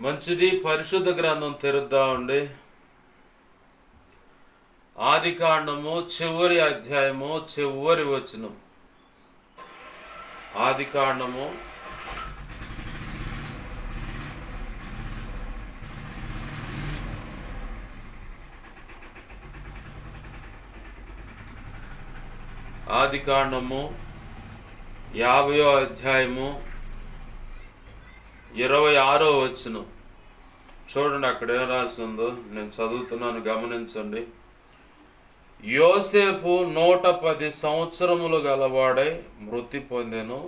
మంచిది. పరిశుద్ధ గ్రంథం తెరుద్దామండి. ఆదికాండము చివరి అధ్యాయము చివరి వచనం. ఆదికాండము ఆదికాండము 50వ అధ్యాయము 26వ వచనం. చూడండి అక్కడ ఏం రాసిందో. నేను చదువుతున్నాను, గమనించండి. యోసేపు 110 సంవత్సరములు గలవాడై మృతి పొందెను.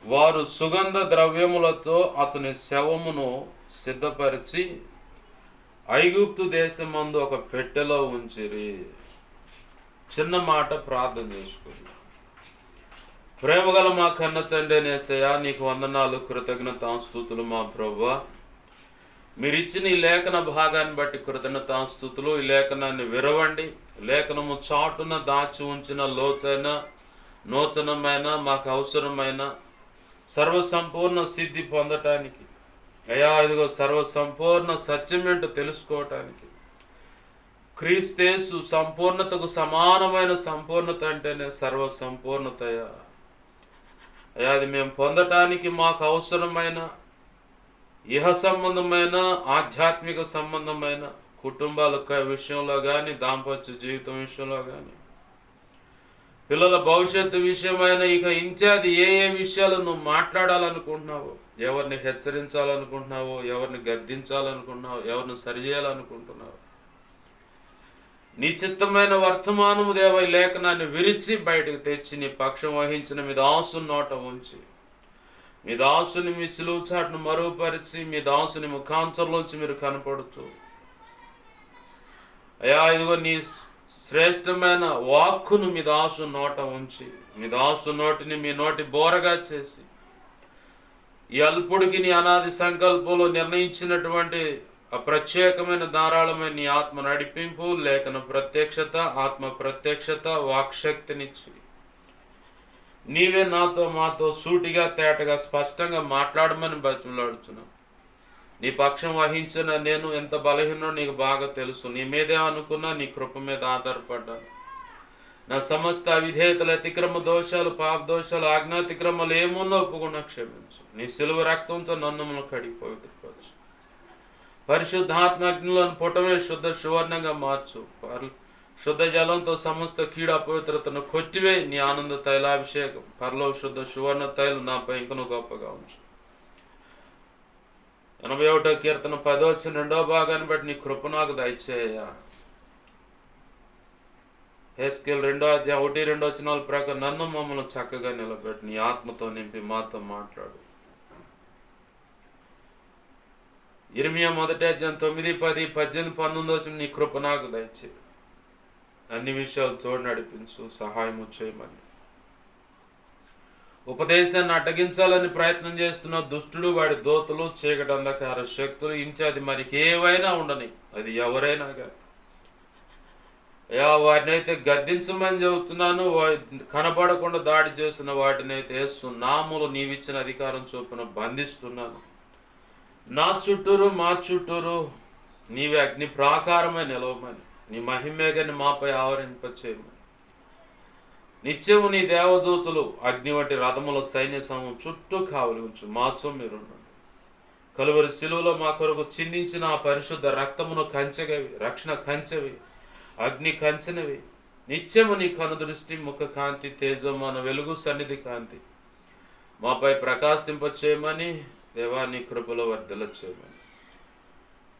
వారు సుగంధ ద్రవ్యములతో అతని శవమును సిద్ధపరిచి ఐగుప్తు దేశమందు ఒక పెట్టెలో ఉంచిరి. చిన్న మాట ప్రార్థన చేసుకుంది. ప్రేమగల మా కన్న తండ్రి యేసయ్యా, నీకు వందనాలు, కృతజ్ఞతాస్తుతులు మా ప్రభువా. మీరిచ్చిన ఈ లేఖన భాగాన్ని బట్టి కృతజ్ఞతాస్తుతులు. ఈ లేఖనాన్ని విరవండి. లేఖనము చాటున దాచి ఉంచిన లోతైన నూతనమైన మాకు అవసరమైన సర్వసంపూర్ణ సిద్ధి పొందటానికి, అయా ఇదిగో సర్వసంపూర్ణ సత్యమేంటో తెలుసుకోవటానికి, క్రీస్తేసు సంపూర్ణతకు సమానమైన సంపూర్ణత అంటేనే సర్వసంపూర్ణతయా. అయ్యా అది మేము పొందటానికి మాకు అవసరమైన ఇహ సంబంధమైన ఆధ్యాత్మిక సంబంధమైన కుటుంబాల విషయంలో కానీ, దాంపత్య జీవితం విషయంలో కానీ, పిల్లల భవిష్యత్తు విషయమైన ఇక ఇత్యాది ఏ ఏ విషయాలు నువ్వు మాట్లాడాలనుకుంటున్నావో, ఎవరిని హెచ్చరించాలనుకుంటున్నావో, ఎవరిని గద్దించాలనుకుంటున్నావో, ఎవరిని సరిచేయాలనుకుంటున్నావో, నీ చిత్తమైన వర్తమానము దేవ ఈ లేఖనాన్ని విరిచి బయటకు తెచ్చి నీ పక్షం వహించిన మీ దాసుని నోట ఉంచి, మీ దాసుని మీ సిలువ చాటును మరుగుపరిచి, మీ దాసుని ముఖాంతరంలోంచి మీరు కనపడుతూ, అయా ఇదిగో నీ శ్రేష్టమైన వాక్కును మీ దాసు నోట ఉంచి, మీ దాసు నోటిని మీ నోటి బోరగా చేసి, ఈ అల్పుడికి నీ అనాది సంకల్పంలో నిర్ణయించినటువంటి ఆ ప్రత్యేకమైన ధారాళమైన నీ ఆత్మ నడిపింపు, లేఖన ప్రత్యక్షత, ఆత్మ ప్రత్యక్షత, వాక్శక్తినిచ్చి నీవే నాతో మాతో సూటిగా తేటగా స్పష్టంగా మాట్లాడమని బతిమలాడుతున్నాను. నీ పక్షం వహించిన నేను ఎంత బలహీనో నీకు బాగా తెలుసు. నీ మీదే అనుకున్నా, నీ కృప మీద ఆధారపడ్డాను. నా సమస్త అవిధేయతలు, అతిక్రమ దోషాలు, పాప దోషాలు, ఆజ్ఞాతిక్రమాలు ఏమున్నా ఒప్పుకున్నా క్షమించు. నీ సిలువ రక్తంతో నన్ను కడిగి పవిత్రపరచు. పరిశుద్ధాత్మగ్నిలోని పుటమే శుద్ధ సువర్ణంగా మార్చు. శుద్ధ జలంతో సమస్త కీడ అపవిత్రతను కొట్టివే. నీ ఆనంద తైలాభిషేకం, పరలో శుద్ధ సువర్ణ తైలం నాపై ఇంకను గొప్పగా ఉంచు. 81వ కీర్తన 10వ వచనం 2వ భాగాన్ని బట్టి నీ కృప నాకు దయచేయ. హెస్కేల్ 2వ అధ్యాయం 1-2 వచనాల ప్రకారం నన్ను మమ్మల్ని చక్కగా నిలబెట్టి నీ ఆత్మతో నింపి మాతో మాట్లాడు. ఇర్మియా 1వ అధ్యాయం 9, 10, 18, 19 వచనం నీ కృప నాకు దయచే. అన్ని విషయాలు తోడు నడిపించు, సహాయము చేయమని. ఉపదేశాన్ని అడ్డగించాలని ప్రయత్నం చేస్తున్న దుష్టుడు, వాడి దోతలు, చీకటి అంధకార శక్తులు, ఇంచాది మరి ఏవైనా ఉండని, అది ఎవరైనా కానీ వాటినైతే గద్దించమని చెబుతున్నాను. కనబడకుండా దాడి చేస్తున్న వాటినైతే నామములు నీవిచ్చిన అధికారం చొప్పున బంధిస్తున్నాను. నా చుట్టూరు మా చుట్టూరు నీవే అగ్ని ప్రాకారమై నిలవమని, నీ మహిమేగని మాపై ఆవరింపచేయమని. నిత్యము నీ దేవదూతులు అగ్ని వంటి రథముల సైన్య సమూహం చుట్టూ కావలి ఉంచు. మాతో మీరున్నాడు. కలువరి శిలువలో మా కొరకు చిందించిన ఆ పరిశుద్ధ రక్తమును కంచెగవి, రక్షణ కంచెవి, అగ్ని కంచెనవి. నిత్యము నీ కనుదృష్టి, ముఖ కాంతి, తేజమాన వెలుగు, సన్నిధి కాంతి మాపై ప్రకాశింపచేయమని దేవా నీ కృపలో వర్ధల చేయమని.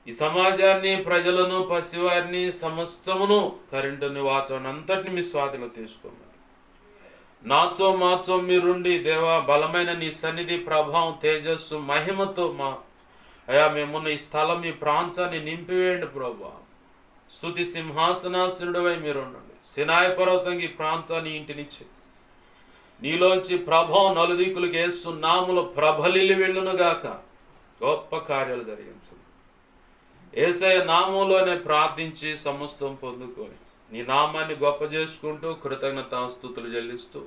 ఈ సమాజాన్ని, ప్రజలను, పసివారిని, సమస్తమును, కరెంటుని, వాతావరణం అంతటిని మీ స్వాధీనంలో తీసుకోమని. నాతో మాతో మీరుండి దేవా బలమైన నీ సన్నిధి, ప్రభావం, తేజస్సు, మహిమతో మేమున్న ఈ స్థలం, ఈ ప్రాంతాన్ని నింపివేయండి ప్రభా. స్తుతి సింహాసనాసనుడివై మీరుండండి. సినాయి పర్వతం ఈ ప్రాంతాన్ని ఇంటినిచ్చి నీలోంచి ప్రభావం నలుదిక్కులకు యేసునామములో ప్రబలిల్లి వెళ్ళునుగాక. గొప్ప కార్యాలు జరిగించు. యేసయ్య నామంలోనే ప్రార్థించి సమస్తం పొందుకొని నీ నామాన్ని గొప్ప చేసుకుంటూ కృతజ్ఞతాస్తుతులు చెల్లిస్తూ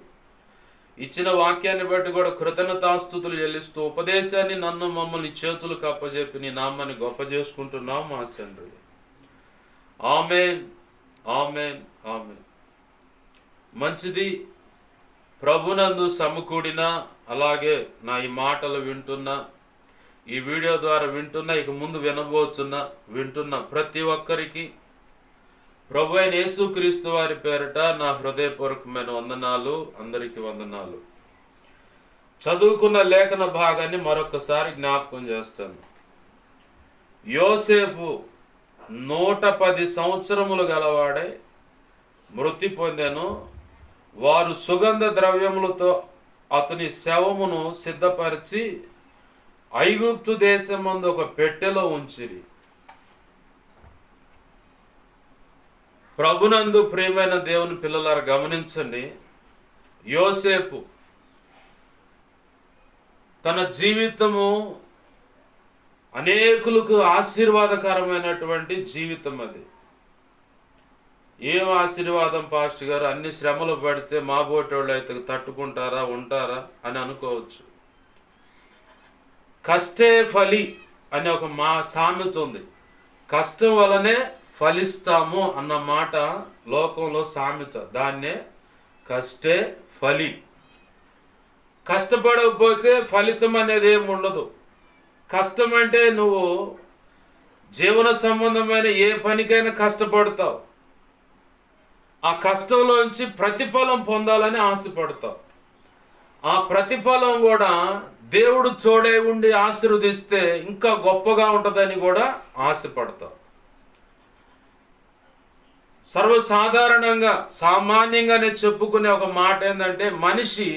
ఇచ్చిన వాక్యాన్ని బట్టి కూడా కృతజ్ఞతాస్తుతులు చెల్లిస్తూ ఉపదేశాన్ని నన్ను మమ్మల్ని చేతులకు అప్పజెప్పి నీ నామాన్ని గొప్ప చేసుకుంటున్నాం మా తండ్రి. ఆమేన్, ఆమేన్, ఆమేన్. మంచిది. ప్రభునందు సమకూడిన, అలాగే నా ఈ మాటలు వింటున్న, ఈ వీడియో ద్వారా వింటున్న, ఇక ముందు వింటున్న ప్రతి ఒక్కరికి ప్రభు అయిన యేసుక్రీస్తు వారి పేరిట నా హృదయపూర్వకమైన వందనాలు. అందరికీ వందనాలు. చదువుకున్న లేఖన భాగాన్ని మరొకసారి జ్ఞాపకం చేస్తాను. యోసేపు 110 సంవత్సరములు గలవాడై మృతి పొందెను. వారు సుగంధ ద్రవ్యములతో అతని శవమును సిద్ధపరిచి ఐగుప్తు దేశమందు ఒక పెట్టెలో ఉంచిరి. ప్రభునందు ప్రియమైన దేవుని పిల్లలారా గమనించండి. యోసేపు తన జీవితము అనేకులకు ఆశీర్వాదకరమైనటువంటి జీవితం. అది ఏం ఆశీర్వాదం పాస్టర్ గారు, అన్ని శ్రమలు పడితే మా బోటోళ్ళు అయితే తట్టుకుంటారా, ఉంటారా అని అనుకోవచ్చు. కష్టే ఫలి అనే ఒక సామెత ఉంది. కష్టం వలనే ఫలిస్తాము అన్న మాట లోకంలో సామెత. దాన్నే కష్టే ఫలి. కష్టపడకపోతే ఫలితం అనేది ఏమి ఉండదు. కష్టం అంటే నువ్వు జీవన సంబంధమైన ఏ పనికైనా కష్టపడతావు. ఆ కష్టంలోంచి ప్రతిఫలం పొందాలని ఆశపడతావు. ఆ ప్రతిఫలం కూడా దేవుడు తోడై ఉండి ఆశీర్వదిస్తే ఇంకా గొప్పగా ఉంటుందని కూడా ఆశపడతావు. సర్వసాధారణంగా సామాన్యంగానే చెప్పుకునే ఒక మాట ఏంటంటే, మనిషి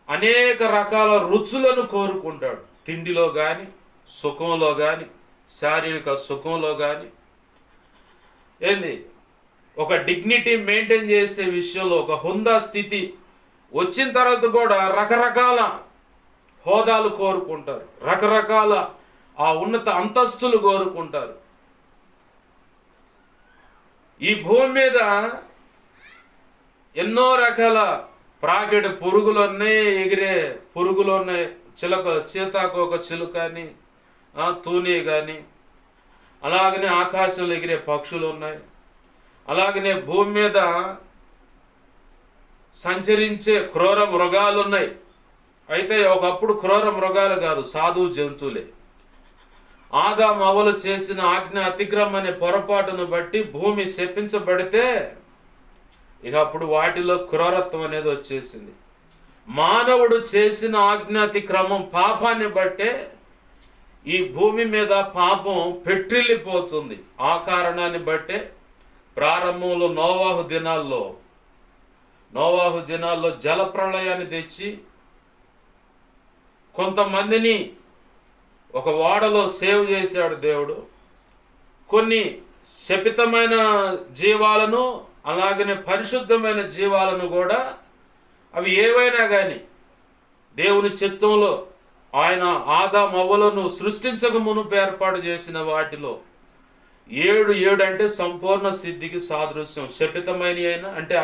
అనేక రకాల రుచులను కోరుకుంటాడు. తిండిలో కానీ, సుఖంలో కానీ, శారీరక సుఖంలో కానీ, ఒక డిగ్నిటీ మెయింటైన్ చేసే విషయంలో, ఒక హుందా స్థితి వచ్చిన తర్వాత కూడా రకరకాల హోదాలు కోరుకుంటారు, రకరకాల ఆ ఉన్నత అంతస్తులు కోరుకుంటారు. ఈ భూమి మీద ఎన్నో రకాల ప్రాకెట్ పురుగులు ఉన్నాయి, ఎగిరే పురుగులు ఉన్నాయి, చీతాకోక చిలుక అని, తూని కానీ, అలాగనే ఆకాశంలో ఎగిరే పక్షులు ఉన్నాయి. అలాగనే భూమి మీద సంచరించే క్రూర మృగాలు ఉన్నాయి. అయితే ఒకప్పుడు క్రూర మృగాలు కాదు, సాధు జంతువులే. ఆదాము అవ్వలు చేసిన ఆజ్ఞ అతిక్రమం అనే పొరపాటును బట్టి భూమి శపించబడితే ఇక అప్పుడు వాటిలో క్రూరత్వం అనేది వచ్చేసింది. మానవుడు చేసిన ఆజ్ఞాతిక్రమం పాపాన్ని బట్టే ఈ భూమి మీద పాపం పెట్రిల్లిపోతుంది. ఆ కారణాన్ని బట్టే ప్రారంభంలో నోవాహు దినాల్లో జల ప్రళయాన్ని తెచ్చి కొంతమందిని ఒక ఓడలో సేవ్ చేశాడు దేవుడు. కొన్ని శపితమైన జీవాలను, అలాగనే పరిశుద్ధమైన జీవాలను కూడా, అవి ఏవైనా కానీ దేవుని చిత్తంలో ఆయన ఆదాము అవ్వలను సృష్టించక మునుపు ఏర్పాటు చేసిన వాటిలో 7 అంటే సంపూర్ణ సిద్ధికి సాదృశ్యం. శపితమైనవి అయినా అంటే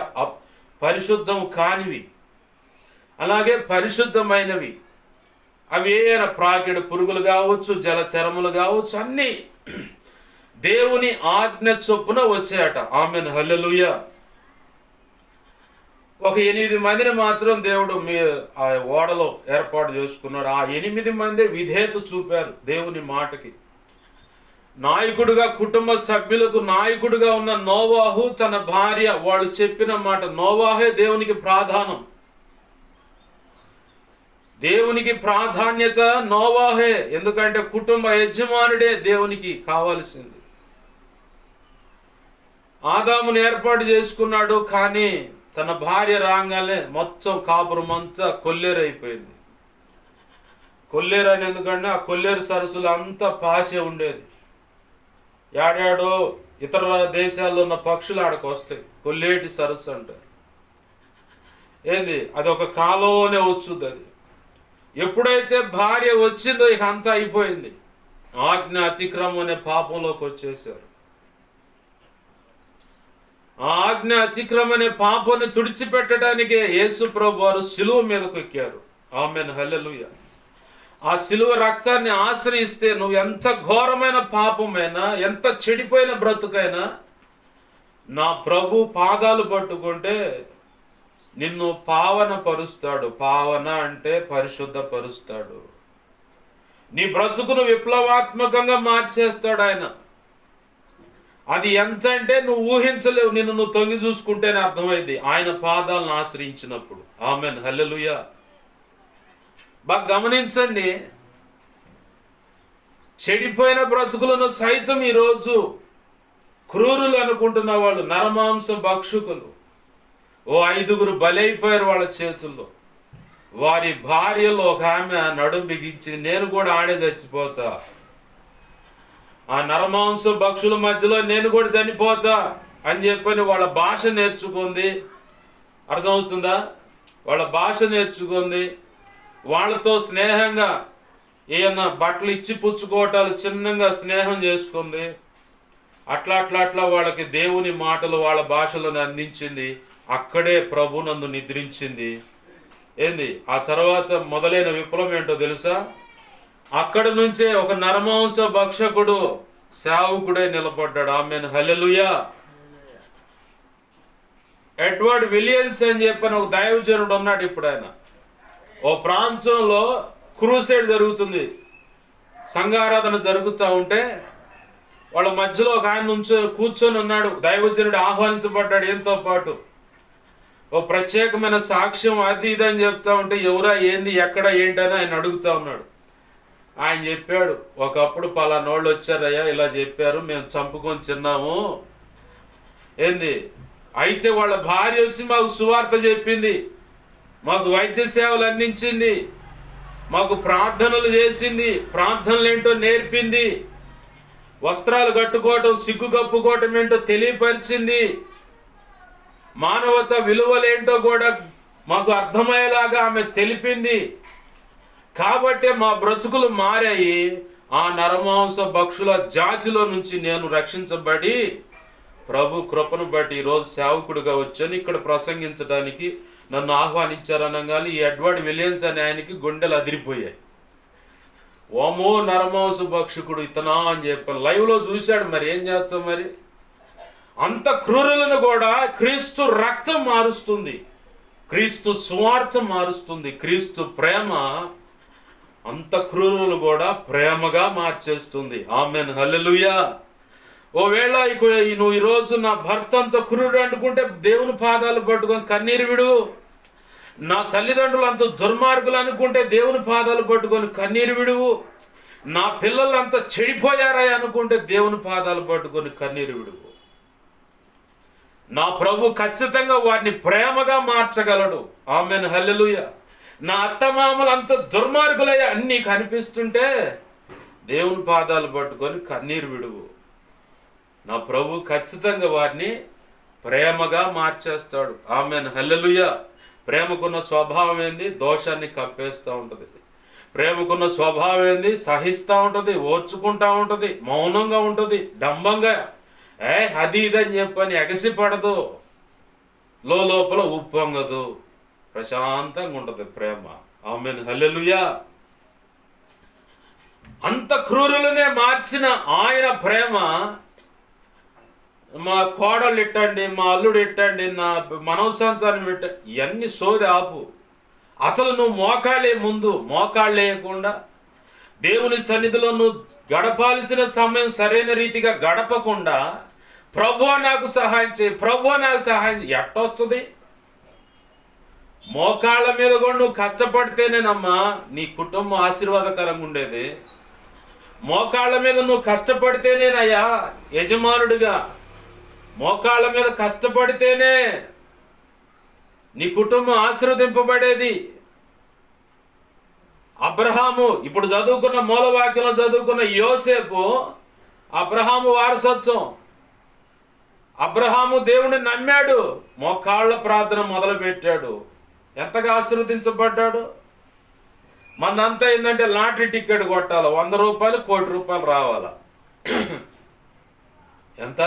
పరిశుద్ధం కానివి, అలాగే పరిశుద్ధమైనవి అవి ఏమైనా ప్రాకిడి పురుగులు కావచ్చు, జలచరములు కావచ్చు, అన్నీ దేవుని ఆజ్ఞ చొప్పున వచ్చాయట. ఆమెన్, హల్లెలూయా. ఒక 8 మందిని మాత్రం దేవుడు ఆ ఓడలో ఏర్పాటు చేసుకున్నాడు. ఆ 8 మంది విధేయత చూపారు దేవుని మాటకి. నాయకుడుగా, కుటుంబ సభ్యులకు నాయకుడుగా ఉన్న నోవాహు, తన భార్య, వాళ్ళు చెప్పిన మాట. నోవాహే దేవునికి ప్రాధాన్యం. దేవునికి ప్రాధాన్యత నోవాహే. ఎందుకంటే కుటుంబ యజమానుడే దేవునికి కావాల్సింది. ఆదామును ఏర్పాటు చేసుకున్నాడు, కానీ తన భార్య రాగానే మొత్తం కాపురం అంతా కొల్లేరైపోయింది. కొల్లేరు అని ఎందుకంటే ఆ కొల్లేరు సరస్సులు అంతా పాసే ఉండేది. ఏడాడో ఇతర దేశాల్లో ఉన్న పక్షులు ఆడకు వస్తాయి. కొల్లేటి సరస్సు అంటారు. అదొక కాలంలోనే వచ్చుద్ది. అది ఎప్పుడైతే భార్య వచ్చిందో ఇక అంతా అయిపోయింది. ఆజ్ఞ అతిక్రమం అనే పాపంలోకి వచ్చేసారు. ఆ ఆజ్ఞ అతిక్రమం అనే పాపాన్ని తుడిచిపెట్టడానికే యేసు ప్రభు వారు సిలువ మీదకు ఎక్కారు. ఆమేన్, హల్లెలూయా. ఆ సిలువ రక్తాన్ని ఆశ్రయిస్తే నువ్వు ఎంత ఘోరమైన పాపమైనా, ఎంత చెడిపోయిన బ్రతుకైనా, నా ప్రభు పాదాలు పట్టుకుంటే నిన్ను పావన పరుస్తాడు. పావన అంటే పరిశుద్ధ పరుస్తాడు. నీ బ్రతుకును విప్లవాత్మకంగా మార్చేస్తాడు ఆయన. అది ఎంత అంటే నువ్వు ఊహించలేవు. నిన్ను నువ్వు తొంగి చూసుకుంటేనే అర్థమైంది ఆయన పాదాలను ఆశ్రయించినప్పుడు. ఆమేన్, హల్లెలూయా. బాగా గమనించండి, చెడిపోయిన బ్రతుకులను సైతం ఈరోజు క్రూరులు అనుకుంటున్న వాళ్ళు, నరమాంస భక్షకులు, ఓ 5గురు బలైపోయారు వాళ్ళ చేతుల్లో. వారి భార్యలో ఒక ఆమె నడుం బిగించింది, నేను కూడా ఆడే చచ్చిపోతా, ఆ నరమాంస భక్షుల మధ్యలో నేను కూడా చనిపోతా అని చెప్పని వాళ్ళ భాష నేర్చుకుంది. అర్థమవుతుందా? వాళ్ళ భాష నేర్చుకుంది. వాళ్ళతో స్నేహంగా ఏమన్నా బట్టలు ఇచ్చి పుచ్చుకోవటాలు చిన్నగా స్నేహం చేసుకుంది. అట్లా అట్లా అట్లా వాళ్ళకి దేవుని మాటలు వాళ్ళ భాషలను అందించింది. అక్కడే ప్రభునందు నిద్రించింది. ఏంది ఆ తర్వాత మొదలైన విప్లవం ఏంటో తెలుసా? అక్కడి నుంచే ఒక నరమాంస భక్షకుడు సేవకుడే నిలబడ్డాడు. ఆమేన్, హల్లెలూయా. ఎడ్వర్డ్ విలియమ్స్ అని చెప్పని ఒక దైవజనుడు ఉన్నాడు. ఇప్పుడు ఆయన ఓ ప్రాంతంలో క్రూసైడ్ జరుగుతుంది, సంఘారాధన జరుగుతూ ఉంటే వాళ్ళ మధ్యలో ఒక ఆయన కూర్చొని ఉన్నాడు. దైవజనుడు ఆహ్వానించబడ్డాడు ఎంతో పాటు. ఓ ప్రత్యేకమైన సాక్ష్యం అది ఇది అని చెప్తా ఉంటే ఎవరా, ఏంది, ఎక్కడ, ఏంటని ఆయన అడుగుతా ఉన్నాడు. ఆయన చెప్పాడు, ఒకప్పుడు పలానోళ్ళు వచ్చారయ్యా, ఇలా చెప్పారు, మేము చంపుకొని తిన్నాము. ఏంది, అయితే వాళ్ళ భార్య వచ్చి మాకు సువార్త చెప్పింది, మాకు వైద్య సేవలు అందించింది, మాకు ప్రార్థనలు చేసింది, ప్రార్థనలు ఏంటో నేర్పింది, వస్త్రాలు కట్టుకోవటం, సిగ్గు కప్పుకోవటం ఏంటో తెలియపరిచింది, మానవత విలువలేంటో కూడా మాకు అర్థమయ్యేలాగా ఆమె తెలిపింది. కాబట్టే మా బ్రతుకులు మారాయి. ఆ నరమాంస భక్షుల జాతిలో నుంచి నేను రక్షించబడి ప్రభు కృపను బట్టి ఈరోజు సేవకుడిగా వచ్చాను. ఇక్కడ ప్రసంగించడానికి నన్ను ఆహ్వానించారనగానే ఈ ఎడ్వర్డ్ విలియమ్స్ అనే ఆయనకి గుండెలు అదిరిపోయాయి. ఓమో నరమాంస భక్షకుడు ఇతనా అని చెప్పాను. లైవ్లో చూశాడు. మరి ఏం చేస్తాం? మరి అంత క్రూరులను కూడా క్రీస్తు రక్తం మారుస్తుంది, క్రీస్తు సువార్త మారుస్తుంది, క్రీస్తు ప్రేమ అంత క్రూరులను కూడా ప్రేమగా మార్చేస్తుంది. ఆమేన్, హల్లెలూయా. ఓవేళ నువ్వు ఈరోజు నా భర్త అంత క్రూరుడు అనుకుంటే దేవుని పాదాలు పట్టుకొని కన్నీరు విడు. నా తల్లిదండ్రులు అంత దుర్మార్గులు అనుకుంటే దేవుని పాదాలు పట్టుకొని కన్నీరు విడువు. నా పిల్లలు అంత చెడిపోయారా అనుకుంటే దేవుని పాదాలు పట్టుకొని కన్నీరు విడువు. నా ప్రభు ఖచ్చితంగా వారిని ప్రేమగా మార్చగలడు. ఆమేన్, హల్లెలూయా. నా అత్తమామలు అంత దుర్మార్గులయ్యా అన్నీ కనిపిస్తుంటే దేవుని పాదాలు పట్టుకొని కన్నీరు విడువు. నా ప్రభు ఖచ్చితంగా వారిని ప్రేమగా మార్చేస్తాడు. ఆమేన్, హల్లెలూయా. ప్రేమకున్న స్వభావం ఏంది? దోషాన్ని కప్పేస్తూ ఉంటుంది. ప్రేమకున్న స్వభావం ఏంది? సహిస్తూ ఉంటుంది, ఓర్చుకుంటూ ఉంటుంది, మౌనంగా ఉంటుంది, డంబంగా అది ఇదని చెప్పని ఎగసిపడదు, లోపల ఉప్పొంగదు, ప్రశాంతంగా ఉంటుంది ప్రేమ. ఆమేన్, హల్లెలూయా. అంత క్రూరులనే మార్చిన ఆయన ప్రేమ, మా కోడళ్ళు ఇట్టండి, మా అల్లుడు ఇట్టండి, నా మనవసంతానం ఇట్ట, ఇవన్నీ సోది ఆపు. అసలు నువ్వు మోకాళ్ళే, ముందు మోకాళ్ళు వేయకుండా దేవుని సన్నిధిలో నువ్వు గడపాల్సిన సమయం సరైన రీతిగా గడపకుండా ప్రభువా నాకు సహాయం చేయి, ప్రభువా నాకు సహాయం చేయి ఎట్టొస్తుంది? మోకాళ్ళ మీద కూడా నువ్వు కష్టపడితేనేనమ్మా నీ కుటుంబం ఆశీర్వాదకరంగా ఉండేది. మోకాళ్ళ మీద నువ్వు కష్టపడితేనేనయ్యా యజమానుడిగా, మోకాళ్ళ మీద కష్టపడితేనే నీ కుటుంబం ఆశీర్వదింపబడేది. అబ్రహాము, ఇప్పుడు చదువుకున్న మూలవాక్యంలో చదువుకున్న యోసేపు అబ్రహాము వారసత్వం. అబ్రహాము దేవుడిని నమ్మాడు, మోకాళ్ళ ప్రార్థన మొదలుపెట్టాడు, ఎంతగా ఆశీర్వదించబడ్డాడు. మనంతా ఏంటంటే లాటరీ టికెట్ కొట్టాలి, 100 రూపాయలు, 1 కోటి రూపాయలు రావాలా. ఎంత?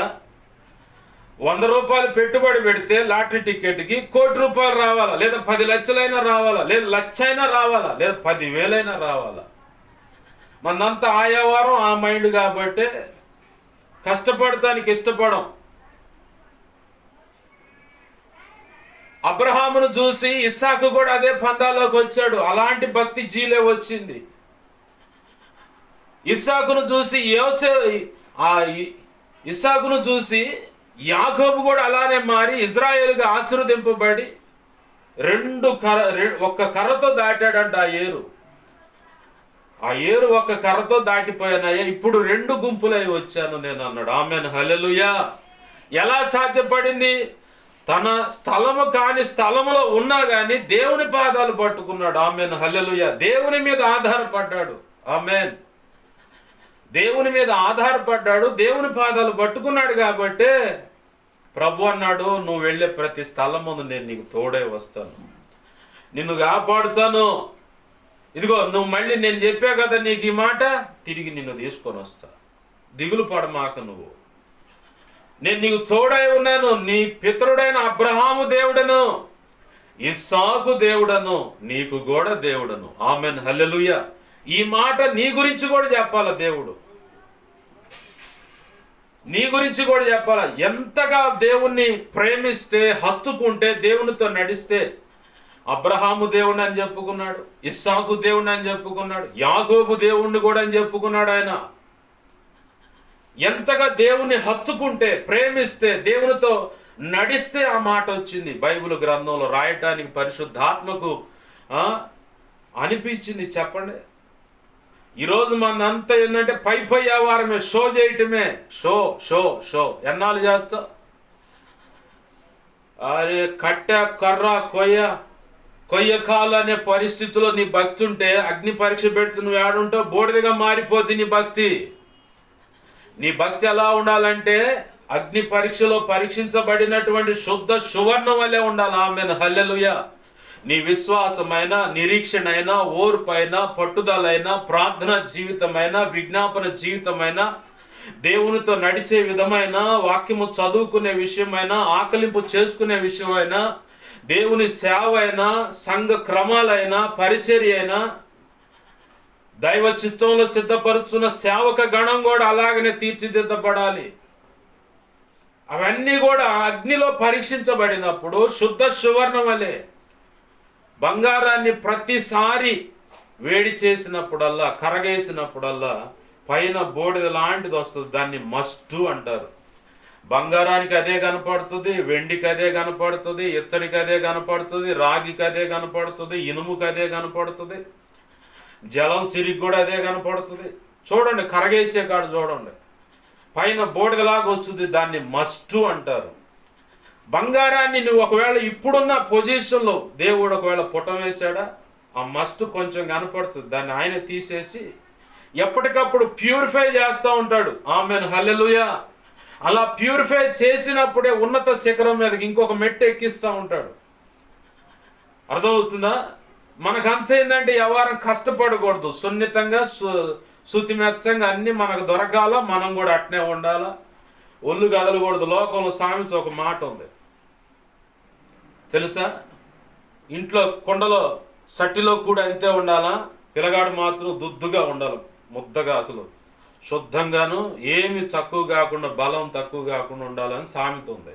రూపాయలు పెట్టుబడి పెడితే లాటరీ టికెట్కి ₹1,00,00,000 రావాలా, లేదా 10 లక్షలైనా రావాలా, లేదా 1,00,000 అయినా రావాలా, లేదా 10,000 రావాలా? మనంతా ఆయా వారం ఆ మైండ్ కాబట్టి కష్టపడటానికి ఇష్టపడం. అబ్రహామును చూసి ఇస్సాకు కూడా అదే పందాలోకి వచ్చాడు. అలాంటి భక్తి జీలే వచ్చింది. ఇస్సాకును చూసి ఇస్సాకును చూసి యాకోబు కూడా అలానే మారి ఇజ్రాయేలుగా ఆశీర్వదింపబడి ఒక్క కర్రతో దాటాడంట ఆ ఏరు ఒక్క కర్రతో దాటిపోయానయ్యా, ఇప్పుడు 2 గుంపులై వచ్చాను నేను అన్నాడు. ఆమెన్, హల్లెలూయా. ఎలా సాధ్యపడింది? తన స్థలము కాని స్థలములో ఉన్నా కానీ దేవుని పాదాలు పట్టుకున్నాడు. ఆమెన్, హల్లెలూయా. దేవుని మీద ఆధారపడ్డాడు. ఆమెన్. దేవుని మీద ఆధారపడ్డాడు, దేవుని పాదాలు పట్టుకున్నాడు. కాబట్టి ప్రభు అన్నాడు, నువ్వు వెళ్ళే ప్రతి స్థలం ముందు నేను నీకు తోడే వస్తాను, నిన్ను కాపాడుతాను. ఇదిగో నువ్వు మళ్ళీ నేను చెప్పా కదా నీకు ఈ మాట, తిరిగి నిన్ను తీసుకొని వస్తా, దిగులు పడమాక, నేను నీకు తోడై ఉన్నాను. నీ పితరుడైన అబ్రహాము దేవుడను, ఇస్సాకు దేవుడను, నీకు కూడా దేవుడను. ఆమెన్, హల్లెలూయా. ఈ మాట నీ గురించి కూడా చెప్పాలా దేవుడు, నీ గురించి కూడా చెప్పాలా. ఎంతగా దేవుణ్ణి ప్రేమిస్తే, హత్తుకుంటే, దేవునితో నడిస్తే, అబ్రహాము దేవుణ్ణి అని చెప్పుకున్నాడు, ఇస్సాకు దేవుణ్ణి అని చెప్పుకున్నాడు, యాకోబు దేవుణ్ణి కూడా అని చెప్పుకున్నాడు. ఆయన ఎంతగా దేవుని హత్తుకుంటే, ప్రేమిస్తే, దేవునితో నడిస్తే ఆ మాట వచ్చింది. బైబిల్ గ్రంథంలో రాయటానికి పరిశుద్ధాత్మకు అనిపించింది. చెప్పండి, ఈరోజు మనంతా ఏంటంటే పై వ్యవహారమే, షో చేయటమే. షో షో షో ఎన్నాళ్ళు చేస్తా? అరే కట్టె కర్ర కొయ్య కాలు అనే పరిస్థితిలో నీ భక్తి ఉంటే, అగ్ని పరీక్ష పెడుతూ నువ్వు ఏడుంటావు, బూడిదగా మారిపోతుంది నీ భక్తి. నీ భక్తి ఎలా ఉండాలంటే అగ్ని పరీక్షలో పరీక్షించబడినటువంటి శుద్ధ సువర్ణం వల్లే ఉండాలి. ఆమెన్, హల్లెలూయా. నీ విశ్వాసమైన, నిరీక్షణ, ఓర్పైన, పట్టుదలైన, ప్రార్థన జీవితమైన, విజ్ఞాపన జీవితమైన, దేవునితో నడిచే విధమైన, వాక్యము చదువుకునే విషయమైనా, ఆకలింపు చేసుకునే విషయమైనా, దేవుని సేవ అయినా, సంఘ క్రమాలైనా, పరిచర్య అయినా, దైవ చిత్తంలో సిద్ధపరుస్తున్న సేవక గణం కూడా అలాగనే తీర్చిదిద్దబడాలి. అవన్నీ కూడా అగ్నిలో పరీక్షించబడినప్పుడు శుద్ధ సువర్ణం వలె, బంగారాన్ని ప్రతిసారి వేడి చేసినప్పుడల్లా, కరగేసినప్పుడల్లా పైన బూడిద లాంటిది వస్తుంది. దాన్ని మస్టు అంటారు. బంగారానికి అదే కనపడుతుంది, వెండికి అదే కనపడుతుంది, ఇత్తడికి అదే కనపడుతుంది, రాగికి అదే కనపడుతుంది, ఇనుముకి అదే కనపడుతుంది, జలం సిరికి కూడా అదే కనపడుతుంది. చూడండి, కరగేసే కాడు చూడండి, పైన బూడిదలాగా వచ్చుద్ది, దాన్ని మస్టు అంటారు. బంగారాన్ని నువ్వు ఒకవేళ ఇప్పుడున్న పొజిషన్లో దేవుడు ఒకవేళ పుటం వేశాడా, ఆ మస్టు కొంచెం కనపడుతుంది, దాన్ని ఆయన తీసేసి ఎప్పటికప్పుడు ప్యూరిఫై చేస్తూ ఉంటాడు. ఆమెన్, హల్లెలూయా. అలా ప్యూరిఫై చేసినప్పుడే ఉన్నత శిఖరం మీదకి ఇంకొక మెట్టు ఎక్కిస్తూ ఉంటాడు. అర్థమవుతుందా? మనకు అంతేందంటే వ్యవహారం కష్టపడకూడదు, సున్నితంగా శుచిమెచ్చంగా అన్నీ మనకు దొరకాలా, మనం కూడా అట్నే ఉండాలా, ఒళ్ళు కదలకూడదు. లోకంలో సామెత ఒక మాట ఉంది తెలుసా, ఇంట్లో కుండలో సట్టిలో కూడా అంతే ఉండాలా, పిల్లగాడు మాత్రం దుద్దుగా ఉండాలి, ముద్దగా, అసలు శుద్ధంగాను, ఏమి తక్కువ కాకుండా, బలం తక్కువ కాకుండా ఉండాలని సామెత ఉంది.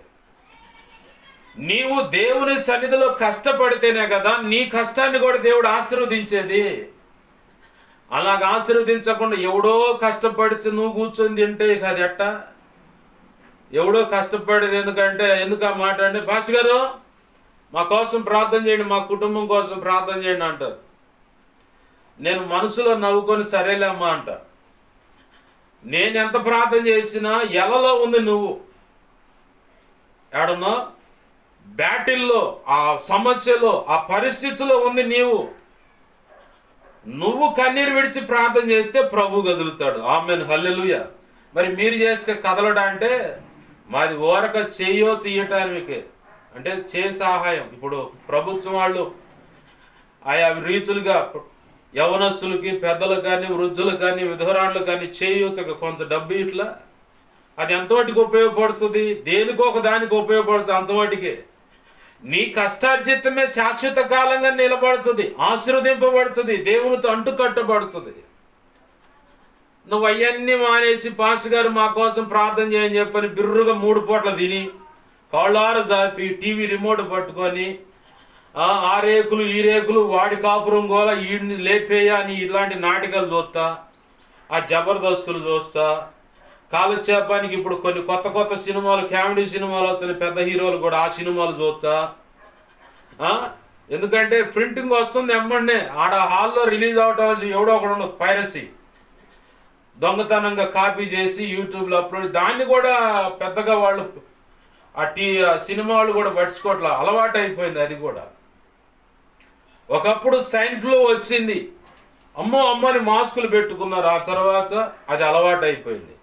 నీవు దేవుని సన్నిధిలో కష్టపడితేనే కదా నీ కష్టాన్ని కూడా దేవుడు ఆశీర్వదించేది. అలాగ ఆశీర్వదించకుండా ఎవడో కష్టపడితే నువ్వు కూర్చొని తింటే ఇక అది ఎట్టా? ఎవడో కష్టపడేది ఎందుకు ఆ మాట అంటే, పాస్టర్ గారు మా కోసం ప్రార్థన చేయండి, మా కుటుంబం కోసం ప్రార్థన చేయండి అంటారు. నేను మనసులో నవ్వుకొని సరేలేమ్మా అంట. నేను ఎంత ప్రార్థన చేసినా ఎలలో ఉంది, నువ్వు ఏడున్నా బ్యాటిల్లో, ఆ సమస్యలో, ఆ పరిస్థితిలో ఉంది నువ్వు కన్నీరు విడిచి ప్రార్థన చేస్తే ప్రభు కదులుతాడు. ఆమెన్, హల్లెలూయా. మరి మీరు చేస్తే కదలడా అంటే, మాది ఓరక చేయో తీయటానికి అంటే సహాయం. ఇప్పుడు ప్రభుత్వం వాళ్ళు ఆయా రీతులుగా యవనస్తులకి, పెద్దలకు కానీ, వృద్ధులకు కానీ, విధవరాళ్ళకు కానీ చేయూతగా కొంత డబ్బు ఇట్లా అది ఎంతవాటికి ఉపయోగపడుతుంది? దేనికో ఒక దానికి ఉపయోగపడుతుంది, అంతవాటికే. నీ కష్టార్జితమే శాశ్వత కాలంగా నిలబడుతుంది, ఆశీర్వదింపబడుతుంది, దేవునితో అంటుకట్టబడుతుంది. నువ్వు అవన్నీ మానేసి పాస్టర్ గారు మా కోసం ప్రార్థన చేయని చెప్పని బిర్రుగా 3 పూట్ల తిని కాళ్ళారు జాపి టీవీ రిమోట్ పట్టుకొని ఆ రేకులు ఈ రేకులు వాడి కాపురం గోల వీడిని లేపేయ అని ఇలాంటి నాటకాలు చూస్తా, ఆ జబర్దస్తులు చూస్తా, కాలక్షేపానికి ఇప్పుడు కొన్ని కొత్త కొత్త సినిమాలు, కామెడీ సినిమాలు వస్తున్నాయి, పెద్ద హీరోలు కూడా ఆ సినిమాలు చూస్తా. ఎందుకంటే ప్రింటింగ్ వస్తుంది ఎమ్మండే, ఆడ హాల్లో రిలీజ్ అవటం ఎవడో ఒకడు పైరసీ దొంగతనంగా కాపీ చేసి యూట్యూబ్లో అప్లోడ్, దాన్ని కూడా పెద్దగా వాళ్ళు సినిమా వాళ్ళు కూడా పట్టించుకోవట్లా, అలవాటు అయిపోయింది అది కూడా. ఒకప్పుడు స్వైన్ ఫ్లూ వచ్చింది, అమ్మో అమ్మని మాస్కులు పెట్టుకున్నారు, ఆ తర్వాత అది అలవాటు అయిపోయింది.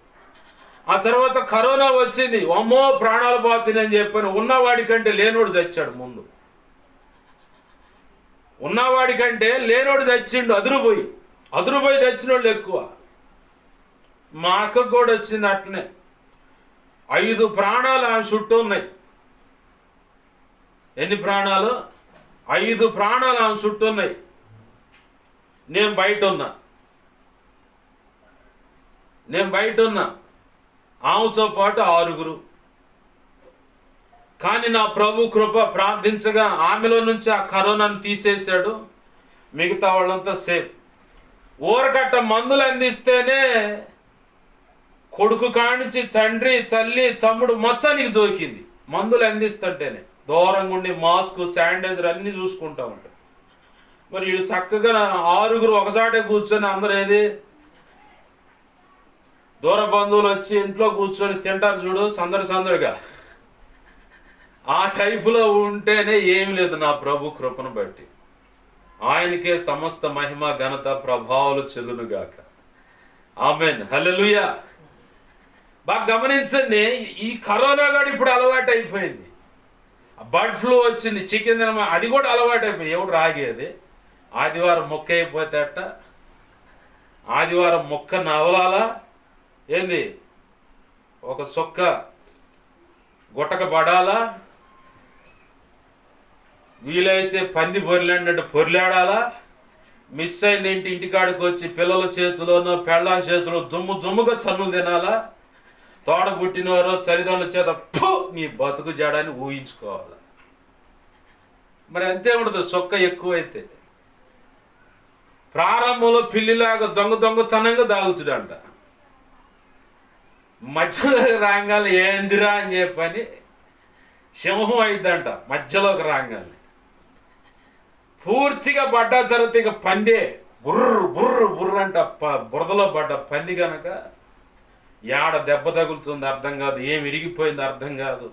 ఆ తర్వాత కరోనా వచ్చింది, అమ్మో ప్రాణాలు పోతున్నాయని చెప్పని ఉన్నవాడి కంటే లేనోడు చచ్చాడు ముందు. ఉన్నవాడి కంటే లేనోడు చచ్చిండు, అదురుపోయి చచ్చిన వాళ్ళు ఎక్కువ. మా అక్కకు కూడా వచ్చింది అట్లనే, 5 ప్రాణాలు ఆమె చుట్టూ ఉన్నాయి. ఎన్ని ప్రాణాలు? 5 ప్రాణాలు ఆమె చుట్టూ ఉన్నాయి. నేను బయట ఉన్నా, ఆమెతో పాటు 6. కానీ నా ప్రభు కృప ప్రార్థించగా ఆమెలో నుంచి ఆ కరోనాను తీసేశాడు, మిగతా వాళ్ళంతా సేఫ్. ఊరకట్ట మందులు అందిస్తేనే కొడుకు కానించి తండ్రి తల్లి తమ్ముడు మొత్తానికి జోకింది, మందులు అందిస్తుంటేనే. దూరంగా ఉండి మాస్క్ శానిటైజర్ అన్నీ చూసుకుంటా ఉంటారు. మరి వీడు చక్కగా 6 ఒకసాటే కూర్చొని అందరూ ఏది దూర బంధువులు వచ్చి ఇంట్లో కూర్చొని తింటారు చూడు సందడిగా, ఆ టైపులో ఉంటేనే ఏమి లేదు నా ప్రభు కృపను బట్టి. ఆయనకే సమస్త మహిమ ఘనత ప్రభావాలు చెల్లునుగాక. ఆమేన్, హల్లెలూయా. బాగా గమనించండి, ఈ కరోనా కూడా ఇప్పుడు అలవాటు అయిపోయింది. బర్డ్ ఫ్లూ వచ్చింది, చికెన్ అది కూడా అలవాటు అయిపోయింది. ఎవడు రాగేది? ఆదివారం మొక్క అయిపోతే అట్ట, ఆదివారం మొక్క నవలాలా ఏంది, ఒక సొక్క గుట్టక పడాలా, వీలైతే పంది పొరిలాడినట్టు పొరిలాడాలా, మిస్ అయిన ఇంటికాడికి వచ్చి పిల్లల చేతిలోనో పెళ్ళాం చేతిలో జుమ్ముగా చన్నులు తినాలా, తోడ పుట్టినవారో తల్లిదండ్రుల చేత నీ బతుకు చేయడాన్ని ఊహించుకోవాలి. మరి అంతే ఉండదు, సొక్క ఎక్కువైతే. ప్రారంభంలో పిల్లిలాగా దొంగతనంగా దాగుతుడంట, మధ్యలో రాగానే ఏందిరా అని చెప్పని సింహం అయిద్దంట. మధ్యలోకి రాగానే పూర్తిగా పడ్డా తర్వాత ఇక పందే బుర్రు అంట. బురదలో పడ్డ పంది కనుక యాడ దెబ్బ తగులుతుంది అర్థం కాదు, ఏం విరిగిపోయింది అర్థం కాదు.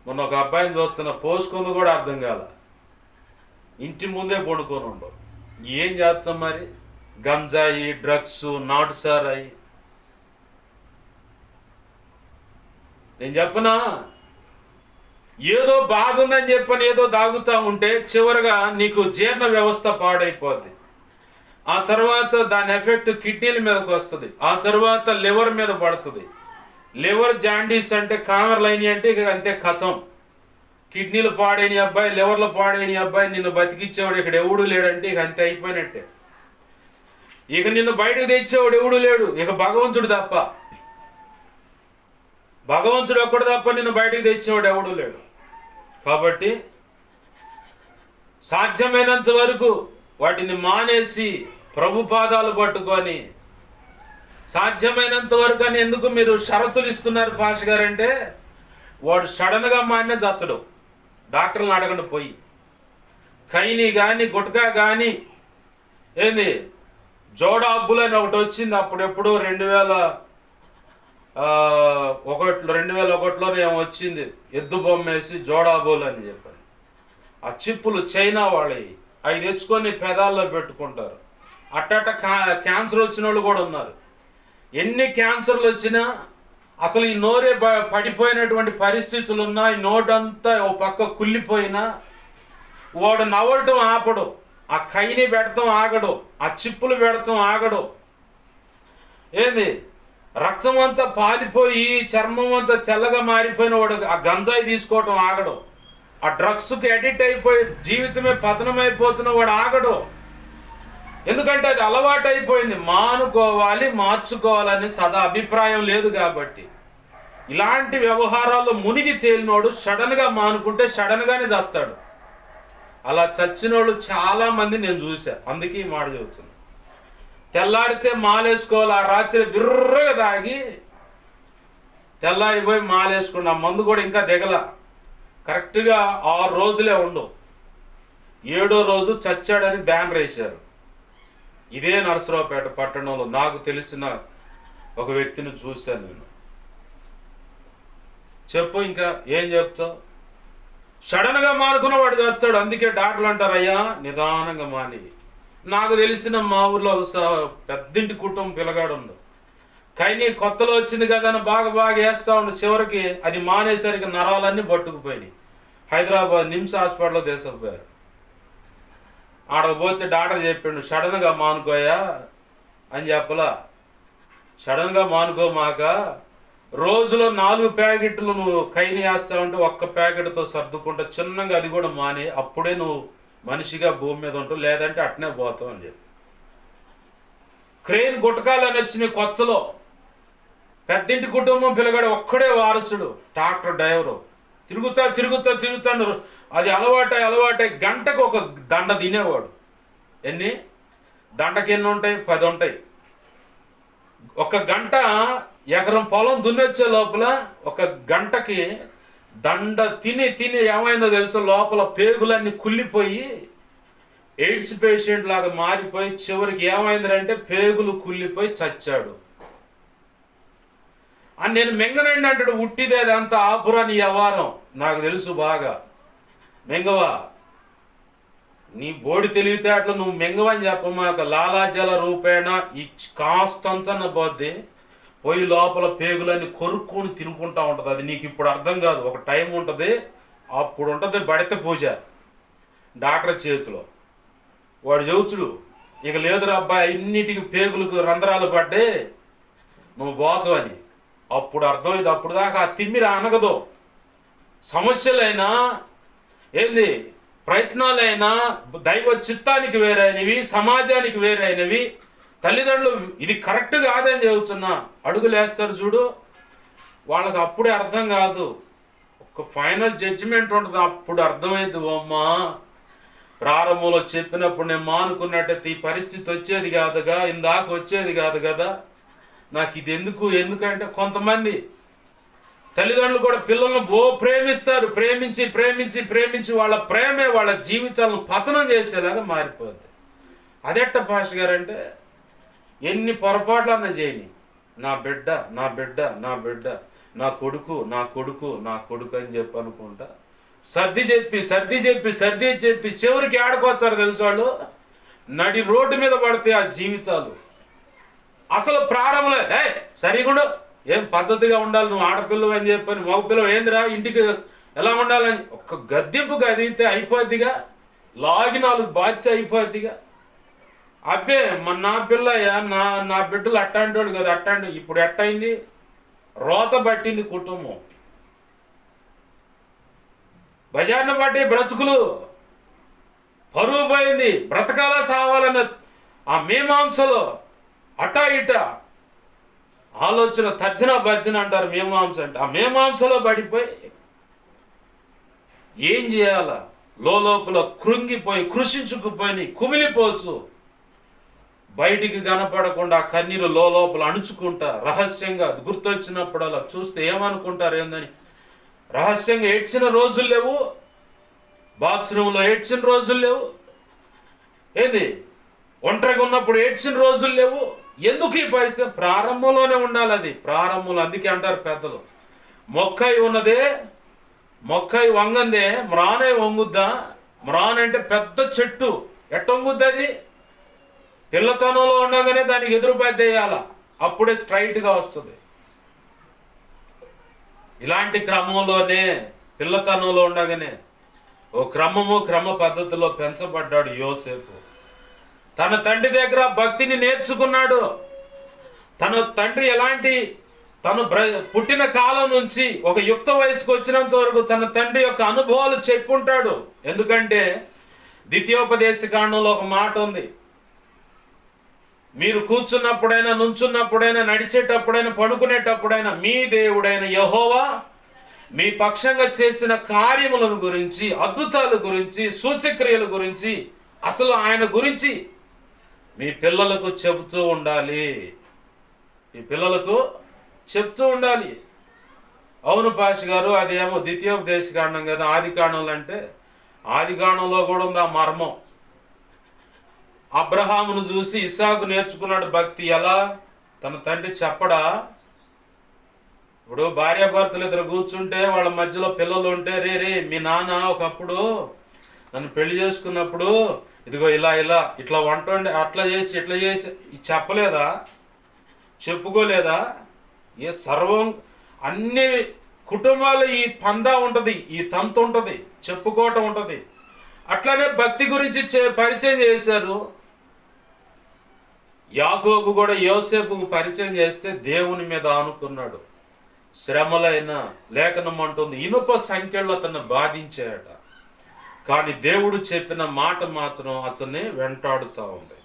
మొన్న ఒక అబ్బాయిని చూస్తున్న, పోసుకుంది కూడా అర్థం కాల, ఇంటి ముందే పడుకొని ఉండవు. ఏం చేస్తాం మరి? గంజాయి, డ్రగ్స్, నాటు సారాయి. నేను చెప్పనా, ఏదో బాధ ఉందని చెప్పని ఏదో దాగుతూ ఉంటే చివరిగా నీకు జీర్ణ వ్యవస్థ పాడైపోద్ది. ఆ తర్వాత దాని ఎఫెక్ట్ కిడ్నీల మీదకి వస్తుంది, ఆ తర్వాత లివర్ మీద పడుతుంది. లివర్ జాండీస్ అంటే కామెర్లు అయినాయి అంటే ఇక అంతే కథం. కిడ్నీలు పాడైన అబ్బాయి, లివర్లు పాడైన అబ్బాయి, నిన్ను బతికిచ్చేవాడు ఇక్కడ ఎవడు లేడంటే ఇక అంతే అయిపోయినట్టే. ఇక నిన్ను బయటకు తెచ్చేవాడు ఎవడు లేడు, ఇక భగవంతుడు తప్ప. భగవంతుడు ఒక్కడు తప్ప నిన్ను బయటకు తెచ్చేవాడు ఎవడు లేడు. కాబట్టి సాధ్యమైనంత వరకు వాటిని మానేసి ప్రభు పాదాలు పట్టుకొని, సాధ్యమైనంత వరకు అని ఎందుకు మీరు షరతులు ఇస్తున్నారు పాష్ గారు అంటే, వాడు సడన్గా మానే జత్తడు, డాక్టర్లను అడగండి పోయి. ఖైనీ కానీ గుట్కా కానీ ఏంది జోడాబ్బులు అని ఒకటి వచ్చింది అప్పుడెప్పుడు 2001లోనే ఏమో వచ్చింది, ఎద్దు బొమ్మ వేసి జోడాబోలు అని చెప్పారు. ఆ చిప్పులు చైనా వాళ్ళవి, అవి తెచ్చుకొని పెదాల్లో పెట్టుకుంటారు. అట్టట క్యాన్సర్ వచ్చిన వాళ్ళు కూడా ఉన్నారు. ఎన్ని క్యాన్సర్లు వచ్చినా అసలు ఈ నోరే పడిపోయినటువంటి పరిస్థితులు ఉన్నా, ఈ నోటంతా ఓ పక్క కుళ్ళిపోయినా వాడు నవ్వటం ఆపడు, ఆ కైని పెడతాం ఆగడు, ఆ చిప్పులు పెడతాం ఆగడు. ఏంది రక్తం అంతా పాలిపోయి చర్మం అంతా తెల్లగా మారిపోయిన వాడు ఆ గంజాయి తీసుకోవటం ఆగడు. ఆ డ్రగ్స్కి అడిక్ట్ అయిపోయి జీవితమే పతనమైపోతున్న వాడు ఆగడు. ఎందుకంటే అది అలవాటు అయిపోయింది. మానుకోవాలి, మార్చుకోవాలని సదా అభిప్రాయం లేదు కాబట్టి. ఇలాంటి వ్యవహారాల్లో మునిగి తేలినోడు సడన్గా మానుకుంటే సడన్గానే చేస్తాడు. అలా చచ్చినోళ్ళు చాలామంది నేను చూసా. అందుకే ఈ మాట చెబుతున్నా. తెల్లారితే మాలేసుకోవాలి. ఆ రాత్రి బిర్రగా తాగి తెల్లారిపోయి మాలేసుకుని ఆ మందు కూడా ఇంకా దిగల. కరెక్ట్గా 6 రోజులే ఉండవు. 7వ రోజు చచ్చాడని బ్యానర్ వేశారు. ఇదే నరసరావుపేట పట్టణంలో నాకు తెలిసిన ఒక వ్యక్తిని చూశాను నేను. చెప్పు, ఇంకా ఏం చెప్తావు? సడన్గా మానుకున్న వాడు చచ్చాడు. అందుకే డాక్టర్లు అంటారు, అయ్యా నిదానంగా మాని. నాకు తెలిసిన మా ఊర్లో పెద్దింటి కుటుంబం పిల్లగాడు ఉండు. కైనీ కొత్తలో వచ్చింది కదా అని బాగా వేస్తూ ఉండు. చివరికి అది మానేసరికి నరాలన్నీ పట్టుకుపోయినాయి. హైదరాబాద్ నిమ్స్ హాస్పిటల్లో తీసుకుపోయారు. ఆడకు పోతే డాక్టర్ చెప్పిండు, సడన్గా మానుకోయా అని చెప్పలా. సడన్గా మానుకోమాక రోజులో 4 ప్యాకెట్లు నువ్వు కైని వేస్తా ఉంటే 1 ప్యాకెట్తో సర్దుకుంటా చిన్నగా అది కూడా మాని, అప్పుడే నువ్వు మనిషిగా భూమి మీద ఉంటావు, లేదంటే అట్నే పోతావు అని చెప్పి. క్రెయిన్ గుట్టకాలని వచ్చిన కొత్తలో పెద్దింటి కుటుంబం పిల్లగాడు ఒక్కడే వారసుడు, ట్రాక్టర్ డ్రైవరు. తిరుగుతాడు. అది అలవాటై గంటకు ఒక దండ తినేవాడు. ఎన్ని దండకి ఎన్ని ఉంటాయి? 10 ఉంటాయి. ఒక గంట ఎకరం పొలం దున్నొచ్చే లోపల ఒక గంటకి దండ తిని ఏమైందో తెలుసా? లోపల పేగులన్నీ కుళ్ళిపోయి ఎయిడ్స్ పేషెంట్ లాగా మారిపోయి చివరికి ఏమైందంటే పేగులు కుళ్ళిపోయి చచ్చాడు. అని నేను మింగనండి అంటాడు. ఉట్టిదే అదంతా ఆపురా నీ వ్యవహారం, నాకు తెలుసు బాగా. మింగవా, నీ బోడి తెలివితే అట్లా నువ్వు మింగవని చెప్పమాక. లాలాజల రూపేణ ఈ కాస్తంచన్న పోద్ది పోయి లోపల పేగులన్నీ కొరుక్కొని తినుకుంటా ఉంటుంది. అది నీకు ఇప్పుడు అర్థం కాదు. ఒక టైం ఉంటుంది, అప్పుడు ఉంటుంది బడిత పూజ డాక్టర్ చేతిలో. వాడు చెవుచుడు, ఇక లేదురా అబ్బాయి ఇన్నిటికి పేగులకు రంధ్రాలు పడ్డే, నువ్వు పోచవని. అప్పుడు అర్థమైంది. అప్పుడు దాకా ఆ తిమ్మిర అనగదు. సమస్యలైనా ఏంది, ప్రయత్నాలైనా దైవ చిత్తానికి వేరైనవి, సమాజానికి వేరైనవి. తల్లిదండ్రులు ఇది కరెక్ట్ కాదని చెబుతున్నా అడుగులేస్తారు చూడు, వాళ్ళకి అప్పుడే అర్థం కాదు. ఒక ఫైనల్ జడ్జిమెంట్ ఉంటుంది, అప్పుడు అర్థమైంది. అమ్మా ప్రారంభంలో చెప్పినప్పుడు నేను మానుకున్నట్టయితే ఈ పరిస్థితి వచ్చేది కాదుగా, ఇందాక వచ్చేది కాదు కదా. నాకు ఇది ఎందుకంటే కొంతమంది తల్లిదండ్రులు కూడా పిల్లలను ప్రేమిస్తారు. ప్రేమించి వాళ్ళ ప్రేమే వాళ్ళ జీవితాలను పతనం చేసేలాగా మారిపోద్ది. అదెట్ట పాష గారంటే ఎన్ని పొరపాట్లన్నా చేయని, నా బిడ్డ నా కొడుకు అని చెప్పి అనుకుంటా సర్ది చెప్పి చివరికి ఆడుకొచ్చారు తెలుసు వాళ్ళు. నడి రోడ్డు మీద పడితే ఆ జీవితాలు. అసలు ప్రారంభంలో సరిగుండు, ఏం పద్ధతిగా ఉండాలి, నువ్వు ఆడపిల్లవు అని చెప్పని, మగపిల్లలు ఏందిరా ఇంటికి ఎలా ఉండాలని ఒక్క గద్దెంపు గదిగితే అయిపోద్దిగా, లాగి 4 బాధ్య అయిపోద్దిగా. అబ్బే నా పిల్లయ్య నా బిడ్డలు అట్టాంటోడు కదా, అట్టాంటి. ఇప్పుడు ఎట్టయింది, రోత పట్టింది కుటుంబం, బజార్న పట్టి బ్రతుకులు, పరువు పోయింది. బ్రతకాలా సావాలన్న ఆ మీమాంసలో అటా ఇట ఆలోచన తర్జన భర్జన అంటారు మీమాంస అంటే. ఆ మీమాంసలో పడిపోయి ఏం చేయాలా, లోపల కృంగిపోయి కృషించుకుపోయి కుమిలిపోవచ్చు. బయటికి కనపడకుండా కన్నీరు లోపల అణుచుకుంటా రహస్యంగా గుర్తొచ్చినప్పుడు అలా చూస్తే ఏమనుకుంటారు ఏందని. రహస్యంగా ఏడ్చిన రోజులు లేవు, బాత్రూంలో ఏడ్చిన రోజులు లేవు, ఏంది ఒంటరిగా ఉన్నప్పుడు ఏడ్చిన రోజులు లేవు. ఎందుకు ఈ పరిస్థితి? ప్రారంభంలోనే ఉండాలి అది. ప్రారంభంలో అందుకే అంటారు పెద్దలు, మొక్కై వంగందే మ్రానే వంగుద్దా. మ్రాన్ అంటే పెద్ద చెట్టు, ఎట్ట వంగుద్ది అది? పిల్లతనంలో ఉండగానే దానికి ఎదురు పెద్దేయాల, అప్పుడే స్ట్రైట్గా వస్తుంది. ఇలాంటి క్రమంలోనే పిల్లతనంలో ఉండగానే ఓ క్రమ పద్ధతిలో పెంచబడ్డాడు యోసేపు. తన తండ్రి దగ్గర భక్తిని నేర్చుకున్నాడు. తన తండ్రి ఎలాంటి, తను పుట్టిన కాలం నుంచి ఒక యుక్త వయసుకు వచ్చినంత వరకు తన తండ్రి యొక్క అనుభవాలు చెప్పుంటాడు. ఎందుకంటే ద్వితీయోపదేశ కాండంలో ఒక మాట ఉంది, మీరు కూర్చున్నప్పుడైనా, నుంచున్నప్పుడైనా, నడిచేటప్పుడైనా, పడుకునేటప్పుడైనా మీ దేవుడైన యెహోవా మీ పక్షంగా చేసిన కార్యములను గురించి, అద్భుతాల గురించి, సూచక్రియల గురించి, అసలు ఆయన గురించి మీ పిల్లలకు చెబుతూ ఉండాలి. మీ పిల్లలకు చెప్తూ ఉండాలి. అవును పాష గారు, అదేమో ద్వితీయోపదేశ కాండం కదా, ఆది కాండంలో అంటే ఆది కాండంలో కూడా ఉంది ఆ మర్మం. అబ్రహామును చూసి ఇస్సాకు నేర్చుకున్నాడు భక్తి. ఎలా? తన తండ్రి చెప్పడా? ఇప్పుడు భార్యాభర్తలు ఇద్దరు కూర్చుంటే వాళ్ళ మధ్యలో పిల్లలు ఉంటే, రే మీ నాన్న ఒకప్పుడు నన్ను పెళ్లి చేసుకున్నప్పుడు ఇదిగో ఇలా ఇలా ఇట్లా వంట వండి అట్లా చేసి ఇట్లా చేసి చెప్పలేదా? చెప్పుకోలేదా? ఏ సర్వం అన్ని కుటుంబాలు ఈ పందా ఉంటుంది, ఈ తంతు ఉంటుంది, చెప్పుకోవటం ఉంటుంది. అట్లానే భక్తి గురించి పరిచయం చేశారు. యాకోబు కూడా యోసేపుకు పరిచయం చేస్తే దేవుని మీద ఆనుకున్నాడు. శ్రమలైన లేఖనం అంటుంది ఇనుప సంఖ్యలో అతన్ని బాధించాయట, కానీ దేవుడు చెప్పిన మాట మాత్రం అతన్ని వెంటాడుతూ ఉంది.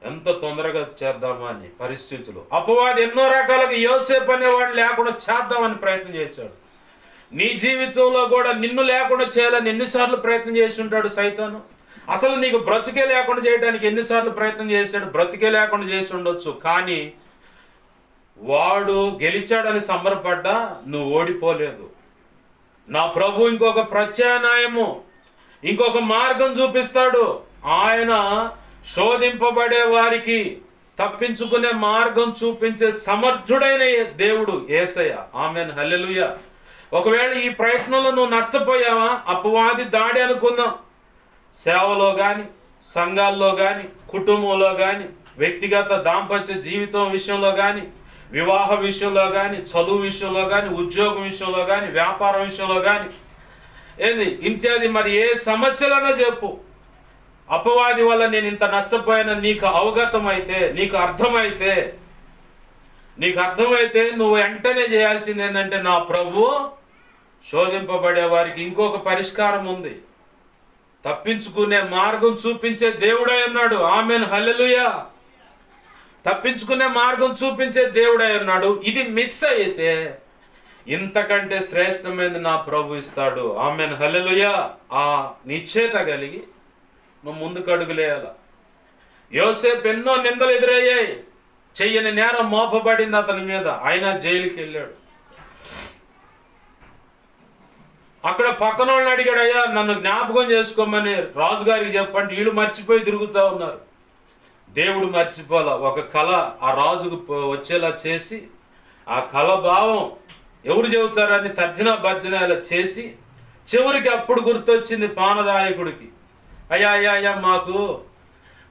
ఎంత తొందరగా చేద్దామా అని పరిస్థితులు. అపవాది ఎన్నో రకాలుగా యోసేపు అనేవాడిని లేకుండా చేద్దామని ప్రయత్నం చేశాడు. నీ జీవితంలో కూడా నిన్ను లేకుండా చేయాలని ఎన్నిసార్లు ప్రయత్నం చేసి ఉంటాడు సైతాను. అసలు నీకు బ్రతికే లేకుండా చేయడానికి ఎన్నిసార్లు ప్రయత్నం చేశాడు. బ్రతికే లేకుండా చేసి ఉండొచ్చు, కానీ వాడు గెలిచాడని సంబరపడ్డా నువ్వు ఓడిపోలేదు. నా ప్రభు ఇంకొక ప్రత్యామ్నాయము, ఇంకొక మార్గం చూపిస్తాడు. ఆయన శోధింపబడే వారికి తప్పించుకునే మార్గం చూపించే సమర్థుడైన దేవుడు యేసయ్య. ఆమేన్, హల్లెలూయా. ఒకవేళ ఈ ప్రయత్నంలో నువ్వు నష్టపోయావా? అపవాది దాడి అనుకుందాం. సేవలో కానీ, సంఘాల్లో కానీ, కుటుంబంలో కానీ, వ్యక్తిగత దాంపత్య జీవితం విషయంలో కానీ, వివాహ విషయంలో కానీ, చదువు విషయంలో కానీ, ఉద్యోగం విషయంలో కానీ, వ్యాపారం విషయంలో కానీ, ఇత్యాది మరి ఏ సమస్యలనో చెప్పు. అపవాది వల్ల నేను ఇంత నష్టపోయాను నీకు అవగతమైతే, నీకు అర్థమైతే నువ్వు వెంటనే చేయాల్సింది ఏంటంటే, నా ప్రభు శోధింపబడే వారికి ఇంకొక పరిష్కారం ఉంది, తప్పించుకునే మార్గం చూపించే దేవుడై ఉన్నాడు. ఆమేన్, హల్లెలూయా. తప్పించుకునే మార్గం చూపించే దేవుడై ఉన్నాడు. ఇది మిస్ అయితే ఇంతకంటే శ్రేష్టమైనది నా ప్రభు ఇస్తాడు. ఆమేన్, హల్లెలూయా. ఆ నిశ్చయత కలిగి నువ్వు ముందుకు అడుగులేయాల. యోసేపు ఎన్నో నిందలు ఎదురయ్యాయి, చెయ్యని నేరం మోపబడింది అతని మీద, అయినా జైలుకి వెళ్ళాడు. అక్కడ పక్కన వాళ్ళని అడిగాడు, అయ్యా నన్ను జ్ఞాపకం చేసుకోమని రాజుగారికి చెప్పండి, వీళ్ళు మర్చిపోయి తిరుగుతూ ఉన్నారు. దేవుడు మర్చిపోలా. ఒక కళ ఆ రాజుకు వచ్చేలా చేసి, ఆ కళ భావం ఎవరు చెబుతారని తర్జన భర్జన ఇలా చేసి, చివరికి అప్పుడు గుర్తొచ్చింది పానదాయకుడికి, అయ్యా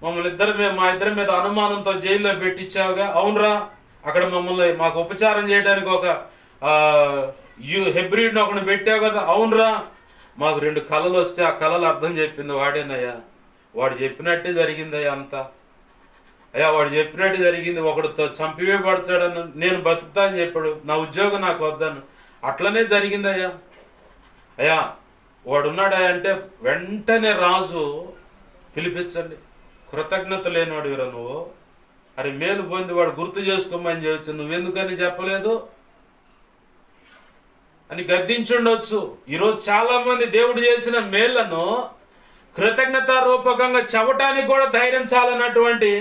మమ్మల్ని మా ఇద్దరి మీద అనుమానంతో జైల్లో పెట్టించావుగా. అవునరా, అక్కడ మమ్మల్ని మాకు ఉపచారం చేయడానికి ఒక హెబ్రీడ్ని ఒకటి పెట్టావు కదా. అవునరా, మాకు 2 కళలు వస్తే ఆ కళలు అర్థం చెప్పింది వాడేనయ్యా. వాడు చెప్పినట్టే జరిగిందయ్యా అంతా. అయ్యా వాడు చెప్పినట్టు జరిగింది. ఒకడితో చంపివేయబడతాడని నేను బతుకుతా అని చెప్పాడు. నా ఉద్యోగం నాకు వద్దాను. అట్లనే జరిగిందయ్యా. అయ్యా వాడున్నాడా అంటే వెంటనే రాజు పిలిపించండి. కృతజ్ఞత లేనివాడు వీరా నువ్వు, అరే మేలు పొంది వాడు గుర్తు చేసుకోమని చేయొచ్చు, నువ్వెందుకని చెప్పలేదు అని గద్దించుండొచ్చు. ఈరోజు చాలా మంది దేవుడు చేసిన మేళ్లను కృతజ్ఞత రూపకంగా చెప్పటానికి కూడా ధైర్యం చాలన్నటువంటి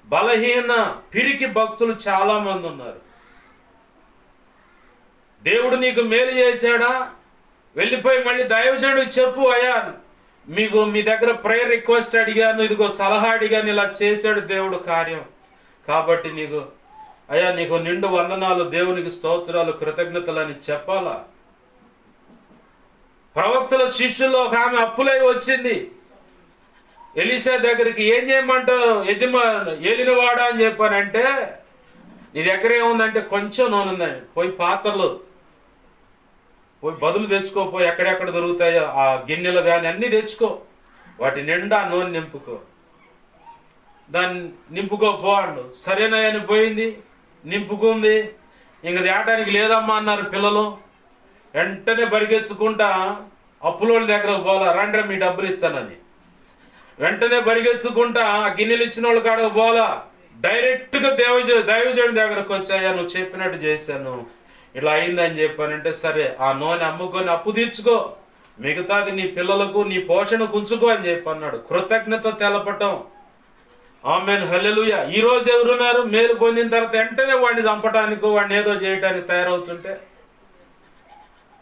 బలహీన పిరికి భక్తులు చాలా మంది ఉన్నారు. దేవుడు నీకు మేలు చేశాడా, వెళ్ళిపోయి మళ్ళీ దైవజనుడికి చెప్పు, అయ్యా మీ దగ్గర ప్రేయర్ రిక్వెస్ట్ అడిగాను, ఇదిగో సలహా అడిగాను, ఇలా చేశాడు దేవుడు కార్యం, కాబట్టి నీకు నిండు వందనాలు, దేవునికి స్తోత్రాలు, కృతజ్ఞతలు అని చెప్పాలా. ప్రవక్తల శిష్యుల్లో ఒక ఆమె అప్పులై వచ్చింది ఎలీషా దగ్గరికి. ఏం చేయమంటావు ఏలినవాడా అని చెప్పానంటే, నీ దగ్గర ఏముందంటే కొంచెం నూనె ఉందని, పోయి పాత్రలు పోయి బదులు తెచ్చుకోపోయి ఎక్కడెక్కడ దొరుకుతాయో ఆ గిన్నెలు కానీ అన్నీ తెచ్చుకో, వాటి నిండా నూనె నింపుకో. దాన్ని నింపుకోపో అండు. సరేనని పోయింది, నింపుకుంది. ఇంక తేటానికి లేదమ్మా అన్నారు పిల్లలు. వెంటనే పరిగెత్తుకుంటా అప్పులోళ్ళ దగ్గరకు పోలా, రండ్రా మీ డబ్బులు ఇచ్చానని. వెంటనే పరిగెత్తుకుంటా గిన్నెలు ఇచ్చిన వాళ్ళు కాడకు పోలా, డైరెక్ట్గా దైవజనుడి దగ్గరకు వచ్చాయా, నువ్వు చెప్పినట్టు చేశాను, ఇలా అయిందని చెప్పానంటే, సరే ఆ నూనె అమ్ముకొని అప్పు తీర్చుకో, మిగతాది నీ పిల్లలకు నీ పోషణకు ఉంచుకో అని చెప్పి అన్నాడు. కృతజ్ఞత తెలపటం. ఆమేన్, హల్లెలూయా. ఈ రోజు ఎవరున్నారు? మేలు పొందిన తర్వాత వెంటనే వాడిని చంపటానికి, వాడిని ఏదో చేయడానికి తయారవుతుంటే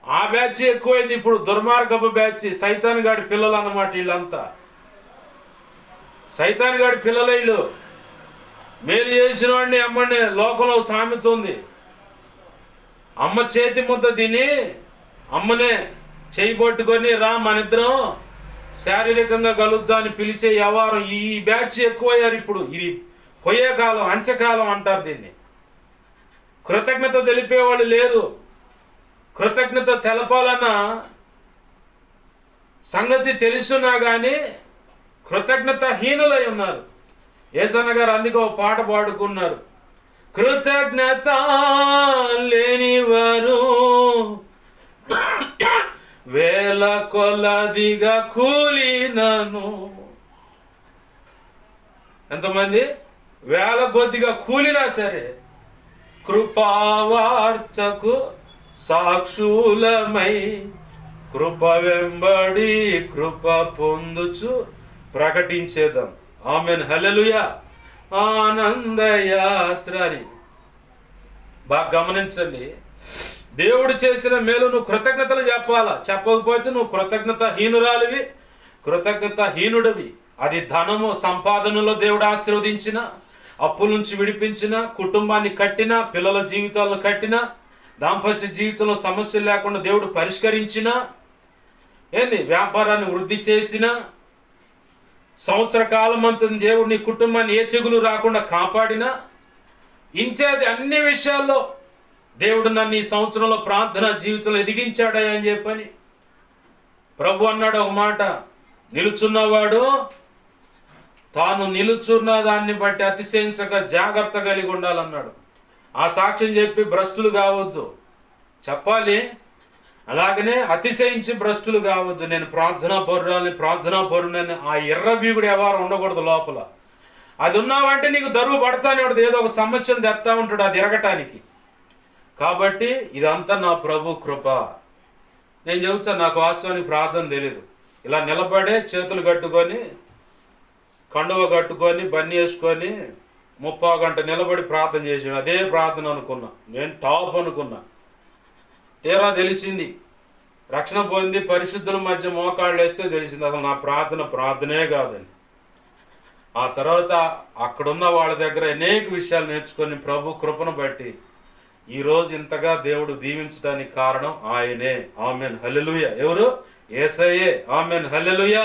ఆ బ్యాచ్ ఎక్కువైంది. ఇప్పుడు దుర్మార్గపు బ్యాచ్, సైతాన్ గాడి పిల్లలు అన్నమాట వీళ్ళంతా. సైతాన్ గాడి పిల్లలు వీళ్ళు. మేలు చేసిన వాడిని అమ్మని లోకంలో సామెత ఉంది, అమ్మ చేతి ముద్ద తిని అమ్మనే చేయి పట్టుకొని రా మనిద్దరం శారీరకంగా కలుద్దా అని పిలిచే వ్యవహారం ఈ బ్యాచ్ ఎక్కువయ్యారు ఇప్పుడు. ఇది పోయే కాలం, అంచెకాలం అంటారు దీన్ని. కృతజ్ఞత తెలిపేవాళ్ళు లేరు. కృతజ్ఞత తెలపాలన్న సంగతి తెలుసున్నా కానీ కృతజ్ఞత హీనులై ఉన్నారు. యేసన్న గారు అందుకే ఒక పాట పాడుకున్నారు, కృతజ్ఞత లేనివారు వేల కొలదిగా కూలినను. ఎంతమంది వేల కొద్దిగా కూలినా సరే కృపావార్చకు సాక్షులమై కృప వెంబడి కృప పొందుచు ప్రకటించేద్దాం. ఆమేన్, హల్లెలూయా. ఆనందయాత్ర అని బాగా గమనించండి. దేవుడు చేసిన మేలు నువ్వు కృతజ్ఞతలు చెప్పాలా. చెప్పకపోతే నువ్వు కృతజ్ఞత హీనురాలివి, కృతజ్ఞత హీనుడివి. అది ధనము సంపాదనలో దేవుడు ఆశీర్వదించిన, అప్పుల నుంచి విడిపించిన, కుటుంబాన్ని కట్టిన, పిల్లల జీవితాలను కట్టిన, దాంపత్య జీవితంలో సమస్యలు లేకుండా దేవుడు పరిష్కరించిన, వ్యాపారాన్ని వృద్ధి చేసిన, సంవత్సర కాలం అంతా దేవుడు నీ కుటుంబాన్ని ఏ చెగులు రాకుండా కాపాడిన, ఇంచేది అన్ని విషయాల్లో దేవుడు నన్ను ఈ సంవత్సరంలో ప్రార్థన జీవితంలో ఎదిగించాడా అని చెప్పని ప్రభు అన్నాడు ఒక మాట, నిలుచున్నవాడు తాను నిలుచున్న దాన్ని బట్టి అతిశయించక జాగ్రత్త కలిగి ఉండాలన్నాడు. ఆ సాక్ష్యం చెప్పి భ్రష్టులు కావద్దు చెప్పాలి. అలాగనే అతిశయించి భ్రష్టులు కావద్దు. నేను ప్రార్థనా పరుడని ఆ ఎర్రబీగుడు వ్యవహారం ఉండకూడదు లోపల. అది ఉన్నావంటే నీకు దరువు పడతానే ఉంటుంది, ఏదో ఒక సమస్యను తెస్తా ఉంటాడు అది ఎరగటానికి. కాబట్టి ఇదంతా నా ప్రభు కృప. నేను చెబుతాను, నాకు వాస్తవానికి ప్రార్థన తెలియదు. ఇలా నిలబడే చేతులు కట్టుకొని కండువ కట్టుకొని బన్ని వేసుకొని 30 గంట నిలబడి ప్రార్థన చేసాను. అదే ప్రార్థన అనుకున్నా, నేను టాప్ అనుకున్నా. తీరా తెలిసింది, రక్షణ పొంది పరిశుద్ధుల మధ్య మోకాళ్ళు వేస్తే తెలిసింది అసలు నా ప్రార్థనే కాదని. ఆ తర్వాత అక్కడున్న వాళ్ళ దగ్గర అనేక విషయాలు నేర్చుకొని ప్రభు కృపను బట్టి ఈరోజు ఇంతగా దేవుడు దీవించడానికి కారణం ఆయనే. ఆమెన్, హల్లెలూయా. ఎవరు? యేసయ్యే. ఆమెన్, హల్లెలూయా.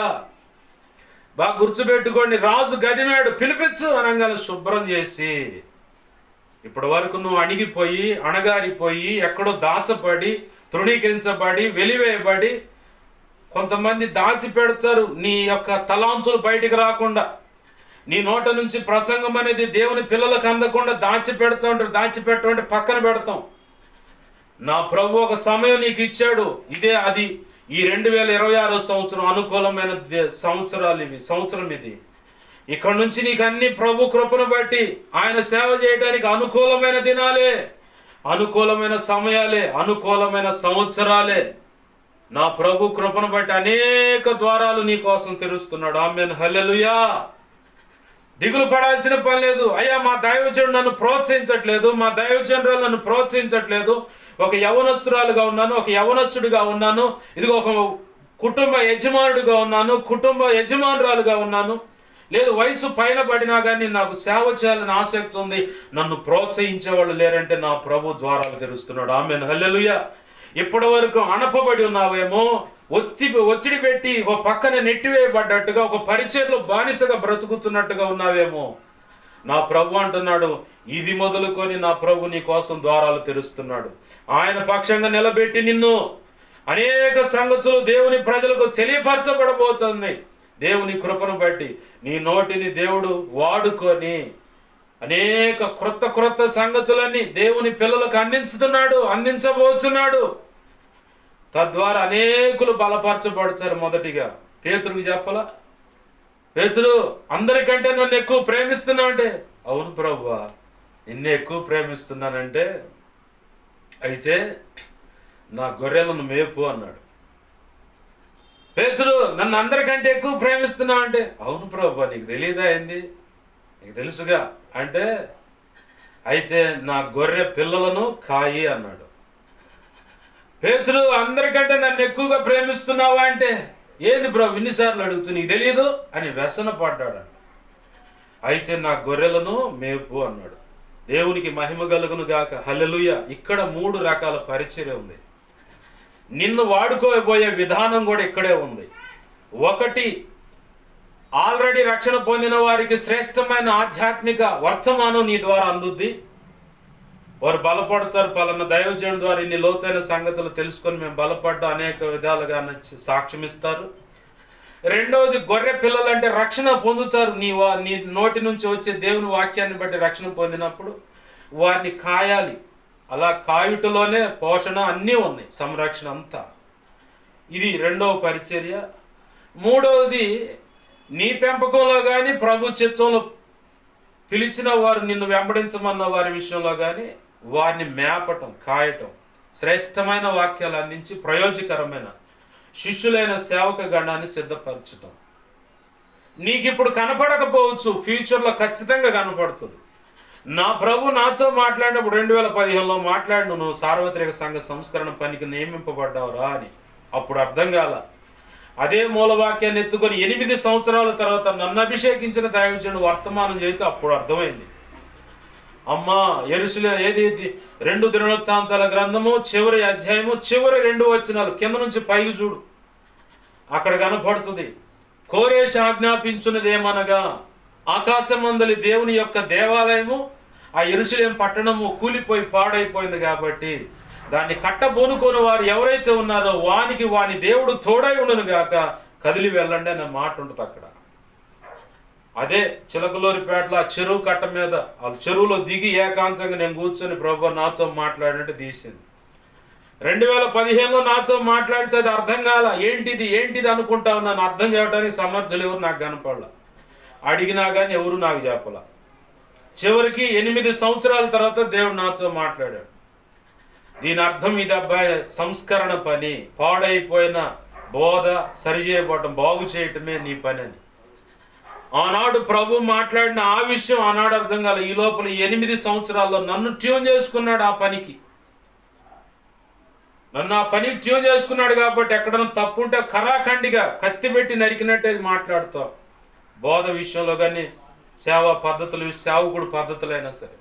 బాగా గుర్తుపెట్టుకోండి, రాజు గదిమాడు పిలిపించు అనగానే శుభ్రం చేసి, ఇప్పటి వరకు నువ్వు అణిగిపోయి అణగారిపోయి ఎక్కడో దాచబడి తృణీకరించబడి వెలివేయబడి కొంతమంది దాచిపెడతారు నీ యొక్క తలాంతులు బయటికి రాకుండా. నీ నోట నుంచి ప్రసంగం అనేది దేవుని పిల్లలకు అందకుండా దాచిపెడతా ఉంటారు. దాచిపెట్టమంటే పక్కన పెడతాం. నా ప్రభు ఒక సమయం నీకు ఇచ్చాడు. ఇదే అది ఈ 2026 సంవత్సరం అనుకూలమైన సంవత్సరం ఇది. ఇక్కడ నుంచి నీకు అన్ని ప్రభు కృపను బట్టి ఆయన సేవ చేయడానికి అనుకూలమైన దినాలే, అనుకూలమైన సమయాలే, అనుకూలమైన సంవత్సరాలే. నా ప్రభు కృపను బట్టి అనేక ద్వారాలు నీ కోసం తెరుస్తున్నాడు. ఆమేన్, హల్లెలూయా. దిగులు పడాల్సిన పని లేదు. అయ్యా మా దైవజనుడు నన్ను ప్రోత్సహించట్లేదు, మా దైవజనురాలు నన్ను ప్రోత్సహించట్లేదు, ఒక యవనస్తురాలుగా ఉన్నాను, ఒక యవనస్తుడిగా ఉన్నాను, ఇదిగో ఒక కుటుంబ యజమానుడిగా ఉన్నాను, కుటుంబ యజమానురాలుగా ఉన్నాను, లేదు వయసు పైన పడినా కానీ నాకు సేవ చేయాలని ఆసక్తి ఉంది, నన్ను ప్రోత్సహించేవాళ్ళు లేరంటే నా ప్రభు ద్వారాలు తెరుస్తున్నాడు. ఆమేన్, హల్లెలూయా. ఇప్పటి వరకు అణపబడి ఉన్నావేమో, ఒత్తిడి పెట్టి ఒక పక్కన నెట్టివేయబడ్డట్టుగా, ఒక పరిచర్లో బానిసగా బ్రతుకుతున్నట్టుగా ఉన్నావేమో. నా ప్రభు అంటున్నాడు, ఇది మొదలుకొని నా ప్రభు నీ కోసం ద్వారాలు తెరుస్తున్నాడు. ఆయన పక్షంగా నిలబెట్టి నిన్ను అనేక సంగతులు దేవుని ప్రజలకు తెలియపరచబడబోతుంది. దేవుని కృపను బట్టి నీ నోటిని దేవుడు వాడుకొని అనేక క్రొత్త సంగతులన్నీ దేవుని పిల్లలకు అందించబోతున్నాడు. తద్వారా అనేకులు బలపరచబడతారు. మొదటిగా పేతురుకి చెప్పలా, పేతురు అందరికంటే నన్ను ఎక్కువ ప్రేమిస్తున్నావు అంటే, అవును ప్రభువా నిన్ను ఎక్కువ ప్రేమిస్తున్నానంటే, అయితే నా గొర్రెలను మేపు అన్నాడు. పేతురు నన్ను అందరికంటే ఎక్కువ ప్రేమిస్తున్నావు అంటే, అవును ప్రభువా నీకు తెలియదా ఏంది, నీకు తెలుసుగా అంటే, అయితే నా గొర్రె పిల్లలను కాయి అన్నాడు. పేతురు అందరికంటే నన్ను ఎక్కువగా ప్రేమిస్తున్నావా అంటే, ఏంది ప్రభు ఇన్నిసార్లు అడుగుతూ నీకు తెలియదు అని వ్యసన పడ్డాడు. అయితే నా గొర్రెలను మేపు అన్నాడు. దేవునికి మహిమ కలుగును గాక. హల్లెలూయా. ఇక్కడ 3 రకాల పరిచర్య ఉంది. నిన్ను వాడుకోబోయే విధానం కూడా ఇక్కడే ఉంది. ఒకటి, ఆల్రెడీ రక్షణ పొందిన వారికి శ్రేష్టమైన ఆధ్యాత్మిక వర్తమానం నీ ద్వారా అందుద్ది. వారు బలపడతారు. పలానా దైవజనుడి ద్వారా ఇన్ని లోతైన సంగతులు తెలుసుకొని మేము బలపడ్డా అనేక విధాలుగా సాక్ష్యం ఇస్తారు. రెండవది, గొర్రె పిల్లలు అంటే రక్షణ పొందుతారు. నీ నోటి నుంచి వచ్చే దేవుని వాక్యాన్ని బట్టి రక్షణ పొందినప్పుడు వారిని కాయాలి. అలా కాయుటలోనే పోషణ అన్నీ ఉన్నాయి, సంరక్షణ అంతా. ఇది రెండవ పరిచర్య. మూడవది, నీ పెంపకంలో కానీ ప్రభు చిత్తంలో పిలిచిన వారు నిన్ను వెంబడించమన్న వారి విషయంలో కానీ వారిని మేపటం, కాయటం, శ్రేష్టమైన వాక్యాలు అందించి ప్రయోజకరమైన శిష్యులైన సేవక గణాన్ని సిద్ధపరచటం. నీకు ఇప్పుడు కనపడకపోవచ్చు, ఫ్యూచర్లో ఖచ్చితంగా కనపడుతుంది. నా ప్రభు నాతో మాట్లాడినప్పుడు 2015లో మాట్లాడిన, నువ్వు సార్వత్రిక సంఘ సంస్కరణ పనికి నియమింపబడ్డావురా అని. అప్పుడు అర్థం కాల. అదే మూలవాక్యాన్ని ఎత్తుకొని 8 సంవత్సరాల తర్వాత నన్ను అభిషేకించిన దైవజనుడు వర్తమానం చేస్తే అప్పుడు అర్థమైంది. అమ్మా యెరూషలేము ఏది 2 దినవృత్తాంతాల గ్రంథము చివరి అధ్యాయము చివరి 2 వచనాలు కింద నుంచి పైకి చూడు, అక్కడ కనపడుతుంది. కోరేషు ఆజ్ఞాపించున్నదేమనగా, ఆకాశమందలి దేవుని యొక్క దేవాలయము ఆ యెరూషలేము పట్టణము కూలిపోయి పాడైపోయింది కాబట్టి దాన్ని కట్టబోనుకొని వారు ఎవరైతే ఉన్నారో వాని దేవుడు తోడై ఉండును గాక, కదిలి వెళ్ళండి అనే మాట ఉంటుంది అక్కడ. అదే చిలకలూరిపేటలో ఆ చెరువు కట్ట మీద వాళ్ళ చెరువులో దిగి ఏకాంతంగా నేను కూర్చొని ప్రభు నాతో మాట్లాడినట్టు తీసింది. 2015లో నాతో మాట్లాడితే అది అర్థం కాల. ఏంటిది అనుకుంటా ఉన్నాను. అర్థం చేయడానికి సమర్థులు ఎవరు నాకు కనపడలా. అడిగినా కానీ ఎవరు నాకు చెప్పలా. చివరికి 8 సంవత్సరాల తర్వాత దేవుడు నాతో మాట్లాడాడు. దీని అర్థం ఇది అబ్బాయి, సంస్కరణ పని, పాడైపోయిన బోధ సరిచేయబడటం, బాగు చేయటమే నీ పని అని. ఆనాడు ప్రభు మాట్లాడిన ఆ విషయం ఆనాడు అర్థం కాల. ఈ లోపల 8 సంవత్సరాల్లో నన్ను ట్యూన్ చేసుకున్నాడు. ఆ పనికి ట్యూన్ చేసుకున్నాడు కాబట్టి ఎక్కడైనా తప్పుంటే కరాఖండిగా కత్తి పెట్టి నరికినట్టే మాట్లాడుతాం. బోధ విషయంలో కానీ సేవా పద్ధతులు, సేవకుడు పద్ధతులైనా సరే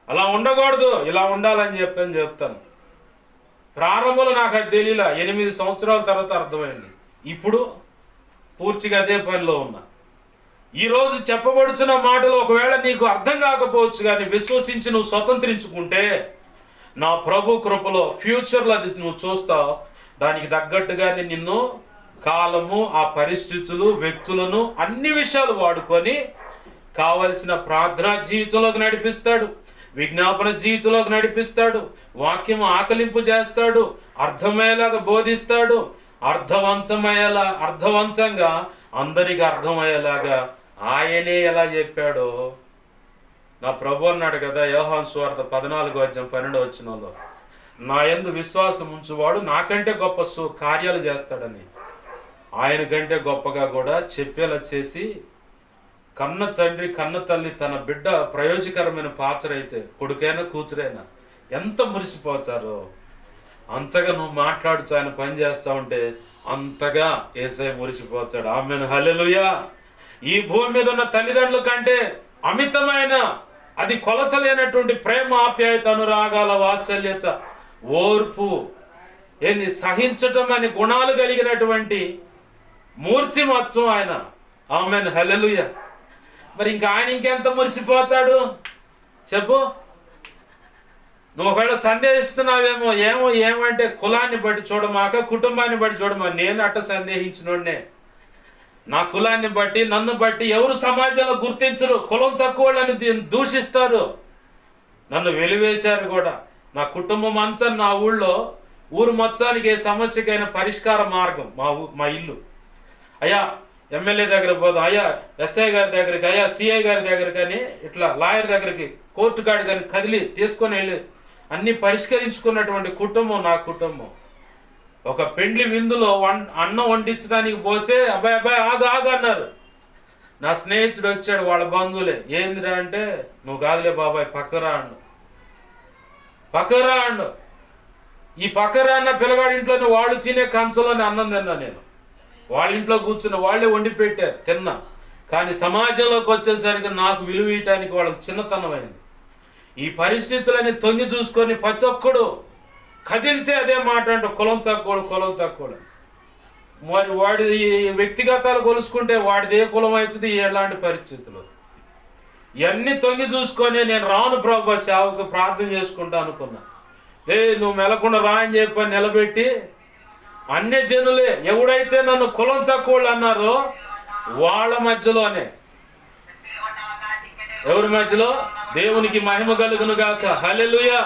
అలా ఉండకూడదు, ఇలా ఉండాలని చెప్తాను. ప్రారంభంలో నాకు అది తెలియలా. 8 సంవత్సరాల తర్వాత అర్థమైంది. ఇప్పుడు పూర్తిగా అదే పనిలో ఉన్నా. ఈరోజు చెప్పబడుచున్న మాటలు ఒకవేళ నీకు అర్థం కాకపోవచ్చు, కానీ విశ్వసించి నువ్వు స్వతంత్రించుకుంటే నా ప్రభు కృపలో ఫ్యూచర్లో అది నువ్వు చూస్తావు. దానికి తగ్గట్టుగానే నిన్ను కాలము, ఆ పరిస్థితులు, వ్యక్తులను, అన్ని విషయాలు వాడుకొని కావలసిన ప్రార్థనా జీవితంలోకి నడిపిస్తాడు, విజ్ఞాపన జీవితంలోకి నడిపిస్తాడు, వాక్యం ఆకలింపు చేస్తాడు, అర్థమయ్యేలాగా బోధిస్తాడు, అర్థవంతంగా అందరికి అర్థమయ్యేలాగా ఆయనే ఎలా చెప్పాడో నా ప్రభు అన్నాడు కదా యోహాను సువార్త 14:12 నా యందు విశ్వాసం ఉంచువాడు నాకంటే గొప్ప కార్యాలు చేస్తాడని. ఆయన కంటే గొప్పగా కూడా చెప్పేలా చేసి కన్న తండ్రి కన్న తల్లి తన బిడ్డ ప్రయోజకరమైన పాత్ర అయితే కొడుకైనా కూతురైనా ఎంత మురిసిపోతారో అంతగా నువ్వు మాట్లాడుతూ ఆయన పని చేస్తూ ఉంటే అంతగా యేసయ్య మురిసిపోతాడు. ఆమేన్, హల్లెలూయా. ఈ భూమి మీద ఉన్న తల్లిదండ్రుల కంటే అమితమైన, అది కొలచలేనటువంటి ప్రేమ, ఆప్యాయత, అనురాగాల, వాత్సల్యత, ఓర్పు, సహించటం అనే గుణాలు కలిగినటువంటి మూర్తిమత్వం ఆయన. ఆమేన్, హల్లెలూయా. మరి ఇంకా ఆయన ఇంకెంత మురిసిపోతాడు చెప్పు. నువ్వు ఒకవేళ సందేహిస్తున్నావేమో, ఏమంటే కులాన్ని బట్టి చూడమాక, కుటుంబాన్ని బట్టి చూడమా. నేను అట్ట సందేహించినోడ్నే. నా కులాన్ని బట్టి నన్ను బట్టి ఎవరు సమాజంలో గుర్తించరు, కులం తక్కువ వాళ్ళని దూషిస్తారు, నన్ను వెలివేశారు కూడా. నా కుటుంబం అంతా నా ఊరు మొత్తానికి ఏ సమస్యకైనా పరిష్కార మార్గం మా ఇల్లు. అయ్యా ఎమ్మెల్యే దగ్గర పోదాం, అయ్యా ఎస్ఐ గారి దగ్గరికి, అయ్యా సిఐ గారి దగ్గర కానీ, ఇట్లా లాయర్ దగ్గరికి, కోర్టు కాడి కానీ కదిలి తీసుకొని వెళ్ళి అన్నీ పరిష్కరించుకున్నటువంటి కుటుంబం నా కుటుంబం. ఒక పెండ్లి విందులో అన్నం వండించడానికి పోతే అబ్బాయి ఆగు అన్నారు. నా స్నేహితుడు వచ్చాడు, వాళ్ళ బంధువులే. ఏందిరా అంటే, నువ్వు కాదులే బాబాయ్ పక్కరా అండు. ఈ పక్కరా అన్న పిల్లగాడి ఇంట్లోనే వాళ్ళు తినే కంచంలోనే అన్నం తిన్నా నేను. వాళ్ళ ఇంట్లో కూర్చున్న వాళ్ళే వండి పెట్టారు, తిన్నా. కానీ సమాజంలోకి వచ్చేసరికి నాకు విలువ ఇయటానికి వాళ్ళకి చిన్నతనమైంది. ఈ పరిస్థితులని తొంగి చూసుకొని ప్రతి ఒక్కడు కదిలితే అదే మాట అంటూ కులం తక్కువ. మరి వాడి వ్యక్తిగతాలు కొలుసుకుంటే వాడిది ఏ కులం అవుతుంది ఎలాంటి పరిస్థితులు. ఇవన్నీ తొంగి చూసుకొని నేను రాను ప్రభు సేవకు ప్రార్థన చేసుకుంటా అనుకున్నా. నువ్వు మెలకుండా రా అని చెప్పి నిలబెట్టి అన్య జనులే ఎవడైతే నన్ను కులం తక్కువ అన్నారో వాళ్ళ మధ్యలోనే, ఎవరి మధ్యలో, దేవునికి మహిమ కలుగును గాక. హల్లెలూయా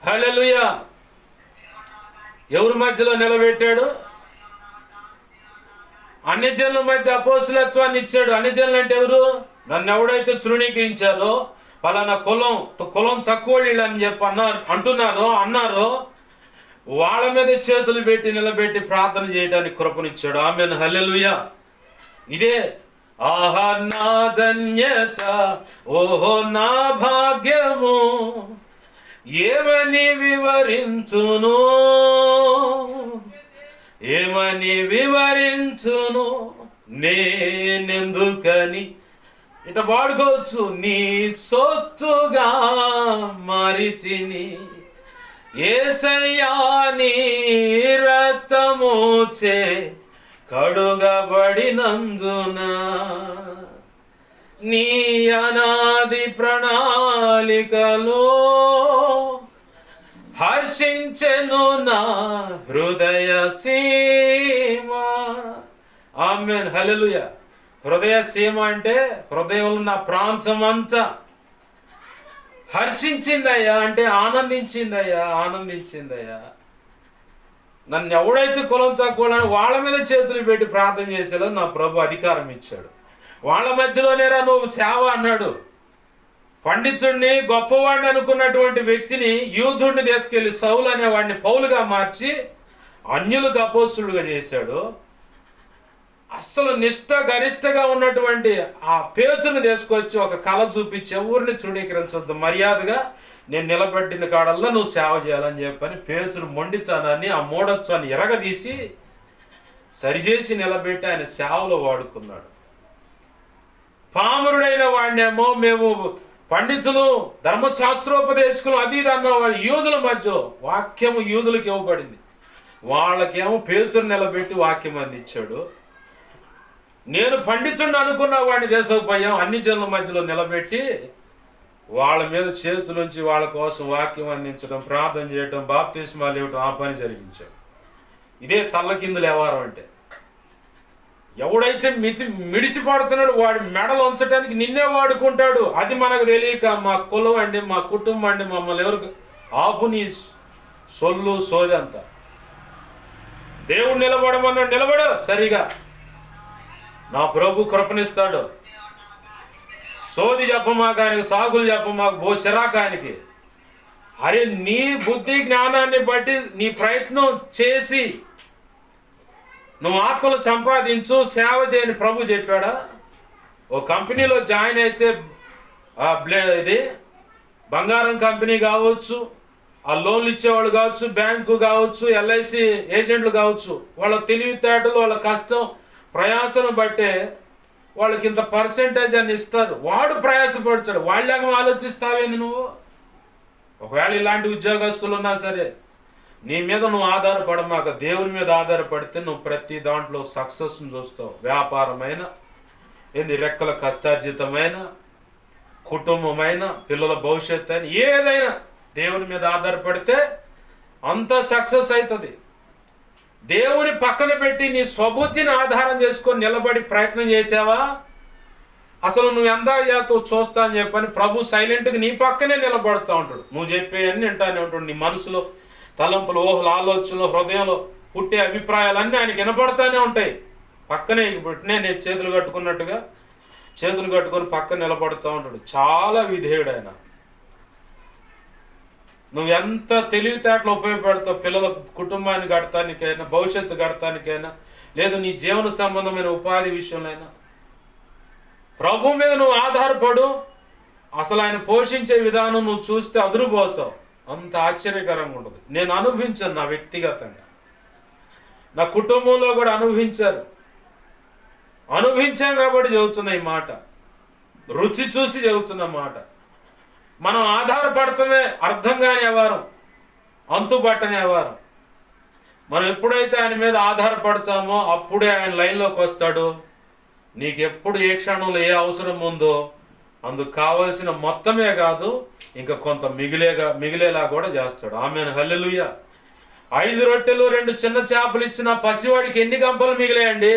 హల్లెలూయా. ఎవరి మధ్యలో నిలబెట్టాడు? అన్ని జనుల మధ్య అపోస్తలత్వాన్ని ఇచ్చాడు. అన్ని జనులు అంటే ఎవరు? నన్ను ఎవడైతే తృణీకరించారో, పలానా కులం తక్కువ అని చెప్పి అన్నారో వాళ్ళ మీద చేతులు పెట్టి నిలబెట్టి ప్రార్థన చేయడానికి కృపనిచ్చాడు. ఆమేన్ హల్లెలూయా. ఇదే ఆహా నా ధన్యత, ఓహో నా భాగ్యము, ఏమని వివరించును నేనెందుకని ఇట వాడుకోవచ్చు. నీ సొత్తుగా మారితిని యేసయ్యా, నీ రక్తముచే కడుగబడినందున, నీ అనాది ప్రణాళికలో హర్షించెను నా హృదయ సీమ. ఆమేన్ హల్లెలూయా. హృదయ సీమ అంటే హృదయంలో నా ప్రాంతం అంతా హర్షించిందయ్యా, అంటే ఆనందించిందయ్యా. నన్ను ఎవడైతే కులం తక్కువ వాళ్ళ మీద చేతులు పెట్టి ప్రార్థన చేసేలా నా ప్రభు అధికారం ఇచ్చాడు. వాళ్ళ మధ్యలోనేరా నువ్వు సేవ అన్నాడు. పండితుడిని గొప్పవాడిని అనుకున్నటువంటి వ్యక్తిని, యూదుడిని తీసుకెళ్లి సౌలు అనేవాడిని పౌలుగా మార్చి అన్యులకు అపోస్తులుగా చేశాడు. అస్సలు గరిష్టగా ఉన్నటువంటి ఆ పేతుని తీసుకొచ్చి ఒక కళ చూపించి ఎవరిని తృణీకరించొద్దు, మర్యాదగా నేను నిలబెట్టిన కాడల్లో నువ్వు సేవ చేయాలని చెప్పని పేతురు మొండితనాన్ని, ఆ మూఢత్వాన్ని ఎరగదీసి సరిచేసి నిలబెట్టి ఆయన సేవలో వాడుకున్నాడు. పామరుడైన వాడినేమో మేము పండితులు, ధర్మశాస్త్రోపదేశకులు అది ఇది అన్నవాళ్ళు యూదుల మధ్య వాక్యము యూదులకు ఇవ్వబడింది. వాళ్ళకేమో పేతురు నిలబెట్టి వాక్యం అందించాడు. నేను పండితుడిని అనుకున్న వాడిని దేశోపాయం అన్ని జనుల మధ్యలో నిలబెట్టి వాళ్ళ మీద చేతులుంచి వాళ్ళ కోసం వాక్యం అందించడం, ప్రార్థన చేయడం, బాప్తిస్మాలు ఇవ్వడం, ఆ పని జరిగించాడు. ఇదే తల్లకిందులు వ్యవహారం అంటే. ఎవడైతే మిడిసిపడుతున్నాడు వాడి మెడలు ఉంచడానికి నిన్నే వాడుకుంటాడు. అది మనకు తెలియక మా కులం అండి, మా కుటుంబం అండి, మమ్మల్ని ఎవరికి ఆపుని సొల్లు సోదంతా. దేవుడు నిలబడమన్నాడు, నిలబడు సరిగా, నా ప్రభు కృపనిస్తాడు. సోది చెప్పమాకానికి, సాగులు చెప్పమాకు, బోసిరాకానికి. అరే నీ బుద్ధి జ్ఞానాన్ని బట్టి నీ ప్రయత్నం చేసి నువ్వు ఆత్మలు సంపాదించు, సేవ చేయని ప్రభు చెప్పాడా? ఓ కంపెనీలో జాయిన్ అయితే ఇది బంగారం కంపెనీ కావచ్చు, ఆ లోన్లు ఇచ్చేవాళ్ళు కావచ్చు, బ్యాంకు కావచ్చు, ఎల్ఐసి ఏజెంట్లు కావచ్చు, వాళ్ళ తెలివితేటలు, వాళ్ళ కష్టం ప్రయాసను బట్టే వాళ్ళకి ఇంత పర్సెంటేజ్ అని ఇస్తారు. వాడు ప్రయాసపడతాడు, వాళ్ళగా ఆలోచిస్తావేంది నువ్వు? ఒకవేళ ఇలాంటి ఉద్యోగస్తులు ఉన్నా సరే, నీ మీద నువ్వు ఆధారపడమాక, దేవుని మీద ఆధారపడితే నువ్వు ప్రతి దాంట్లో సక్సెస్ని చూస్తావు. వ్యాపారమైన, రెక్కల కష్టార్జితమైన, కుటుంబమైన, పిల్లల భవిష్యత్తు అయినా ఏదైనా దేవుని మీద ఆధారపడితే అంత సక్సెస్ అవుతుంది. దేవుని పక్కన పెట్టి నీ స్వబుద్ధిని ఆధారం చేసుకొని నిలబడి ప్రయత్నం చేసావా? అసలు నువ్వు ఎంత చేస్తావు చూస్తా అని చెప్పని ప్రభు సైలెంట్గా నీ పక్కనే నిలబడుతూ ఉంటాడు. నువ్వు చెప్పేవన్నీ వింటానే ఉంటాడు. నీ మనసులో తలంపులు, ఊహలు, ఆలోచనలు, హృదయంలో పుట్టే అభిప్రాయాలన్నీ ఆయనకి వినపడతానే ఉంటాయి. పక్కనే పెట్టినే నేను చేతులు కట్టుకున్నట్టుగా చేతులు కట్టుకొని పక్కన నిలబడుతూ ఉంటాడు. చాలా విధేయుడు ఆయన. నువ్వు ఎంత తెలివితేటలు ఉపయోగపడతావు పిల్లల కుటుంబాన్ని గడటానికైనా, భవిష్యత్తు గడటానికైనా, లేదు నీ జీవన సంబంధమైన ఉపాధి విషయంలో అయినా ప్రభు మీద నువ్వు ఆధారపడు. అసలు ఆయన పోషించే విధానం నువ్వు చూస్తే అదురుపోతావు. అంత ఆశ్చర్యకరంగా ఉంటుంది. నేను అనుభవించాను, నా వ్యక్తిగతంగా, నా కుటుంబంలో కూడా అనుభవించాం కాబట్టి చెబుతున్నా ఈ మాట. రుచి చూసి చెబుతున్న మాట. మనం ఆధారపడటమే అర్థం కాని వ్యవహారం, అంతుబట్టని వ్యవహారం. మనం ఎప్పుడైతే ఆయన మీద ఆధారపడతామో అప్పుడే ఆయన లైన్లోకి వస్తాడు. నీకు ఎప్పుడు ఏ క్షణంలో ఏ అవసరం ఉందో అందుకు కావలసిన మొత్తమే కాదు, ఇంకా కొంత మిగిలేలా కూడా చేస్తాడు. ఆమేన్, హల్లెలూయా. 5 రొట్టెలు 2 చిన్న చేపలు ఇచ్చిన పసివాడికి ఎన్ని గంపలు మిగిలాయండి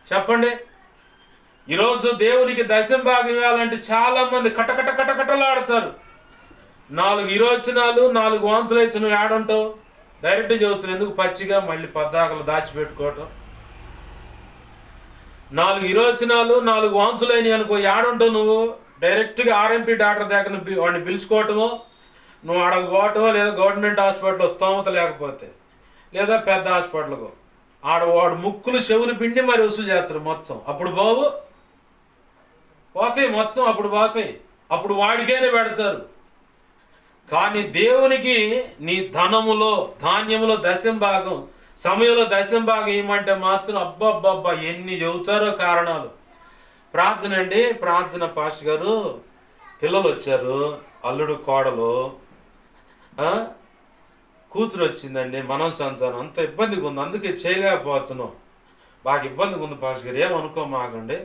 చెప్పండి? ఈరోజు దేవునికి దశం భాగం ఇవ్వాలంటే చాలా మంది కటకటలాడతారు. 4 విరోచనాలు 4 వాంతులు ఇచ్చి నువ్వు ఏడుంటావు? డైరెక్ట్ చెబుతున్నావు, ఎందుకు పచ్చిగా మళ్ళీ పద్దాకలు దాచిపెట్టుకోవటం? 4 విరోచనాలు 4 వాంతులు అయినాయి అనుకో, ఏడుంటావు నువ్వు? డైరెక్ట్గా ఆర్ఎంపీ డాక్టర్ దగ్గర వాడిని పిలుచుకోవటమో, నువ్వు ఆడకు పోవటమో, లేదా గవర్నమెంట్ హాస్పిటల్లో స్తోమత లేకపోతే, లేదా పెద్ద హాస్పిటల్కు వాడు ముక్కులు చెవులు పిండి మరి వసూలు చేస్తారు మొత్తం. అప్పుడు పోతాయి మొత్తం, అప్పుడు వాడికైనా పెడతారు. కానీ దేవునికి నీ ధనములో, ధాన్యములో దశం భాగం, సమయంలో దశం భాగం ఏమంటే మాత్రం అబ్బబ్బబ్బా ఎన్ని చెబుతారో కారణాలు. ప్రార్థన అండి, ప్రార్థన పాస్టర్ గారు, పిల్లలు వచ్చారు, అల్లుడు కోడలు, కూతురు వచ్చిందండి, మనం సంతానం, అంత ఇబ్బందిగా ఉంది, అందుకే చేయలేకపోతున్నాం, బాగా ఇబ్బందిగా ఉంది పాస్టర్ గారు, ఏమనుకోమాగండి.